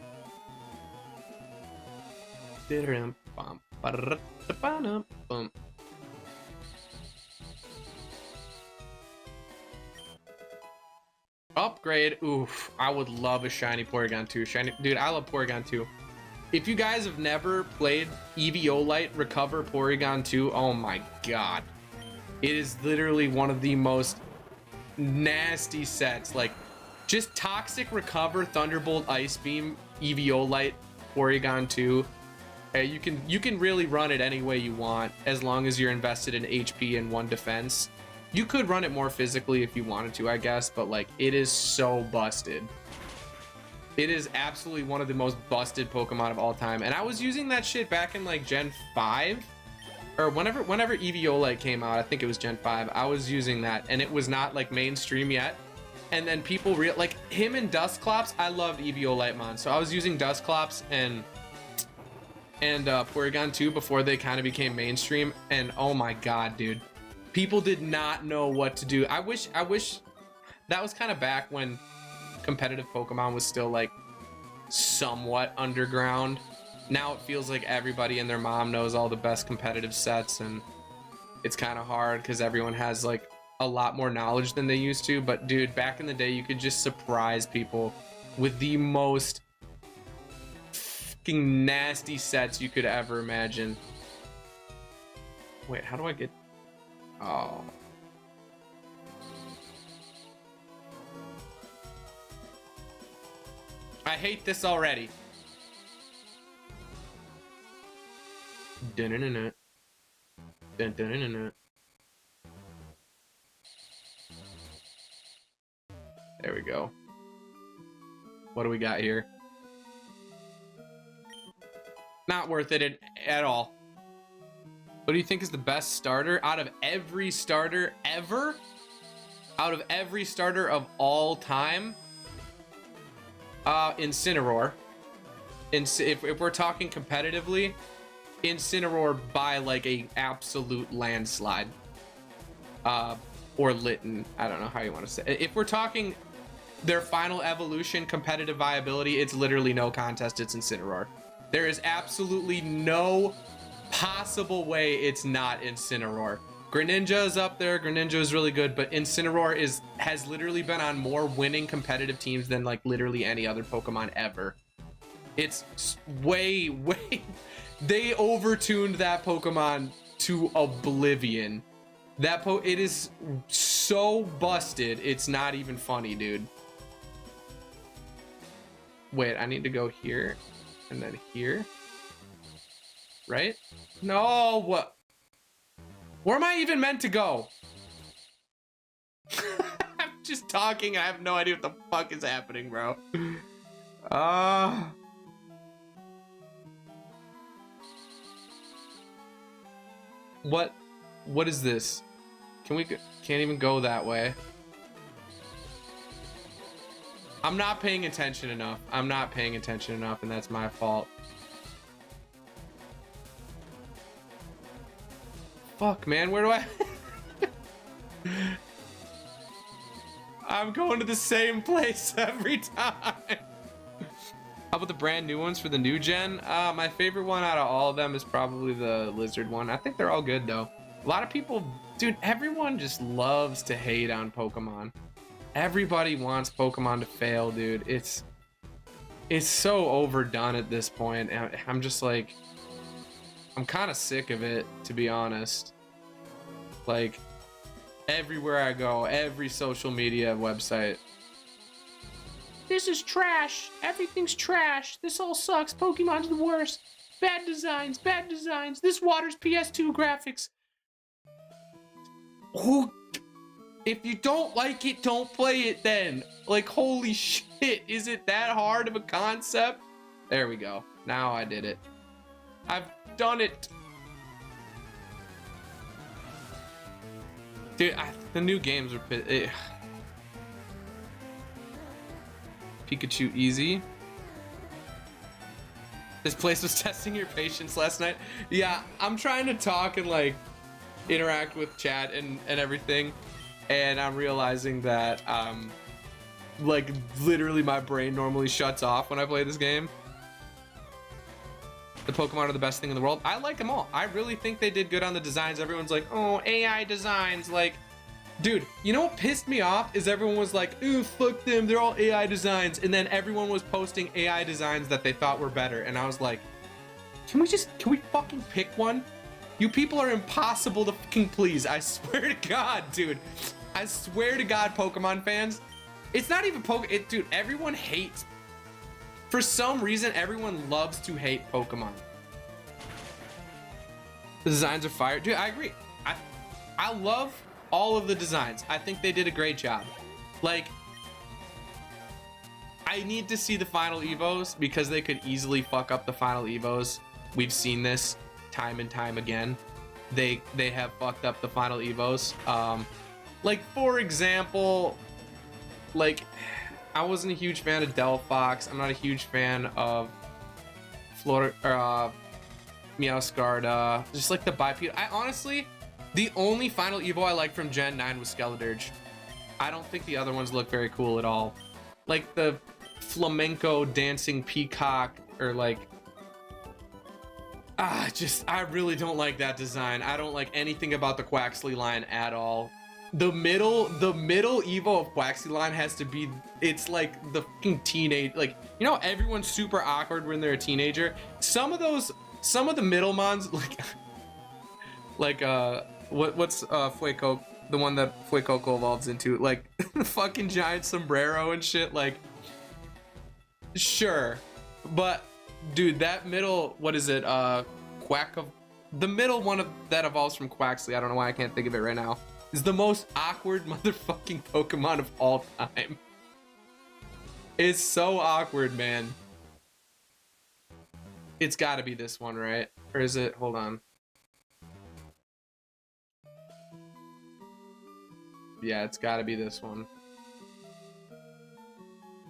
Upgrade. Oof, I would love a shiny Porygon 2. Shiny, dude, I love Porygon 2. If you guys have never played Eviolite Recover Porygon 2, oh my god. It is literally one of the most nasty sets. Like, just Toxic Recover Thunderbolt Ice Beam Eviolite Porygon 2. You can really run it any way you want as long as you're invested in HP and 1 defense. You could run it more physically if you wanted to, I guess, but like it is so busted. It is absolutely one of the most busted Pokemon of all time. And I was using that shit back in like Gen 5 or whenever Eviolite came out. I think it was Gen 5. I was using that and it was not like mainstream yet. And then people like him and Dusclops. I loved Eviolite, so I was using Dusclops and Porygon 2 before they kind of became mainstream. And oh my god, dude, people did not know what to do. I wish that was kind of back when competitive Pokemon was still like somewhat underground. Now it feels like everybody and their mom knows all the best competitive sets, and it's kind of hard because everyone has like a lot more knowledge than they used to. But dude, back in the day, you could just surprise people with the most fucking nasty sets you could ever imagine. Wait, how do I get... Oh. I hate this already. Dun-dun-dun-dun. Dun-dun-dun-dun. There we go. What do we got here? Not worth it at all. What do you think is the best starter out of every starter ever? Out of every starter of all time? Incineroar. If we're talking competitively, Incineroar by like a absolute landslide. Or Litten. I don't know how you want to say it. If we're talking their final evolution competitive viability, it's literally no contest. It's Incineroar. There is absolutely no possible way it's not Incineroar. Greninja is up there. Greninja is really good, but Incineroar has literally been on more winning competitive teams than like literally any other Pokemon ever. It's way they overtuned that Pokemon to oblivion. It is so busted, it's not even funny, dude. Wait, I need to go here and then here. Right? No, what? Where am I even meant to go? I'm just talking. I have no idea what the fuck is happening, bro. What is this? Can't even go that way. I'm not paying attention enough. I'm not paying attention enough, and that's my fault. Fuck, man, where do I? I'm going to the same place every time. How about the brand new ones for the new gen? My favorite one out of all of them is probably the lizard one. I think they're all good though. A lot of people, dude, everyone just loves to hate on Pokemon. Everybody wants Pokemon to fail, dude. It's so overdone at this point. I'm just like, I'm kind of sick of it, to be honest. Like, everywhere I go, every social media website. This is trash. Everything's trash. This all sucks. Pokemon's the worst. Bad designs, bad designs. This water's PS2 graphics. Who? If you don't like it, don't play it then. Like, holy shit. Is it that hard of a concept? There we go. Now I did it. I've done it. Dude, the new games are... Pikachu easy. This place was testing your patience last night. Yeah, I'm trying to talk and like interact with chat and everything, and I'm realizing that like literally my brain normally shuts off when I play this game. The Pokemon are the best thing in the world. I like them all. I really think they did good on the designs. Everyone's like, oh, AI designs. Like, dude, you know what pissed me off is everyone was like, ooh, fuck them, they're all AI designs. And then everyone was posting AI designs that they thought were better. And I was like, can we fucking pick one? You people are impossible to fucking please. I swear to God, dude. I swear to God, Pokemon fans. It's not even dude, everyone hates. For some reason, everyone loves to hate Pokemon. The designs are fire. Dude, I agree. I love all of the designs. I think they did a great job. Like, I need to see the final Evos because they could easily fuck up the final Evos. We've seen this time and time again. They have fucked up the final Evos. Like, for example, like, I wasn't a huge fan of Delphox. I'm not a huge fan of Meowscarda. Just like the bipedal. I honestly, the only final Evo I liked from Gen 9 was Skeledirge. I don't think the other ones look very cool at all. Like the flamenco dancing peacock, or like, I really don't like that design. I don't like anything about the Quaxley line at all. The middle Evo of Quaxley line has to be, it's like the fucking teenage, like, you know, everyone's super awkward when they're a teenager. Some of the middle mons, like what's Fuecoco, the one that Fuecoco evolves into, like fucking giant sombrero and shit, like, sure, but dude, that middle, what is it, the middle one that evolves from Quaxley, I don't know why I can't think of it right now, is the most awkward motherfucking Pokemon of all time. It's so awkward, man. It's gotta be this one, right? Or is it, hold on. Yeah, it's gotta be this one.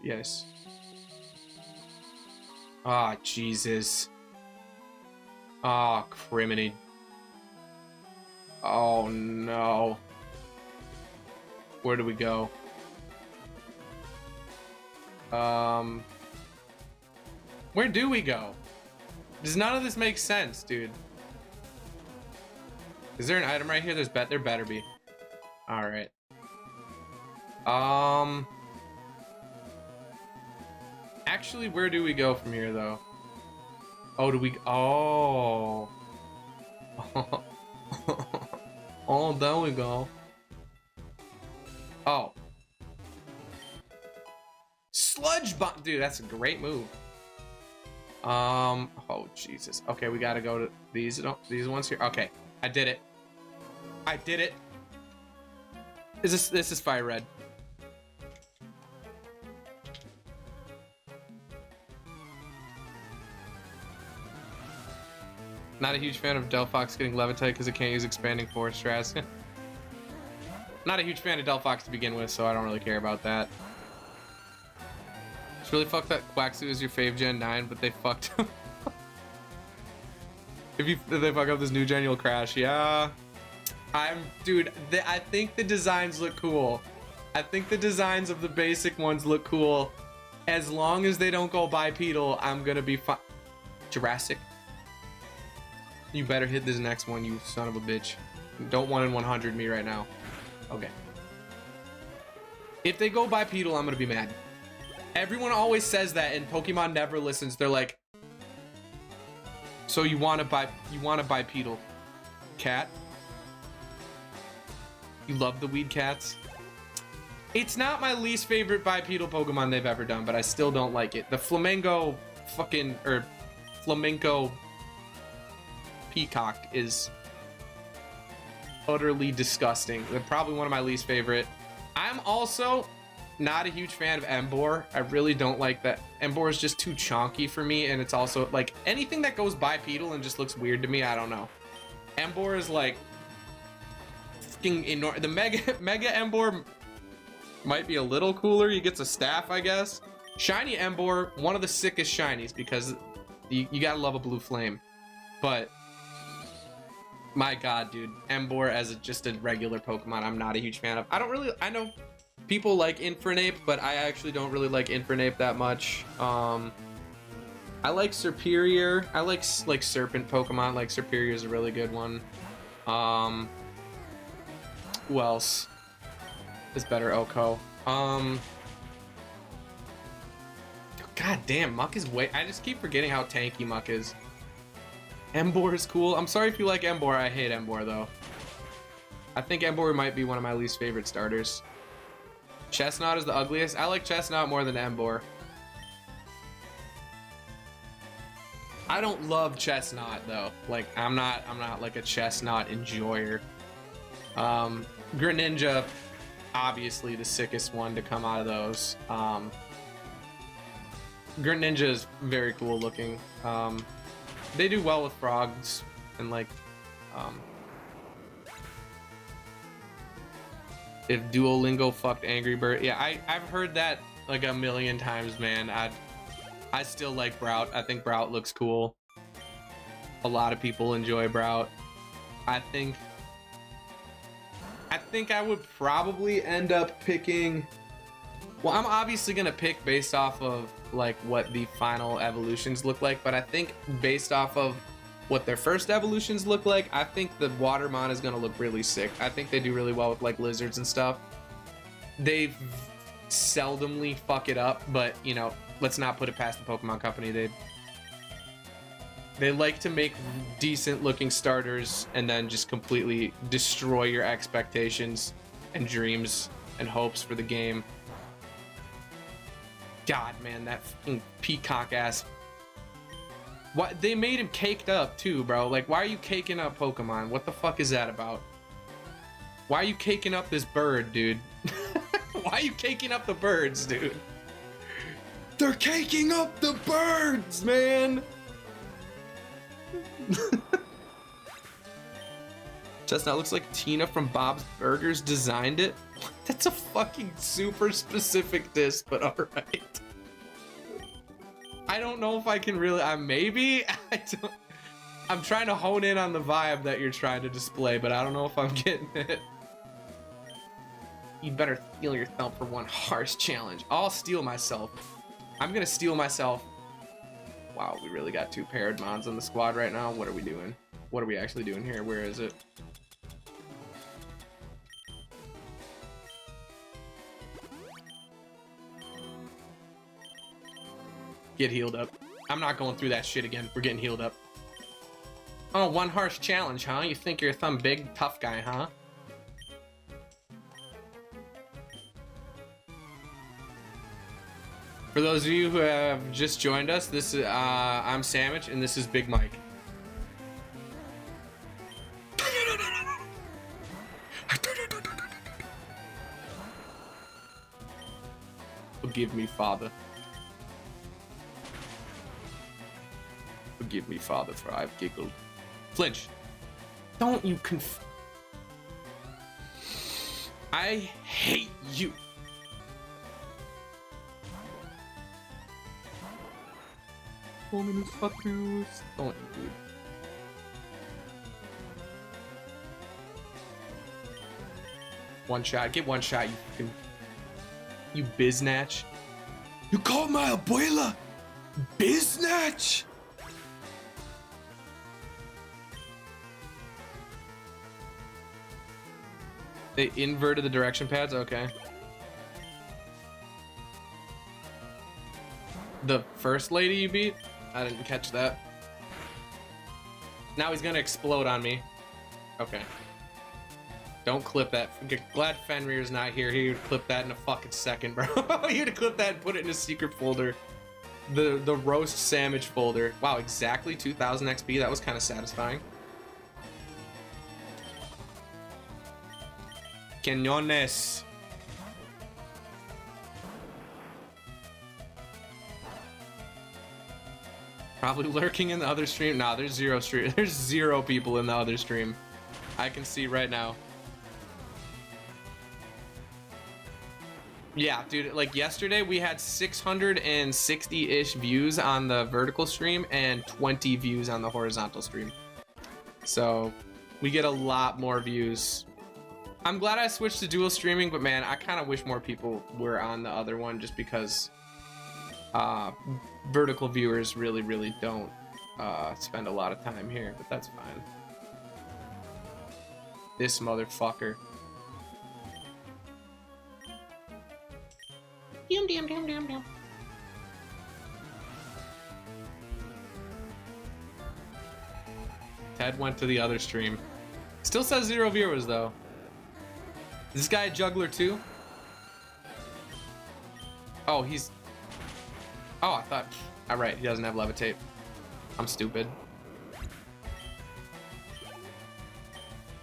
Yes. Ah, Jesus. Ah, criminy. Oh no. Where do we go? Where do we go? Does none of this make sense, dude? Is there an item right here? There better be. All right. Actually, where do we go from here, though? Oh, do we? Oh. Oh, there we go. dude, that's a great move. Oh Jesus. Okay, we gotta go to these ones here. Okay, I did it. I did it. This is fire red. Not a huge fan of Delphox getting Levitate because it can't use expanding force strats. Not a huge fan of Delphox to begin with, so I don't really care about that. It's really fucked that Quaxu is your fave Gen 9, but they fucked him. if they fuck up this new gen, you'll crash. Yeah. Dude, I think the designs look cool. I think the designs of the basic ones look cool. As long as they don't go bipedal, I'm gonna be fine. Jurassic. You better hit this next one, you son of a bitch. Don't 1 in 100 me right now. Okay. If they go bipedal, I'm gonna be mad. Everyone always says that, and Pokemon never listens. They're like, so you want a bipedal cat? You love the weed cats? It's not my least favorite bipedal Pokemon they've ever done, but I still don't like it. The flamenco peacock is utterly disgusting. They're probably one of my least favorite. I'm also not a huge fan of Emboar. I really don't like that. Emboar is just too chonky for me, and it's also like anything that goes bipedal and just looks weird to me, I don't know. Emboar is like fucking enormous. The mega Emboar might be a little cooler. He gets a staff, I guess. Shiny Emboar, one of the sickest shinies because you gotta love a blue flame. But my god, dude, Emboar as just a regular Pokemon, I'm not a huge fan of. I know people like Infernape, but I actually don't really like Infernape that much. I like Serperior. I like serpent Pokemon. Like Serperior is a really good one. Who else is better? Oko. God damn, Muck is way. I just keep forgetting how tanky Muck is. Emboar is cool. I'm sorry if you like Emboar. I hate Emboar though. I think Emboar might be one of my least favorite starters. Chestnut is the ugliest. I like Chestnut more than Emboar. I don't love Chestnut though. Like I'm not like a Chestnut enjoyer. Greninja, obviously the sickest one to come out of those. Greninja is very cool looking. They do well with frogs and like if Duolingo fucked Angry Bird. Yeah, I've heard that like a million times, man. I still like Brout. I think Brout looks cool. A lot of people enjoy Brout. I think I would probably end up picking. Well, I'm obviously gonna pick based off of like what the final evolutions look like, but I think based off of what their first evolutions look like, I think the Watermon is gonna look really sick. I think they do really well with like lizards and stuff. They seldomly fuck it up, but you know, let's not put it past the Pokemon Company. They like to make decent looking starters and then just completely destroy your expectations and dreams and hopes for the game. God, man, that fucking peacock ass. What, they made him caked up too, bro. Like, why are you caking up Pokemon? What the fuck is that about? Why are you caking up this bird, dude? Why are you caking up the birds, dude? They're caking up the birds, man. Chestnut looks like Tina from Bob's Burgers designed it. That's a fucking super specific diss, but alright. I don't know if I can really, maybe? I'm trying to hone in on the vibe that you're trying to display, but I don't know if I'm getting it. You better steal yourself for one harsh challenge. I'll steal myself. I'm gonna steal myself. Wow, we really got 2 paired mons on the squad right now. What are we doing? What are we actually doing here? Where is it? Get healed up. I'm not going through that shit again. We're getting healed up. Oh, one harsh challenge, huh? You think you're some big tough guy, huh? For those of you who have just joined us, this is I'm Sandwich, and this is Big Mike. Forgive me, Father. Forgive me, Father, for I've giggled. Flinch. Don't you I hate you. Ominous fuckers. Don't you, dude. One shot. Get one shot, you biznatch. You called my abuela biznatch? They inverted the direction pads? Okay. The first lady you beat? I didn't catch that. Now he's gonna explode on me. Okay. Don't clip that. Glad Fenrir's not here. He would clip that in a fucking second, bro. He'd clip that and put it in a secret folder. The roast sandwich folder. Wow, exactly 2000 XP. That was kind of satisfying. Cañones. Probably lurking in the other stream. Nah, there's zero stream. There's zero people in the other stream. I can see right now. Yeah, dude, like yesterday we had 660-ish views on the vertical stream and 20 views on the horizontal stream. So we get a lot more views. I'm glad I switched to dual streaming, but man, I kind of wish more people were on the other one just because vertical viewers really don't spend a lot of time here, but that's fine. This motherfucker. Damn. Ted went to the other stream. Still says 0 viewers though. Is this guy a juggler too? Oh, he's... Oh, I thought... Alright, he doesn't have levitate. I'm stupid.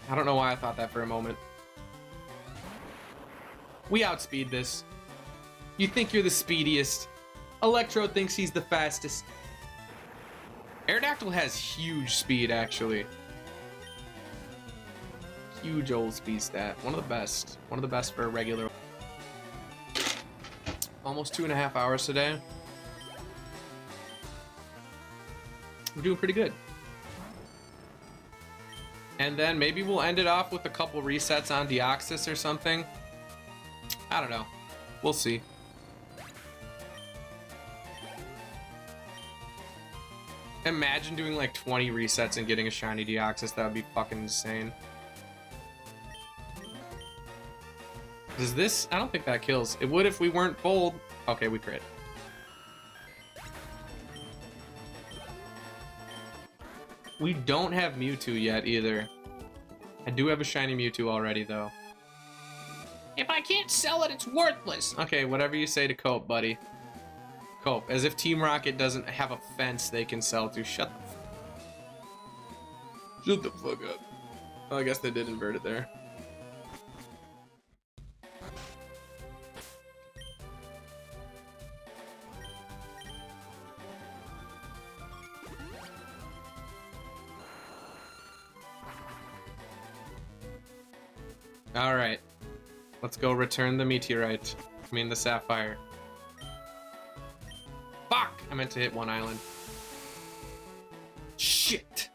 I don't know why I thought that for a moment. We outspeed this. You think you're the speediest. Electro thinks he's the fastest. Aerodactyl has huge speed, actually. Huge old speed stat. One of the best. One of the best for a regular. Almost 2.5 hours today. We're doing pretty good. And then maybe we'll end it off with a couple resets on Deoxys or something. I don't know. We'll see. Imagine doing like 20 resets and getting a shiny Deoxys. That would be fucking insane. Does this? I don't think that kills. It would if we weren't bold. Okay, we crit. We don't have Mewtwo yet either. I do have a shiny Mewtwo already though. If I can't sell it, it's worthless. Okay, whatever you say to Cope, buddy. Cope, as if Team Rocket doesn't have a fence they can sell to. Shut the fuck up. Oh, I guess they did invert it there. All right, let's go return the meteorite. I mean the sapphire. Fuck! I meant to hit one island. Shit!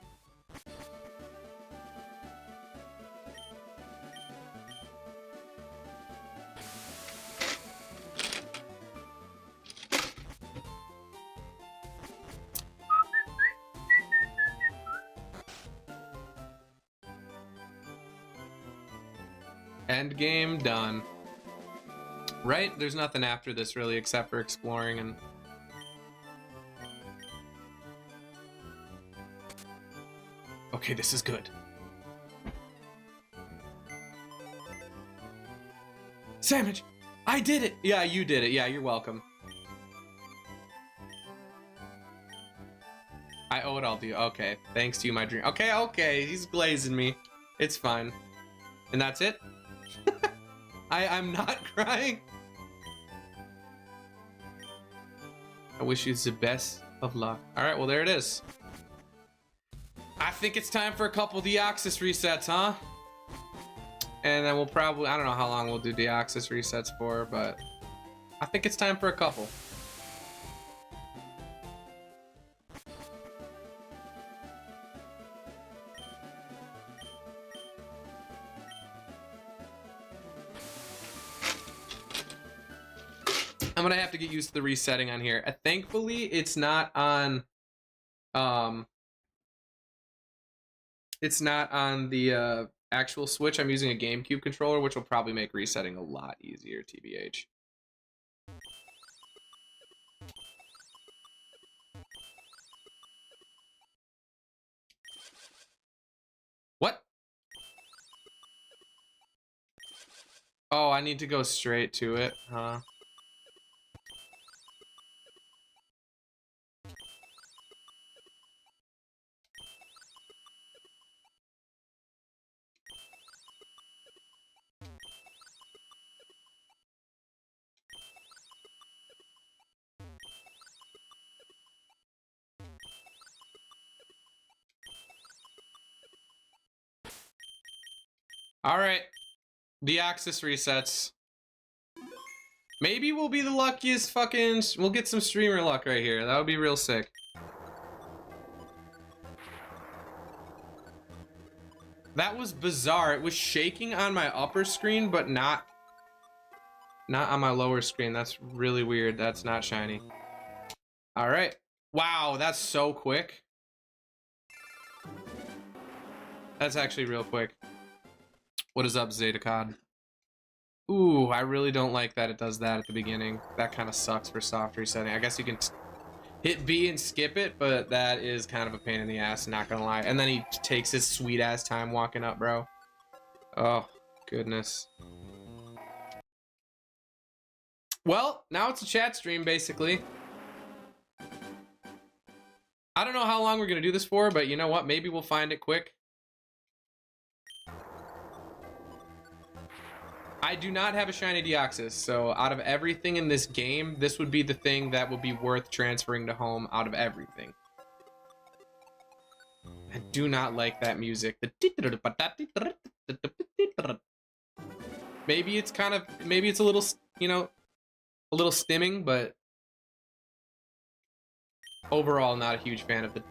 Endgame done. Right? There's nothing after this really except for exploring and... Okay, this is good. Sandwich! I did it! Yeah, you did it. Yeah, you're welcome. I owe it all to you. Okay, thanks to you, my dream. Okay, okay, he's glazing me. It's fine. And that's it? I'm not crying. I wish you the best of luck. All right, well, there it is. I think it's time for a couple Deoxys resets, huh? And then we'll probably, I don't know how long we'll do Deoxys resets for, but I think it's time for a couple. I'm gonna have to get used to the resetting on here. Thankfully, it's not on the actual Switch. I'm using a GameCube controller, which will probably make resetting a lot easier, TBH. What? Oh, I need to go straight to it, huh? All right, Deoxys resets. Maybe we'll be the luckiest fucking... We'll get some streamer luck right here. That would be real sick. That was bizarre. It was shaking on my upper screen, but not on my lower screen. That's really weird. That's not shiny. All right. Wow, that's so quick. That's actually real quick. What is up, Zetacod? Ooh, I really don't like that it does that at the beginning. That kind of sucks for soft resetting. I guess you can hit B and skip it, but that is kind of a pain in the ass, not gonna lie. And then he takes his sweet ass time walking up, bro. Oh, goodness. Well, now it's a chat stream, basically. I don't know how long we're gonna do this for, but you know what? Maybe we'll find it quick. I do not have a shiny Deoxys, so out of everything in this game, this would be the thing that would be worth transferring to home out of everything. I do not like that music. Maybe it's kind of, maybe it's a little, you know, a little stimming, but overall not a huge fan of the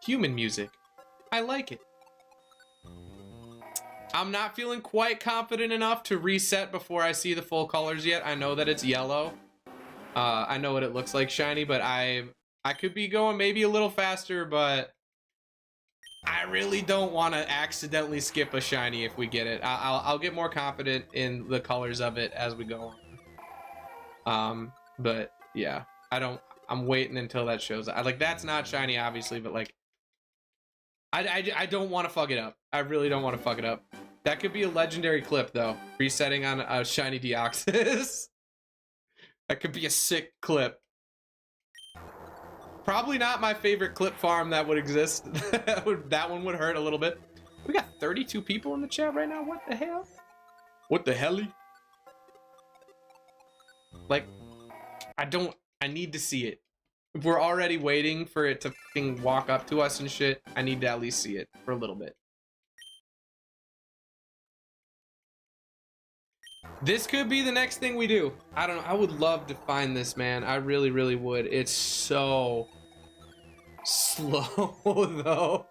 human music. I like it. I'm not feeling quite confident enough to reset before I see the full colors yet. I know that it's yellow. I know what it looks like shiny, but I could be going maybe a little faster, but I really don't want to accidentally skip a shiny if we get it. I'll get more confident in the colors of it as we go on. But yeah, I'm waiting until that shows. Like, that's not shiny, obviously, but like, I don't want to fuck it up. I really don't want to fuck it up. That could be a legendary clip, though. Resetting on a shiny Deoxys. That could be a sick clip. Probably not my favorite clip farm that would exist. That one would hurt a little bit. We got 32 people in the chat right now. What the hell? What the helly? Like, I need to see it. If we're already waiting for it to fucking walk up to us and shit, I need to at least see it for a little bit. This could be the next thing we do. I don't know. I would love to find this, man. I really, really would. It's so slow, though.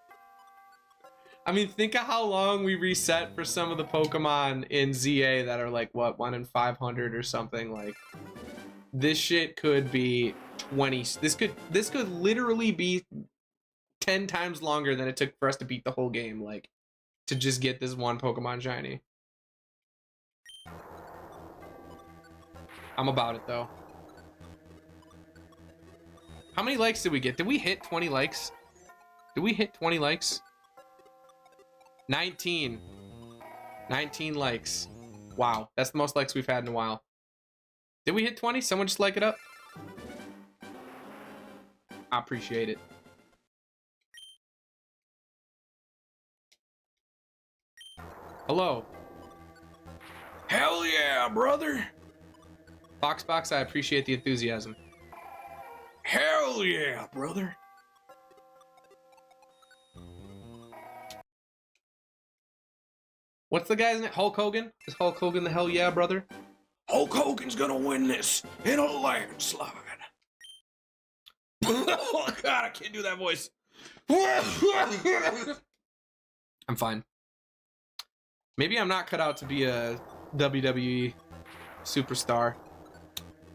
I mean, think of how long we reset for some of the Pokemon in ZA that are like, what, 1 in 500 or something. Like, this shit could be 20. This could literally be 10 times longer than it took for us to beat the whole game, like, to just get this one Pokemon shiny. I'm about it, though. How many likes did we get? Did we hit 20 likes? Did we hit 20 likes? 19 likes. Wow, that's the most likes we've had in a while. Did we hit 20? Someone just like it up? I appreciate it. Hello. Hell yeah, brother. Box, I appreciate the enthusiasm. Hell yeah, brother. What's the guy's name? Hulk Hogan? Is Hulk Hogan the hell yeah, brother? Hulk Hogan's gonna win this in a landslide. Oh God, I can't do that voice. I'm fine. Maybe I'm not cut out to be a WWE superstar.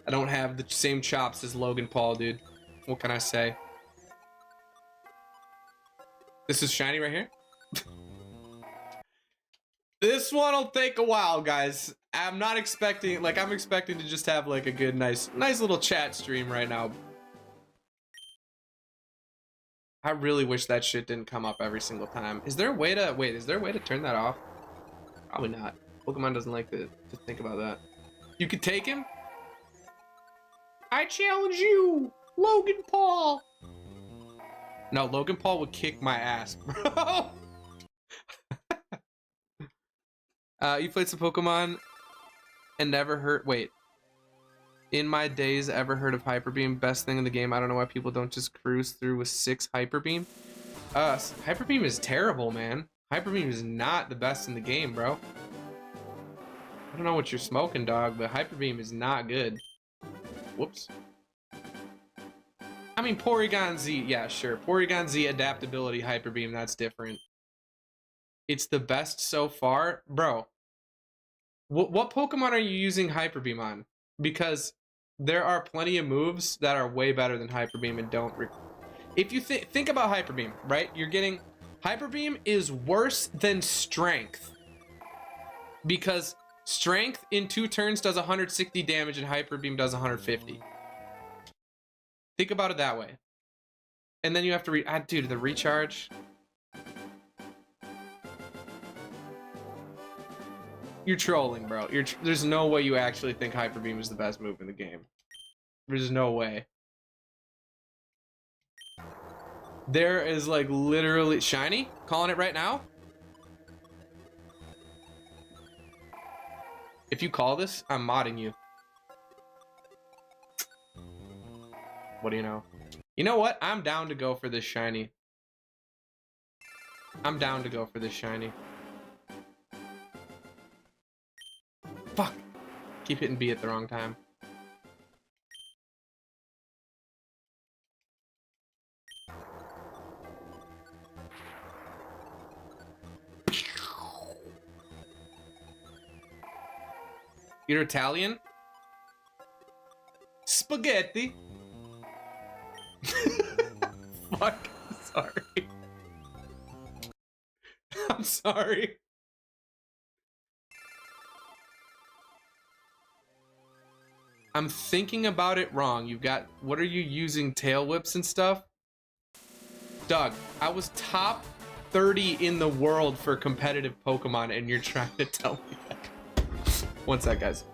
I don't have the same chops as Logan Paul, dude. What can I say? This is shiny right here. This one will take a while, guys. I'm not expecting, like, I'm expecting to just have like a good, nice little chat stream right now. I really wish that shit didn't come up every single time. Is there a way to, wait, is there a way to turn that off? Probably not. Pokemon doesn't like to think about that. You could take him? I challenge you, Logan Paul. No, Logan Paul would kick my ass, bro. You played some Pokemon and never heard, wait. In my days, ever heard of Hyper Beam? Best thing in the game. I don't know why people don't just cruise through with 6 Hyper Beam. Hyper Beam is terrible, man. Hyper Beam is not the best in the game, bro. I don't know what you're smoking, dog, but Hyper Beam is not good. Whoops. I mean, Porygon Z, yeah, sure. Porygon Z adaptability, Hyper Beam, that's different. It's the best so far. Bro, what Pokemon are you using Hyper Beam on? Because there are plenty of moves that are way better than Hyper Beam and don't... If you think about Hyper Beam, right? You're getting... Hyper Beam is worse than Strength. Because Strength in 2 turns does 160 damage and Hyper Beam does 150. Think about it that way. And then you have to dude, the recharge. You're trolling, bro. There's no way you actually think Hyper Beam is the best move in the game. There's no way. There is like literally shiny. Calling it right now. If you call this, I'm modding you. What do you know? You know what? I'm down to go for this shiny. I'm down to go for this shiny. Fuck. Keep hitting B at the wrong time. You're Italian? Spaghetti. Fuck. Sorry. I'm sorry. I'm thinking about it wrong. You've got, what are you using, tail whips and stuff? Doug, I was top 30 in the world for competitive Pokemon and you're trying to tell me that. One sec, guys.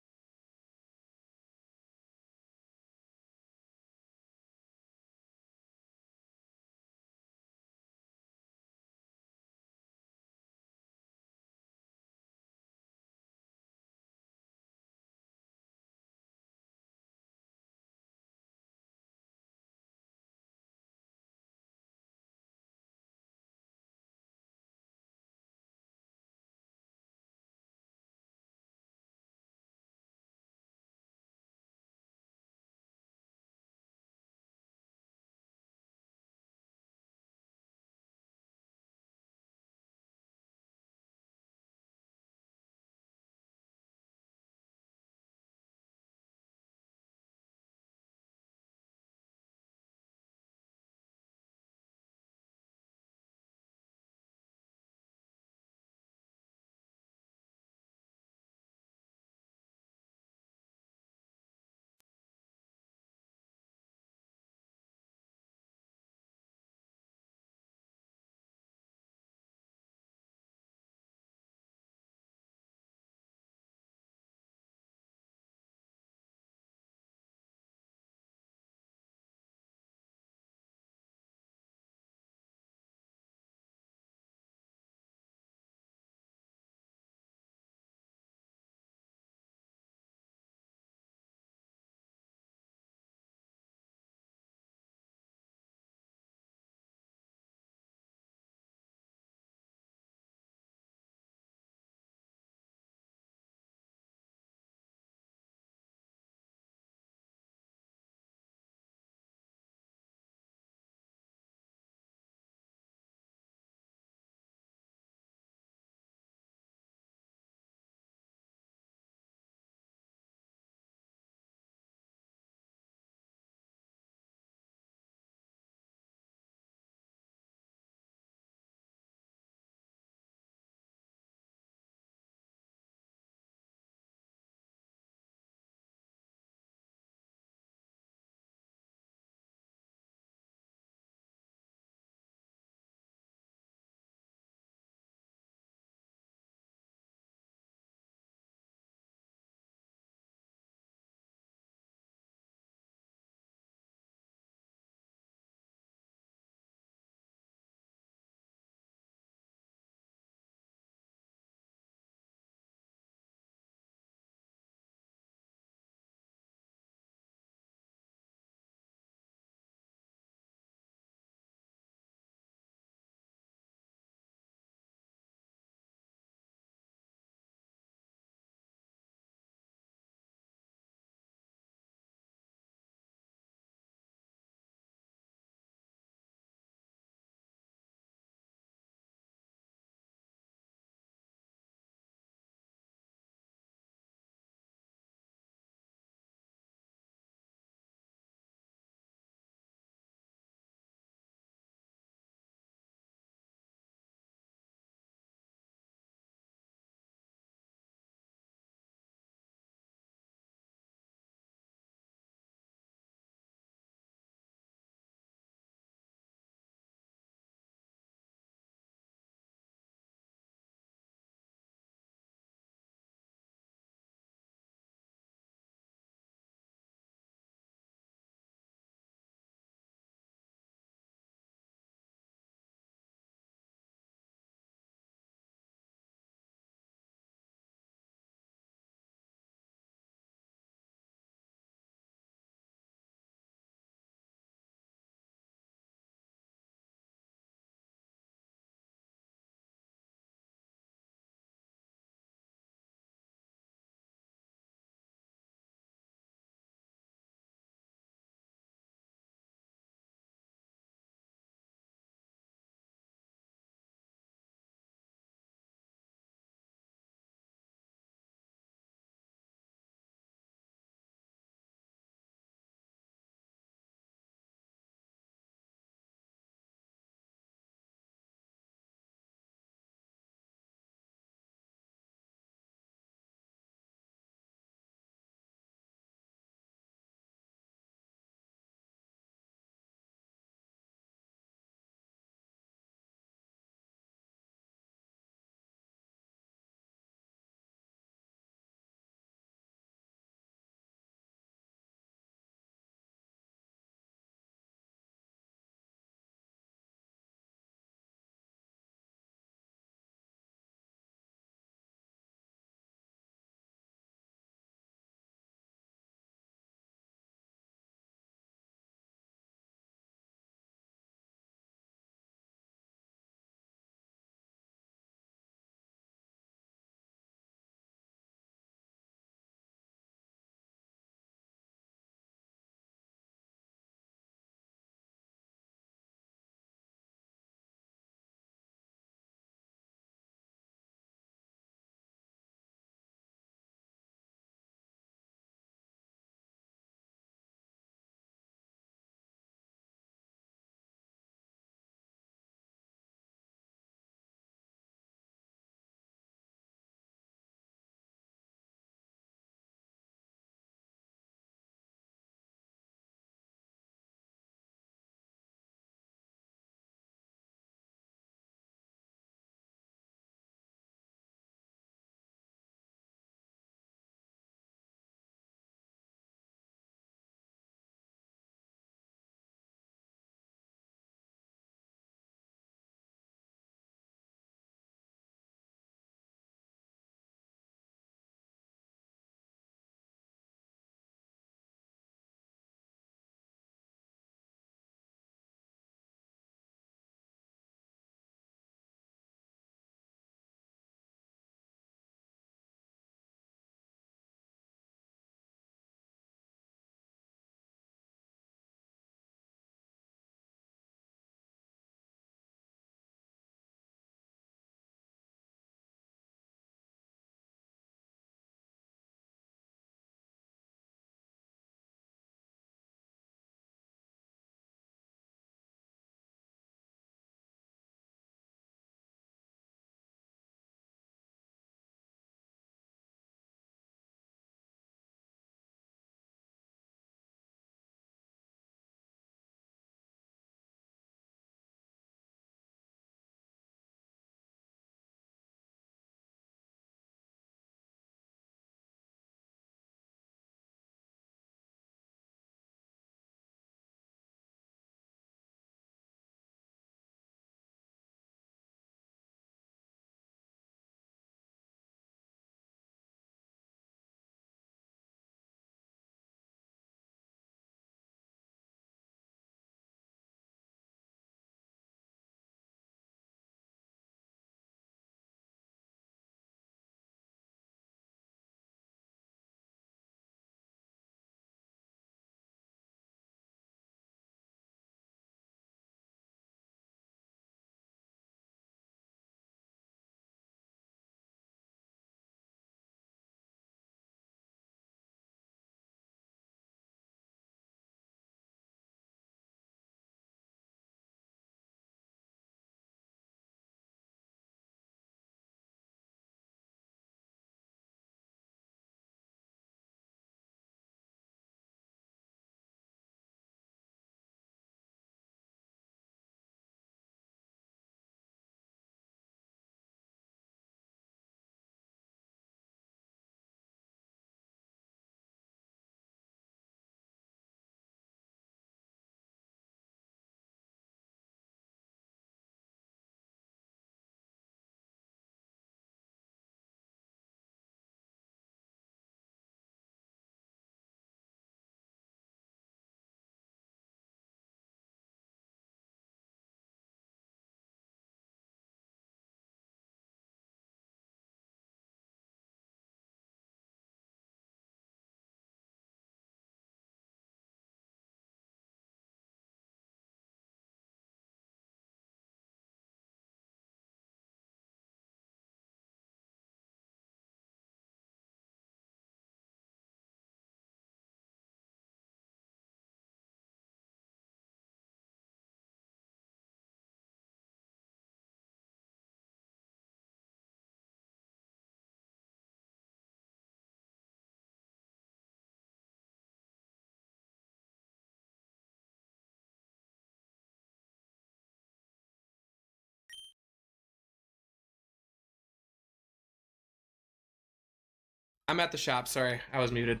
I'm at the shop. Sorry, I was muted.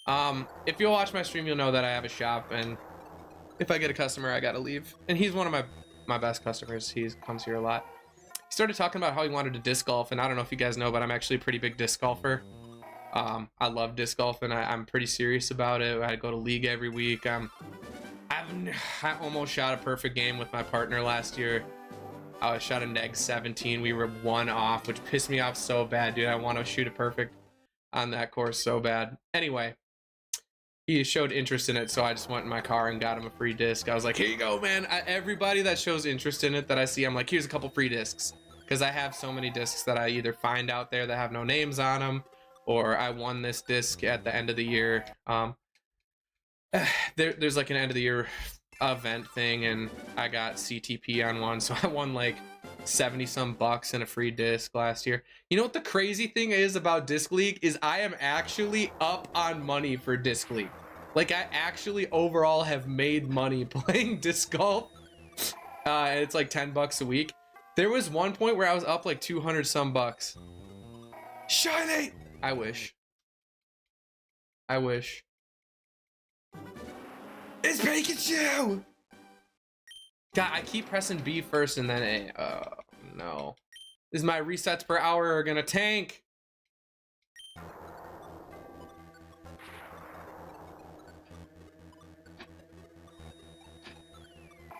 If you'll watch my stream, you'll know that I have a shop, and if I get a customer, I gotta leave. And he's one of my best customers. He comes here a lot. He started talking about how he wanted to disc golf, and I don't know if you guys know, but I'm actually a pretty big disc golfer. I love disc golf, and I'm pretty serious about it. I go to league every week. I almost shot a perfect game with my partner last year. I shot a neg 17. We were 1 off, which pissed me off so bad, dude. I want to shoot a perfect on that course so bad. Anyway, he showed interest in it, so I just went in my car and got him a free disc. I was like, here you go, man. Everybody that shows interest in it that I see, I'm like, here's a couple free discs. Because I have so many discs that I either find out there that have no names on them, or I won this disc at the end of the year. There's like an end of the year event thing, and I got CTP on one, so I won like 70 some bucks and a free disc last year. You know what the crazy thing is about Disc League is I am actually up on money for Disc League. Like, I actually overall have made money playing disc golf. It's like 10 bucks a week. There was one point where I was up like 200 some bucks. Shiny! I wish. It's Pikachu! God, I keep pressing B first and then A. Oh, no. Is my resets per hour are gonna tank?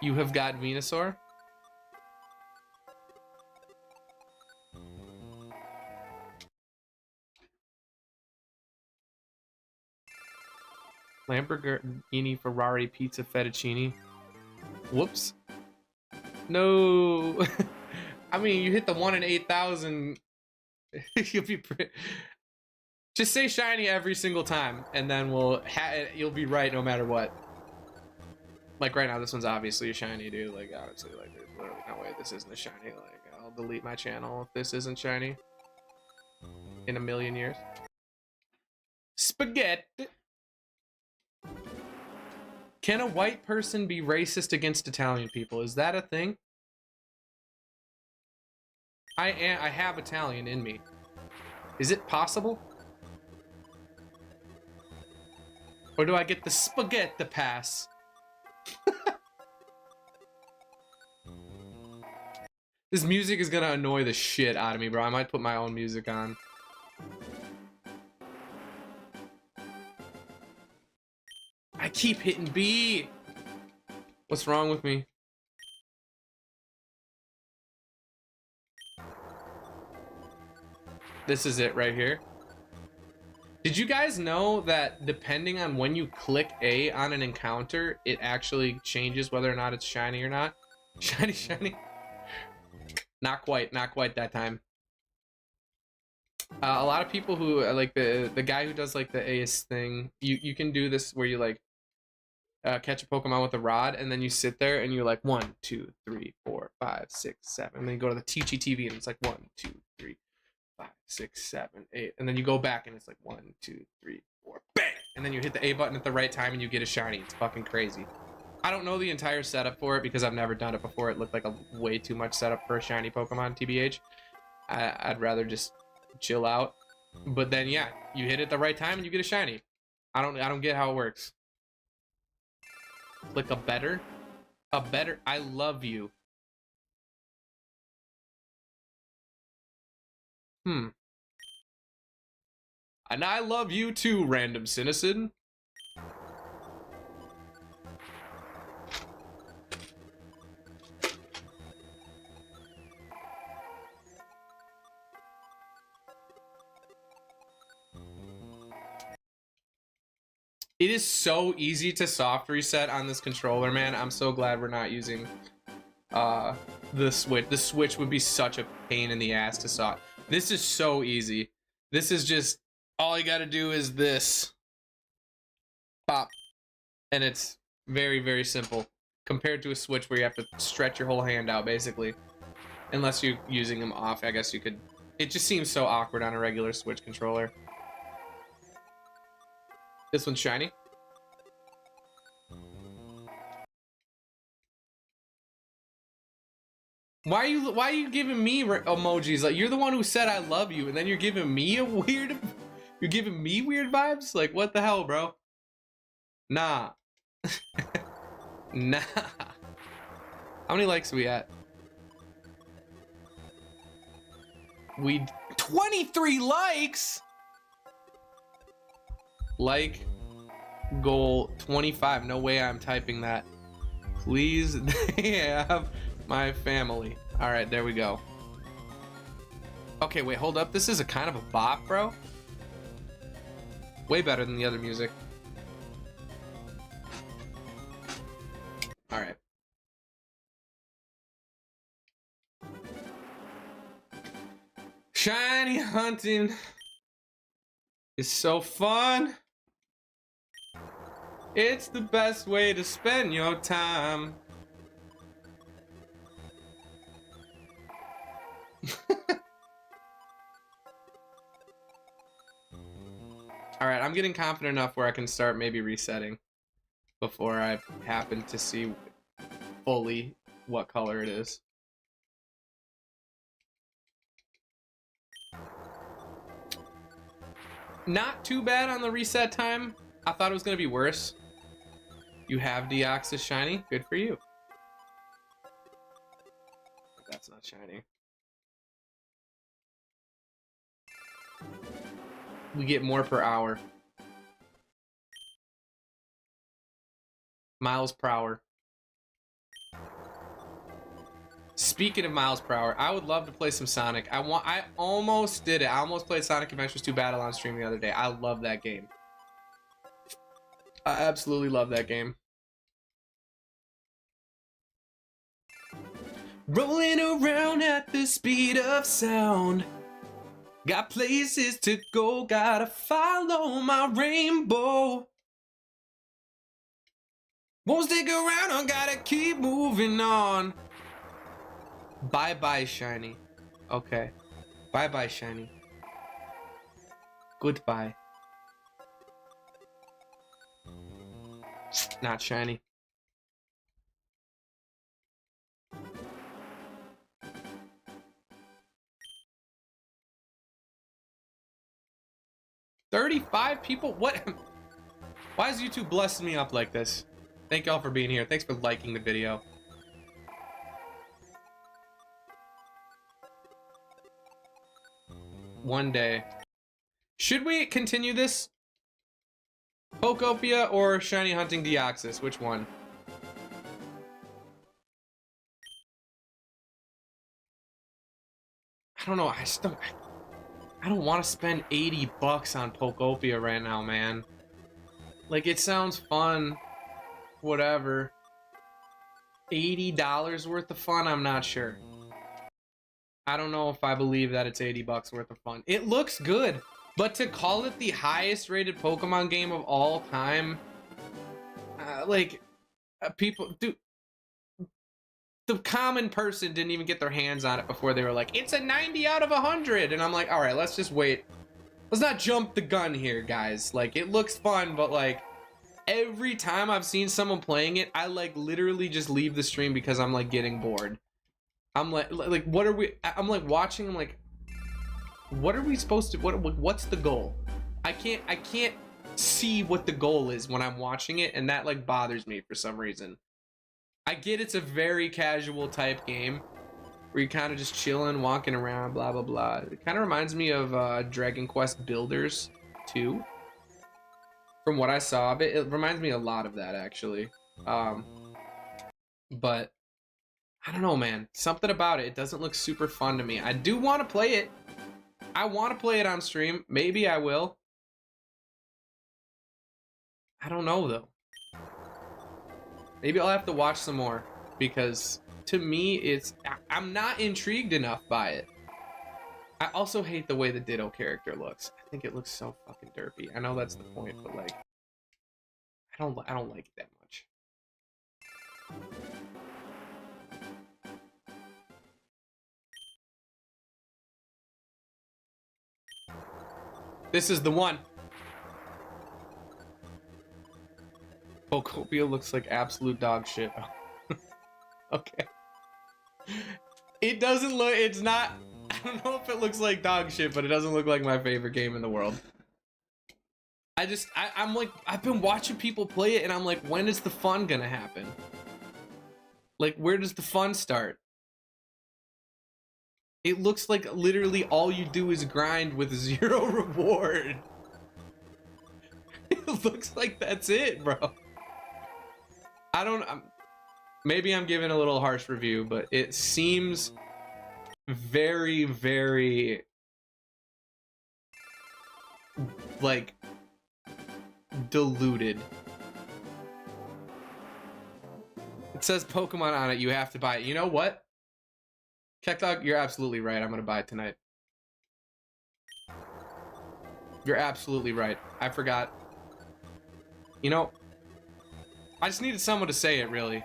You have got Venusaur? Lamborghini, Ferrari, pizza, fettuccine. Whoops. No. I mean, you hit the 1 in 8,000. You'll be just say shiny every single time, and then you'll be right no matter what. Like right now, this one's obviously a shiny, dude. Like, honestly, like, there's literally no way this isn't a shiny. Like, I'll delete my channel if this isn't shiny in a million years. Spaghetti. Can a white person be racist against Italian people? Is that a thing? I have Italian in me. Is it possible? Or do I get the spaghetti pass? This music is gonna annoy the shit out of me, bro. I might put my own music on. I keep hitting B. What's wrong with me? This is it right here. Did you guys know that depending on when you click A on an encounter, it actually changes whether or not it's shiny or not? Shiny, shiny. Not quite that time. A lot of people who like the guy who does like the ace thing, you can do this where you like catch a Pokemon with a rod, and then you sit there and you're like 1, 2, 3, 4, 5, 6, 7, and then you go to the Teachy TV and it's like 1, 2, 3, 5, 6, 7, 8, and then you go back and it's like 1, 2, 3, 4, bang, and then you hit the A button at the right time and you get a shiny. It's fucking crazy. I don't know the entire setup for it because I've never done it before. It looked like a way too much setup for a shiny Pokemon, TBH. I'd rather just chill out. But then yeah, you hit it at the right time and you get a shiny. I don't get how it works. Click a better. I love you. And I love you too, random citizen. It is so easy to soft reset on this controller, man. I'm so glad we're not using the Switch. The Switch would be such a pain in the ass to soft. This is so easy. This is just, all you gotta do is this. Pop. And it's very, very simple. Compared to a Switch where you have to stretch your whole hand out, basically. Unless you're using them off, I guess you could. It just seems so awkward on a regular Switch controller. This one's shiny. Why are you giving me emojis? Like, you're the one who said I love you, and then you're giving me a weird You're giving me weird vibes? Like, what the hell, bro? Nah. Nah. How many likes are we at? 23 likes? Like goal 25. No way I'm typing that. Please, they have my family. All right, there we go. Okay, wait, hold up. This is a kind of a bop, bro. Way better than the other music. All right. Shiny hunting is so fun. It's the best way to spend your time. All right, I'm getting confident enough where I can start maybe resetting before I happen to see fully what color it is. Not too bad on the reset time. I thought it was gonna be worse. You have Deoxys shiny. Good for you. That's not shiny. We get more per hour. Miles per hour. Speaking of miles per hour, I would love to play some Sonic. I almost did it. I almost played Sonic Adventures 2 Battle on stream the other day. I love that game. I absolutely love that game. Rolling around at the speed of sound. Got places to go, gotta follow my rainbow. Won't stick around, I gotta keep moving on. Bye-bye, shiny. Okay. Bye-bye, shiny. Goodbye. Not shiny. $35 people? What? Why is YouTube blessing me up like this? Thank y'all for being here. Thanks for liking the video. One day. Should we continue this? Pokopia or shiny hunting Deoxys? Which one? I don't know. I don't want to spend 80 bucks on Pokopia right now, man. Like, it sounds fun. Whatever. $80 worth of fun? I'm not sure. I don't know if I believe that it's 80 bucks worth of fun. It looks good, but to call it the highest rated Pokemon game of all time, people, dude, the common person didn't even get their hands on it before they were like, it's a 90 out of 100. And I'm like, all right, let's just wait. Let's not jump the gun here, guys. Like, it looks fun, but like, every time I've seen someone playing it, I like literally just leave the stream because I'm like getting bored. I'm like what are we? I'm like watching. I'm like, what are we supposed to? What's the goal? I can't see what the goal is when I'm watching it, and that like bothers me for some reason. I get it's a very casual type game where you're kind of just chilling, walking around, blah blah blah. It kind of reminds me of Dragon Quest Builders 2. From what I saw of it, it reminds me a lot of that actually. But I don't know, man. Something about it. It doesn't look super fun to me. I do want to play it. I want to play it on stream. Maybe I will. I don't know, though. Maybe I'll have to watch some more. Because, to me, I'm not intrigued enough by it. I also hate the way the Ditto character looks. I think it looks so fucking derpy. I know that's the point, but, like... I don't like it that much. This is the one. Pokopia looks like absolute dog shit. Okay. It doesn't look, it's not, I don't know if it looks like dog shit, but it doesn't look like my favorite game in the world. I'm like, I've been watching people play it and I'm like, when is the fun gonna happen? Like, where does the fun start? It looks like literally all you do is grind with 0 reward. It looks like that's it, bro. Maybe I'm giving a little harsh review, but it seems very, very like diluted. It says Pokemon on it, you have to buy it. You know what? Keckdog, you're absolutely right. I'm gonna buy it tonight. You're absolutely right. I forgot. You know, I just needed someone to say it, really.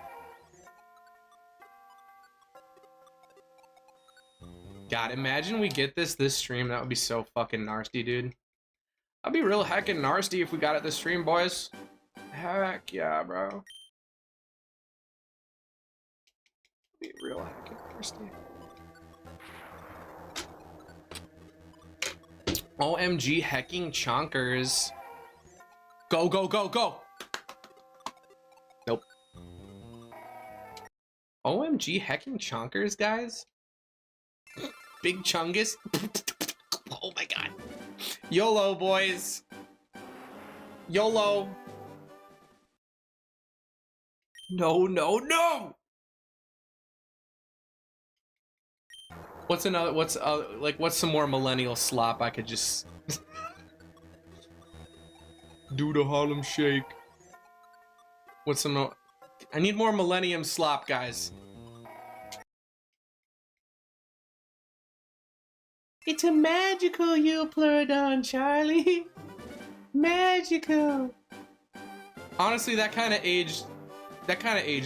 God, imagine we get this stream. That would be so fucking nasty, dude. That'd be real heckin' nasty if we got it this stream, boys. Heck yeah, bro. Be real heckin' nasty. OMG hecking chonkers. Go, go, go, go! Nope. OMG hecking chonkers, guys? Big chungus? Oh my god. YOLO, boys. YOLO. No, no, no! What's another, what's some more millennial slop I could just do the Harlem Shake? What's some more? I need more millennium slop, guys. It's a magical Eupleurodon, Charlie. Magical. Honestly, that kind of aged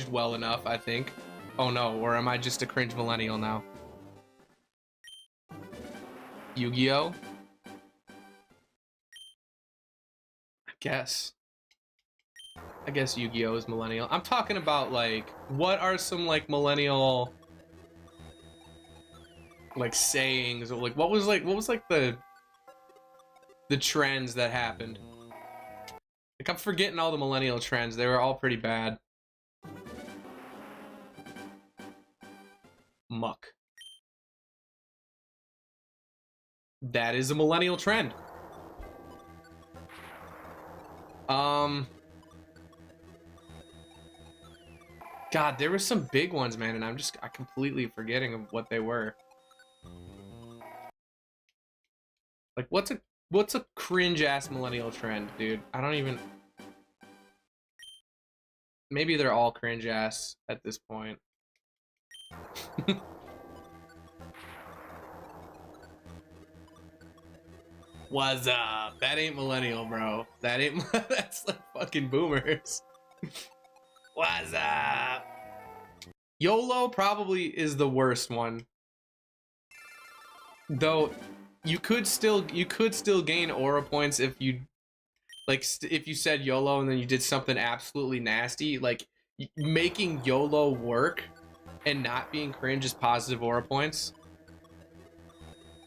well enough, I think. Oh no, or am I just a cringe millennial now? Yu-Gi-Oh? I guess Yu-Gi-Oh is millennial. I'm talking about, like, what are some, like, millennial, like, sayings, or like what was like the trends that happened? Like, I'm forgetting all the millennial trends. They were all pretty bad. Muck. That is a millennial trend. God, there were some big ones, man, and I'm completely forgetting of what they were. Like, what's a cringe ass millennial trend, dude? I don't even. Maybe they're all cringe ass at this point. What's up? That ain't millennial, bro. That ain't. That's like fucking boomers. What's up? YOLO probably is the worst one. Though you could still gain aura points if you if you said YOLO and then you did something absolutely nasty, like making YOLO work and not being cringe is positive aura points.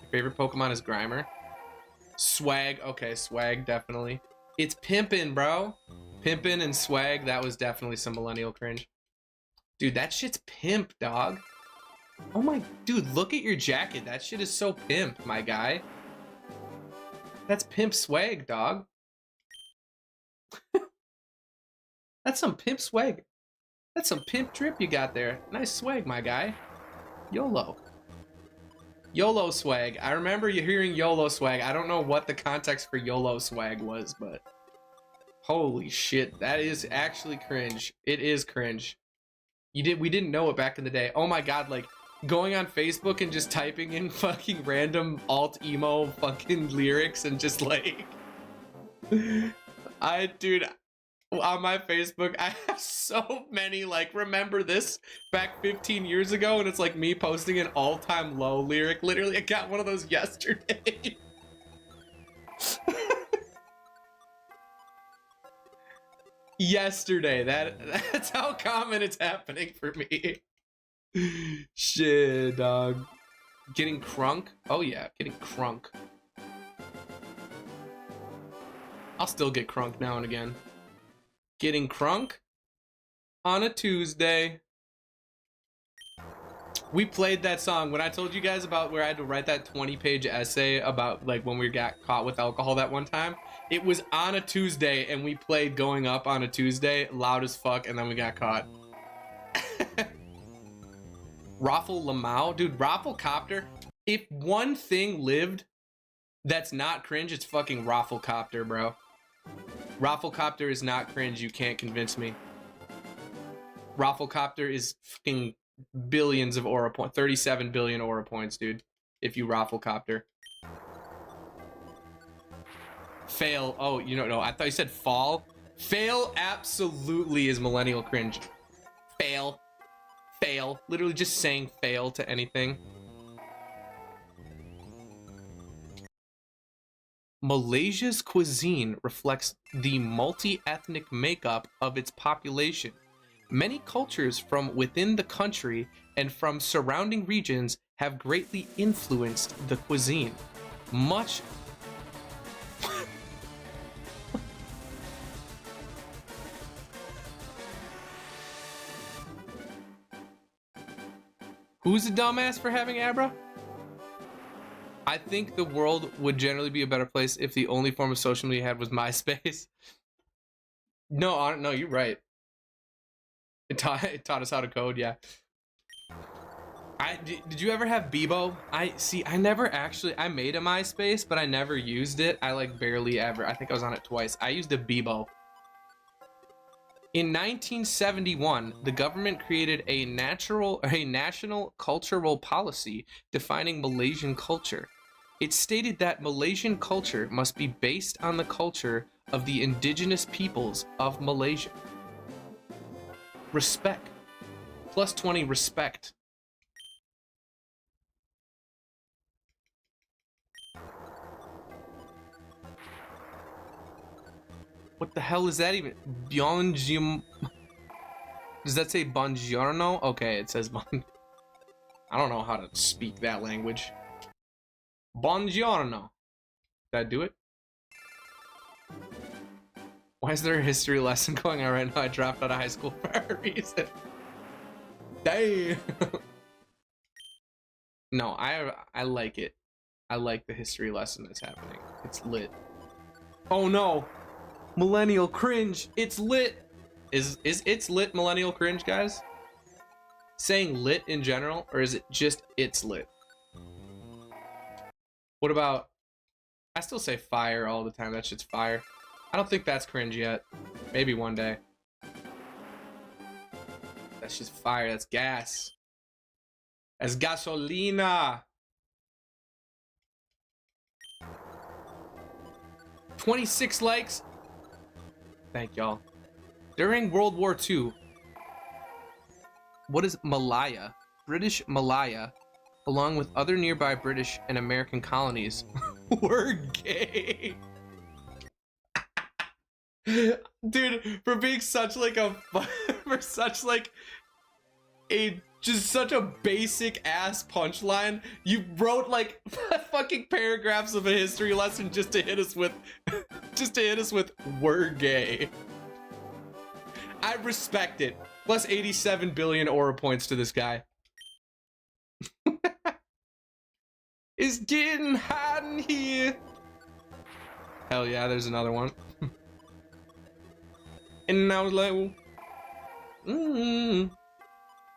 Your favorite Pokemon is Grimer. Swag, okay, Swag definitely. It's Pimpin', bro. Pimpin' and Swag, that was definitely some millennial cringe. Dude, that shit's pimp, dog. Oh my, dude, look at your jacket. That shit is so pimp, my guy. That's pimp swag, dog. That's some pimp swag. That's some pimp drip you got there. Nice swag, my guy. YOLO. YOLO swag. I remember you hearing YOLO swag. I don't know what the context for YOLO swag was, but holy shit, that is actually cringe. It is cringe. We didn't know it back in the day. Oh my god, like going on Facebook and just typing in fucking random alt emo fucking lyrics and just like dude, on my Facebook I have so many like remember this back 15 years ago, and it's like me posting an all-time low lyric. Literally, I got one of those yesterday. Yesterday. That's how common it's happening for me. Shit, dog. Getting crunk? Oh yeah, getting crunk. I'll still get crunk now and again. Getting crunk on a Tuesday. We played that song when I told you guys about where I had to write that 20-page essay about like when we got caught with alcohol that one time. It was on a Tuesday and we played Going Up on a Tuesday, loud as fuck, and then we got caught. Raffle Lamau, dude, Rafflecopter. If one thing lived that's not cringe, it's fucking Rafflecopter, bro. Rafflecopter is not cringe, you can't convince me. Rafflecopter is fucking billions of aura points, 37 billion aura points, dude, if you Rafflecopter. Fail, oh, you don't know, I thought you said fall. Fail absolutely is millennial cringe. Fail. Fail. Literally just saying fail to anything. Malaysia's cuisine reflects the multi-ethnic makeup of its population. Many cultures from within the country and from surrounding regions have greatly influenced the cuisine. Much Who's a dumbass for having Abra? I think the world would generally be a better place if the only form of social media had was MySpace. No, you're right. It taught us how to code, yeah. Did you ever have Bebo? I never actually, I made a MySpace, but I never used it. I like barely ever, I think I was on it twice. I used a Bebo. In 1971, the government created a national cultural policy defining Malaysian culture. It stated that Malaysian culture must be based on the culture of the indigenous peoples of Malaysia. Respect. Plus 20 respect. What the hell is that even? Buongiorno. Does that say buongiorno? Okay, it says bon. I don't know how to speak that language. Buongiorno. Did that do it? Why is there a history lesson going on right now? I dropped out of high school for a reason. Damn. No, I like it. I like the history lesson that's happening. It's lit. Oh no. Millennial cringe. It's lit. Is it's lit millennial cringe, guys? Saying lit in general, or is it just it's lit? What about, I still say fire all the time. That shit's fire. I don't think that's cringe yet. Maybe one day. That's just fire. That's gas. That's gasolina. 26 likes. Thank y'all. During World War II, what is Malaya? British Malaya, along with other nearby British and American colonies, were gay. Dude, for being such like a for such like a just such a basic ass punchline, you wrote like fucking paragraphs of a history lesson just to hit us with we're gay. I respect it. Plus 87 billion aura points to this guy. It's getting hot in here. Hell yeah, there's another one. And I was like,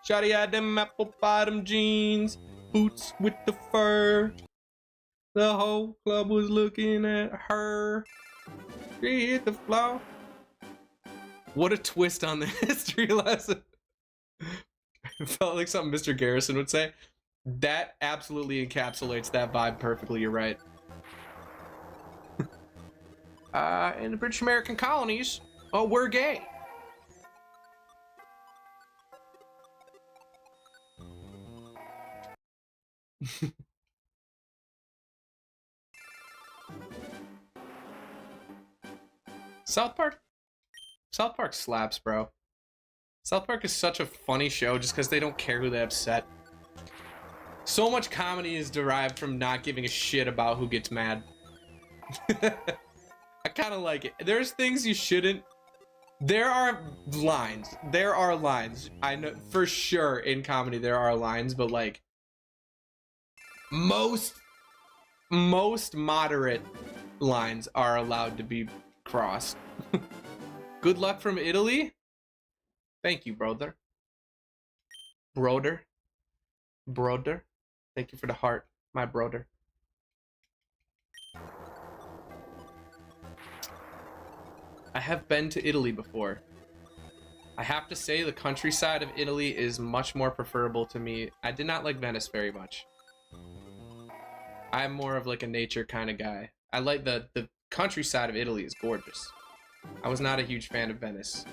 shawty had them apple bottom jeans, boots with the fur. The whole club was looking at her. She hit the floor. What a twist on the history lesson. It felt like something Mr. Garrison would say. That absolutely encapsulates that vibe perfectly, you're right. In the British American colonies, oh, we're gay. South Park slaps, bro. South Park is such a funny show just because they don't care who they upset. So much comedy is derived from not giving a shit about who gets mad. I kind of like it. There's things you shouldn't. There are lines. There are lines. I know for sure in comedy there are lines, but like most moderate lines are allowed to be crossed. Good luck from Italy. Thank you, brother. Broder. Thank you for the heart, my brother. I have been to Italy before. I have to say the countryside of Italy is much more preferable to me. I did not like Venice very much. I'm more of like a nature kind of guy. I like the countryside of Italy is gorgeous. I was not a huge fan of Venice.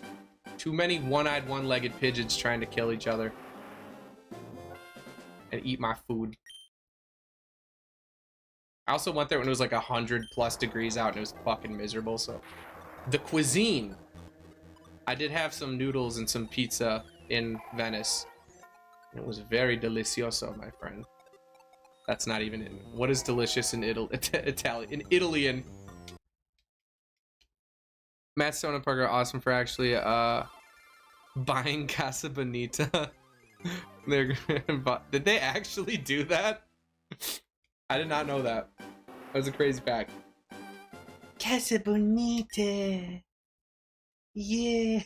Too many one-eyed, one-legged pigeons trying to kill each other and eat my food. I also went there when it was like 100+ degrees out and it was fucking miserable. So the cuisine, I did have some noodles and some pizza in Venice. It was very delicioso, my friend. That's not even in. What is delicious in Italian? In Italian. Matt Stone and Parker are awesome for actually buying Casa Bonita. Did they actually do that? I did not know that. That was a crazy fact. Casa Bonita. Yeah.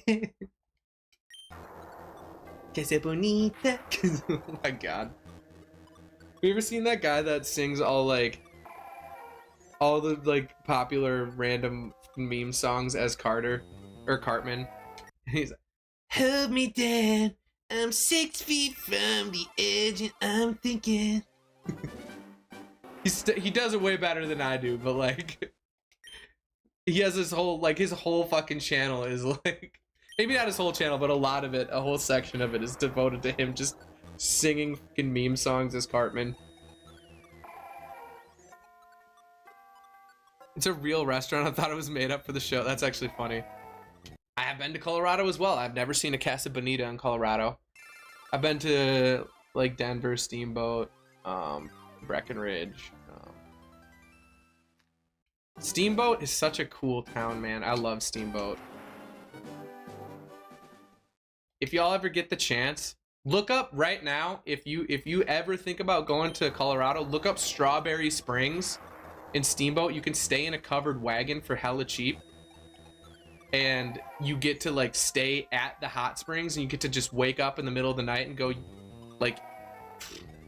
Casa Bonita. Oh my god. Have you ever seen that guy that sings all the like popular random meme songs as Carter or Cartman? He's like, hold me down, I'm 6 feet from the edge and I'm thinking. He does it way better than I do, but like he has his whole fucking channel is like, maybe not his whole channel, but a lot of it, a whole section of it is devoted to him just singing fucking meme songs as Cartman. It's a real restaurant. I thought it was made up for the show. That's actually funny. I have been to Colorado as well. I've never seen a Casa Bonita in Colorado. I've been to like Denver, Steamboat, Breckenridge. Steamboat is such a cool town, man. I love Steamboat. If y'all ever get the chance, look up right now. If you ever think about going to Colorado, look up Strawberry Springs in Steamboat. You can stay in a covered wagon for hella cheap. And you get to like stay at the hot springs and you get to just wake up in the middle of the night and go like,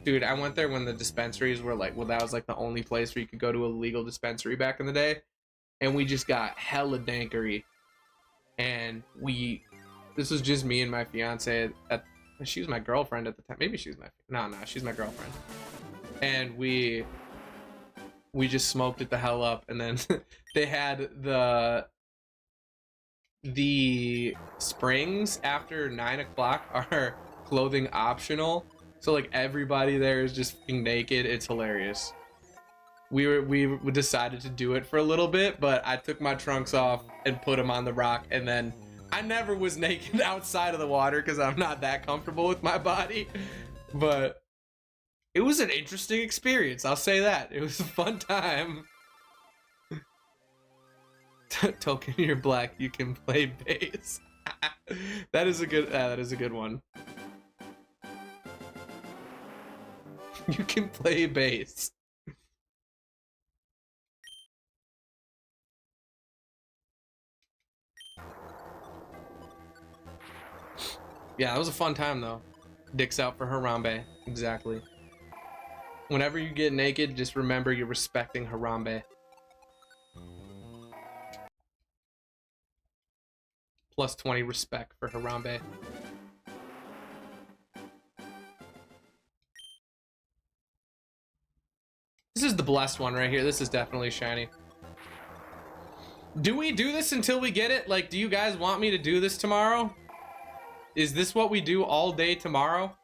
dude, I went there when the dispensaries were like, well, that was like the only place where you could go to a legal dispensary back in the day. And we just got hella dankery. And this was just me and my fiance she was my girlfriend at the time. Maybe she was no, she's my girlfriend. And we just smoked it the hell up. And then they had the springs after 9 o'clock are clothing optional. So like everybody there is just fucking naked. It's hilarious. We decided to do it for a little bit, but I took my trunks off and put them on the rock, and then I never was naked outside of the water because I'm not that comfortable with my body. But it was an interesting experience, I'll say that. It was a fun time. Token, you're black, you can play bass. That is a good one. You can play bass. Yeah, that was a fun time though. Dicks out for Harambe. Exactly. Whenever you get naked, just remember you're respecting Harambe. Plus 20 respect for Harambe. This is the blessed one right here. This is definitely shiny. Do we do this until we get it? Like, do you guys want me to do this tomorrow? Is this what we do all day tomorrow?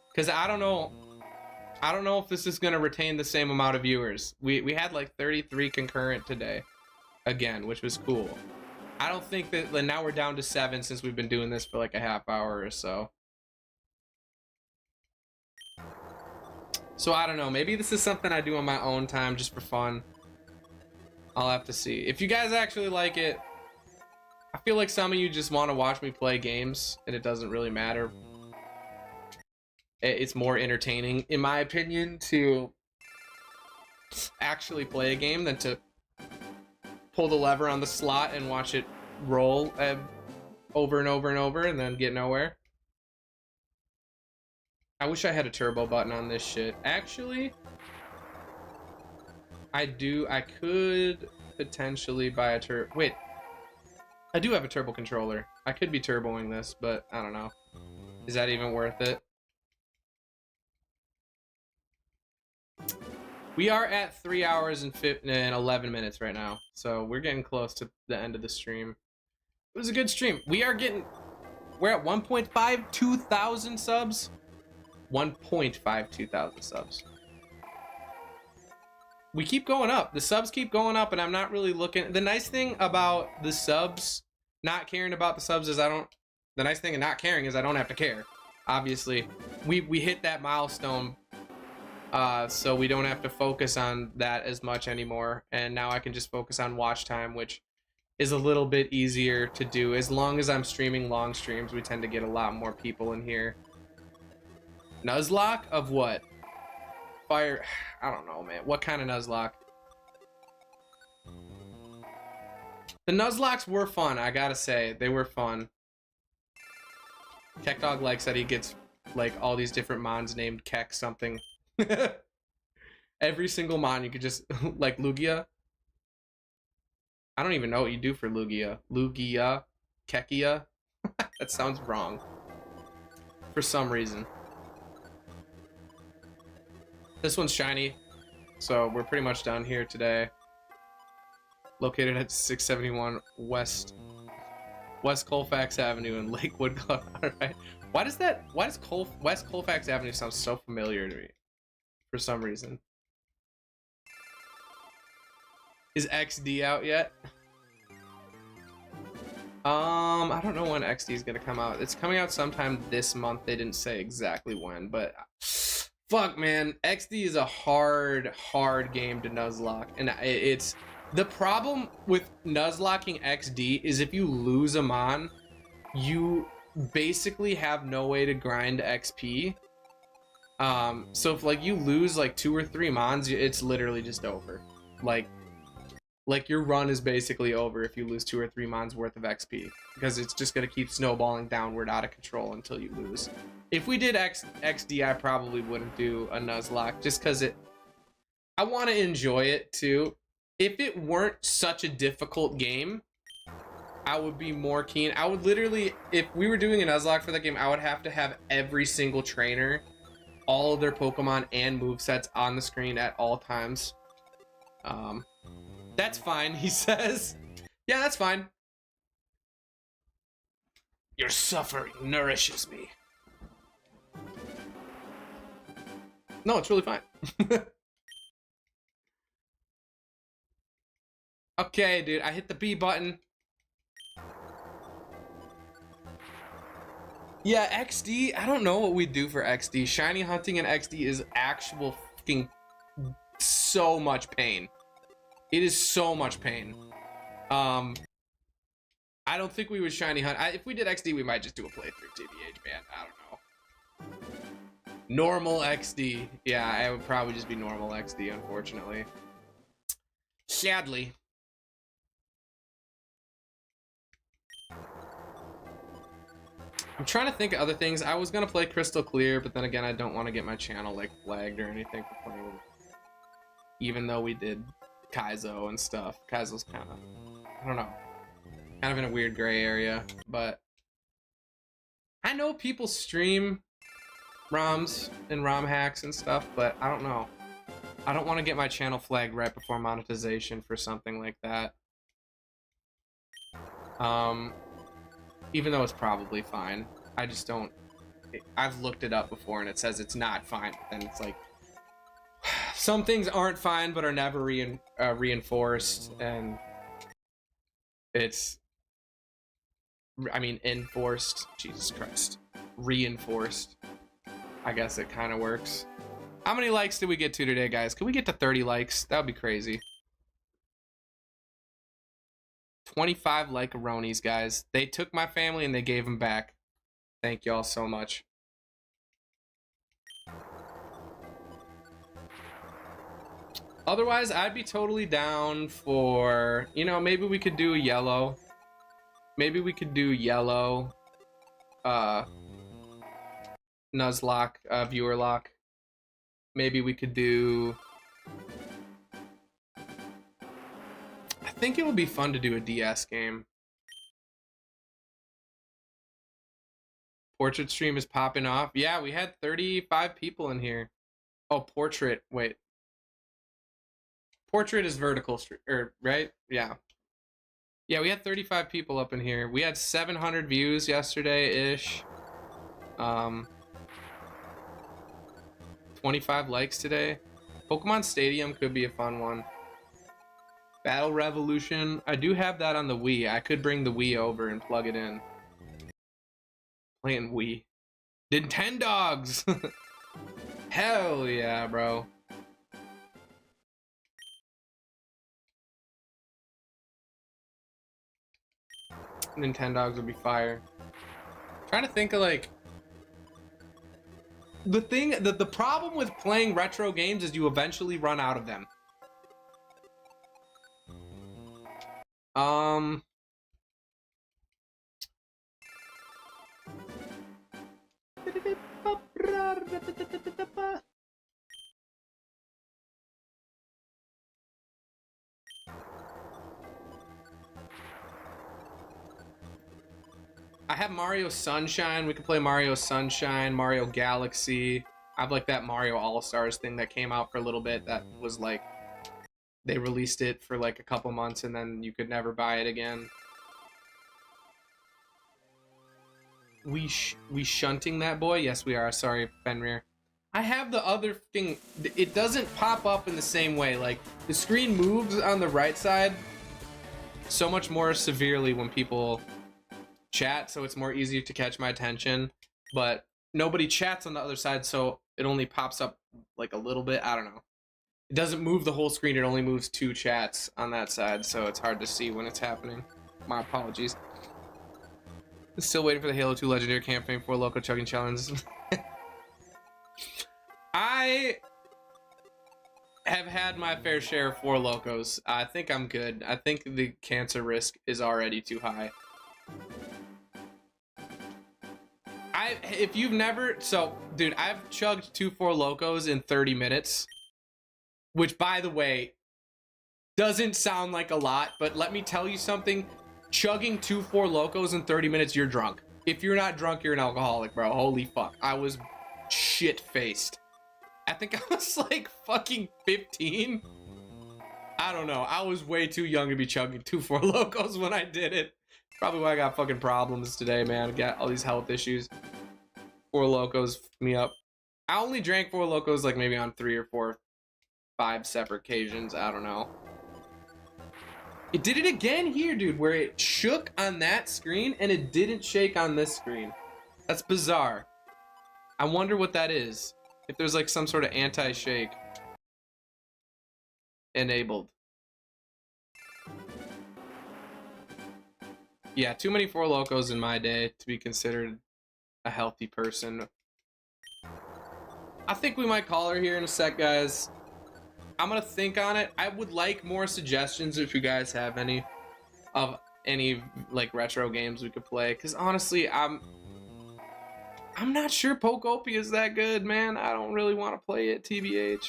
Because I don't know. I don't know if this is going to retain the same amount of viewers. We had like 33 concurrent today. Again, which was cool. I don't think that, now we're down to 7 since we've been doing this for like a half hour or so. So I don't know, maybe this is something I do on my own time just for fun. I'll have to see. If you guys actually like it, I feel like some of you just want to watch me play games, and it doesn't really matter. It's more entertaining, in my opinion, to actually play a game than to pull the lever on the slot and watch it roll over and over and over and then get nowhere. I wish I had a turbo button on this shit. Actually, I could potentially buy a turbo. Wait, I do have a turbo controller. I could be turboing this, but I don't know. Is that even worth it? We are at 3 hours and 11 minutes right now, so we're getting close to the end of the stream. It was a good stream. We're at 1.52 thousand subs. 1.52 thousand subs. We keep going up. The subs keep going up, and I'm not really looking. The nice thing about the subs, not caring about the subs, is the nice thing of not caring is I don't have to care. Obviously, we hit that milestone, so we don't have to focus on that as much anymore. And now I can just focus on watch time, which is a little bit easier to do. As long as I'm streaming long streams, we tend to get a lot more people in here. Nuzlocke of what? Fire, I don't know, man. What kind of Nuzlocke? The Nuzlocks were fun, I gotta say. They were fun. Keckdog like said he gets like all these different mons named Keck something. Every single mon you could just like Lugia. I don't even know what you do for Lugia. Lugia, Keckia. That sounds wrong for some reason. This one's shiny, so we're pretty much done here today. Located at 671 West Colfax Avenue in Lakewood, Colorado. Right? Why does West Colfax Avenue sound so familiar to me for some reason? Is XD out yet? I don't know when XD is gonna come out. It's coming out sometime this month. They didn't say exactly when, but fuck, man, XD is a hard game to nuzlocke, and it's the problem with nuzlocking XD is if you lose a mon, you basically have no way to grind XP. So if like you lose like 2 or 3 mons, it's literally just over. Like your run is basically over if you lose 2 or 3 mons worth of XP, because it's just gonna keep snowballing downward out of control until you lose. If we did XD, I probably wouldn't do a nuzlocke just because I want to enjoy it too. If it weren't such a difficult game, I would be more keen. I would literally, if we were doing a nuzlocke for that game, I would have to have every single trainer, all of their Pokemon and movesets on the screen at all times. That's fine, he says. Yeah, that's fine. Your suffering nourishes me. No, it's really fine. Okay, dude, I hit the B button. Yeah, XD, I don't know what we do for XD. Shiny hunting and XD is actual fucking so much pain. It is so much pain. I don't think we would shiny hunt. If we did XD, we might just do a playthrough, TBH, man. I don't know. Normal XD. Yeah, it would probably just be normal XD, unfortunately. Sadly. I'm trying to think of other things. I was gonna play Crystal Clear, but then again, I don't want to get my channel like flagged or anything for playing. Even though we did Kaizo and stuff. Kaizo's kind of, I don't know, kind of in a weird gray area, but I know people stream ROMs and ROM hacks and stuff, but I don't know. I don't want to get my channel flagged right before monetization for something like that. Even though it's probably fine. I just don't, I've looked it up before and it says it's not fine, but then it's like, some things aren't fine but are never reinforced, and it's, I mean, enforced, Jesus Christ, reinforced. I guess it kind of works. How many likes did we get to today, guys? Can we get to 30 likes? That would be crazy. 25 like-a-ronies, guys. They took my family and they gave them back. Thank y'all so much. Otherwise, I'd be totally down for, you know, maybe we could do yellow. Maybe we could do yellow. Nuzlocke, viewer lock. Maybe we could do... I think it would be fun to do a DS game. Portrait stream is popping off. Yeah, we had 35 people in here. Oh, portrait. Wait. Portrait is vertical, right? Yeah. Yeah, we had 35 people up in here. We had 700 views yesterday-ish. 25 likes today. Pokemon Stadium could be a fun one. Battle Revolution. I do have that on the Wii. I could bring the Wii over and plug it in. Playing Wii. Nintendogs! Hell yeah, bro. Nintendogs would be fire. Trying to think of like the problem with playing retro games is you eventually run out of them. I have Mario Sunshine. We could play Mario Sunshine, Mario Galaxy. I have like that Mario All-Stars thing that came out for a little bit that was like, they released it for like a couple months and then you could never buy it again. We shunting that boy? Yes, we are. Sorry, Fenrir. I have the other thing. It doesn't pop up in the same way. Like, the screen moves on the right side so much more severely when people chat, so it's more easy to catch my attention. But nobody chats on the other side, so it only pops up like a little bit. I don't know. It doesn't move the whole screen. It only moves 2 chats on that side, so it's hard to see when it's happening. My apologies. Still waiting for the Halo 2 Legendary Campaign for Loco Chugging Challenge. I have had my fair share of 4 Locos. I think I'm good. I think the cancer risk is already too high. If you've never... So, dude, I've chugged 2 4 Locos in 30 minutes. Which, by the way, doesn't sound like a lot, but let me tell you something. Chugging 2 4 Locos in 30 minutes, you're drunk. If you're not drunk, you're an alcoholic, bro. Holy fuck. I was shit-faced. I think I was like fucking 15. I don't know. I was way too young to be chugging 2 4 Locos when I did it. Probably why I got fucking problems today, man. I got all these health issues. 4 Locos fucked me up. I only drank 4 Locos like maybe on 3 or 4, 5 separate occasions. I don't know. It did it again here, dude, where it shook on that screen and it didn't shake on this screen. That's bizarre. I wonder what that is. If there's like some sort of anti-shake enabled. Yeah, too many 4 Locos in my day to be considered a healthy person. I think we might call her here in a sec, guys. I'm gonna think on it. I would like more suggestions if you guys have any of any like retro games we could play, because honestly I'm not sure Pokopia is that good, man. I don't really want to play it, TBH.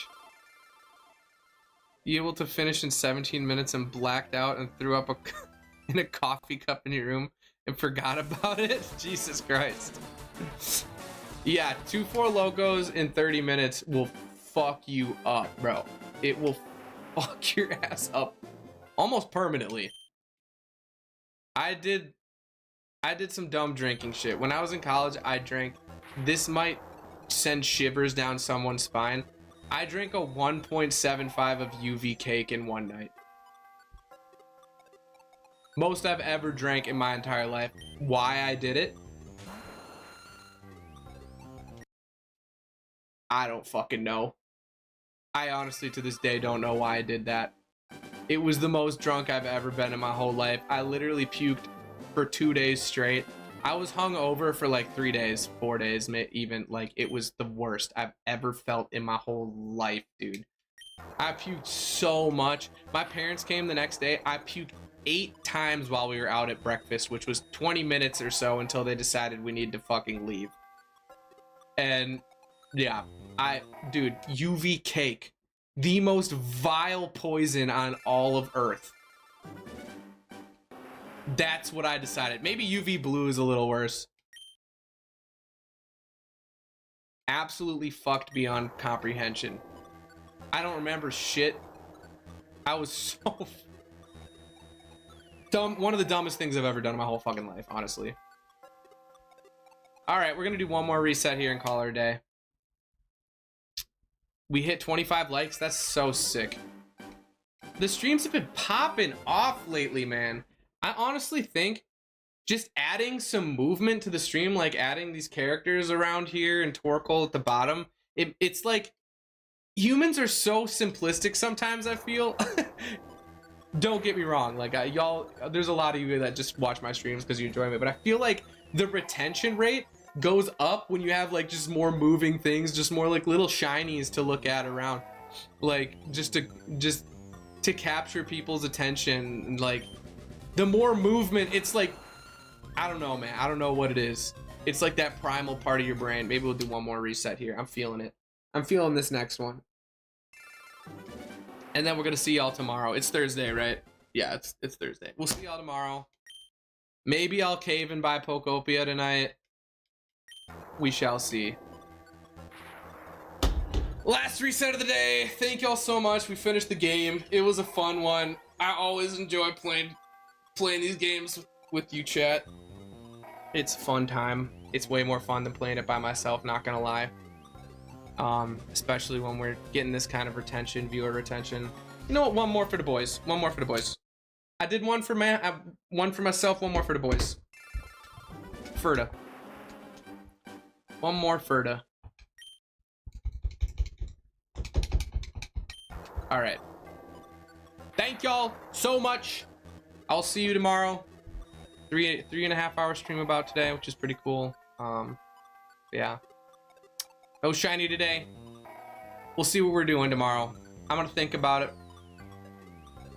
You able to finish in 17 minutes and blacked out and threw up in a coffee cup in your room and forgot about it? Jesus Christ. Yeah, 2 4 Locos in 30 minutes will fuck you up, bro. It will fuck your ass up almost permanently. I did some dumb drinking shit. When I was in college, I drank, this might send shivers down someone's spine. I drank a 1.75 of UV cake in one night. Most I've ever drank in my entire life. Why I did it? I don't fucking know. I honestly, to this day, don't know why I did that. It was the most drunk I've ever been in my whole life. I literally puked for 2 days straight. I was hungover for like 3 days, 4 days, even. Like, it was the worst I've ever felt in my whole life, dude. I puked so much. My parents came the next day. I puked 8 times while we were out at breakfast, which was 20 minutes or so until they decided we needed to fucking leave. And yeah, dude, UV cake, the most vile poison on all of Earth. That's what I decided. Maybe UV blue is a little worse. Absolutely fucked beyond comprehension. I don't remember shit. I was so dumb. One of the dumbest things I've ever done in my whole fucking life, honestly. All right, we're gonna do one more reset here and call it a day. We hit 25 likes. That's so sick. The streams have been popping off lately, man. I honestly think just adding some movement to the stream, like adding these characters around here and Torkoal at the bottom, it's like humans are so simplistic sometimes, I feel. Don't get me wrong, like y'all, there's a lot of you that just watch my streams because you enjoy me, but I feel like the retention rate goes up when you have like just more moving things, just more like little shinies to look at around, like just to capture people's attention. And like the more movement, it's like, I don't know, man, I don't know what it is. It's like that primal part of your brain. Maybe we'll do one more reset here. I'm feeling it. I'm feeling this next one. And then we're gonna see y'all tomorrow. It's Thursday, right? Yeah, it's Thursday. We'll see y'all tomorrow. Maybe I'll cave and buy Pokopia tonight. We shall see. Last reset of the day. Thank y'all so much. We finished the game. It was a fun one. I always enjoy playing these games with you, chat. It's a fun time. It's way more fun than playing it by myself, not gonna lie. Especially when we're getting this kind of retention, viewer retention. You know what? One more for the boys. One more for the boys. I did one for one for myself. One more for the boys. Ferda. One more Ferda. All right. Thank y'all so much. I'll see you tomorrow. 3.5 hour stream about today, which is pretty cool. Yeah. No shiny today. We'll see what we're doing tomorrow. I'm gonna think about it.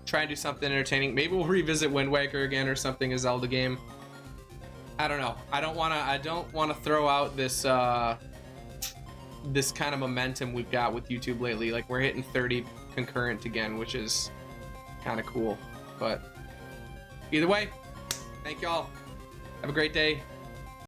Try and do something entertaining. Maybe we'll revisit Wind Waker again or something, a Zelda game. I don't know. I don't wanna throw out this this kind of momentum we've got with YouTube lately. Like, we're hitting 30 concurrent again, which is kind of cool. But either way, thank y'all. Have a great day.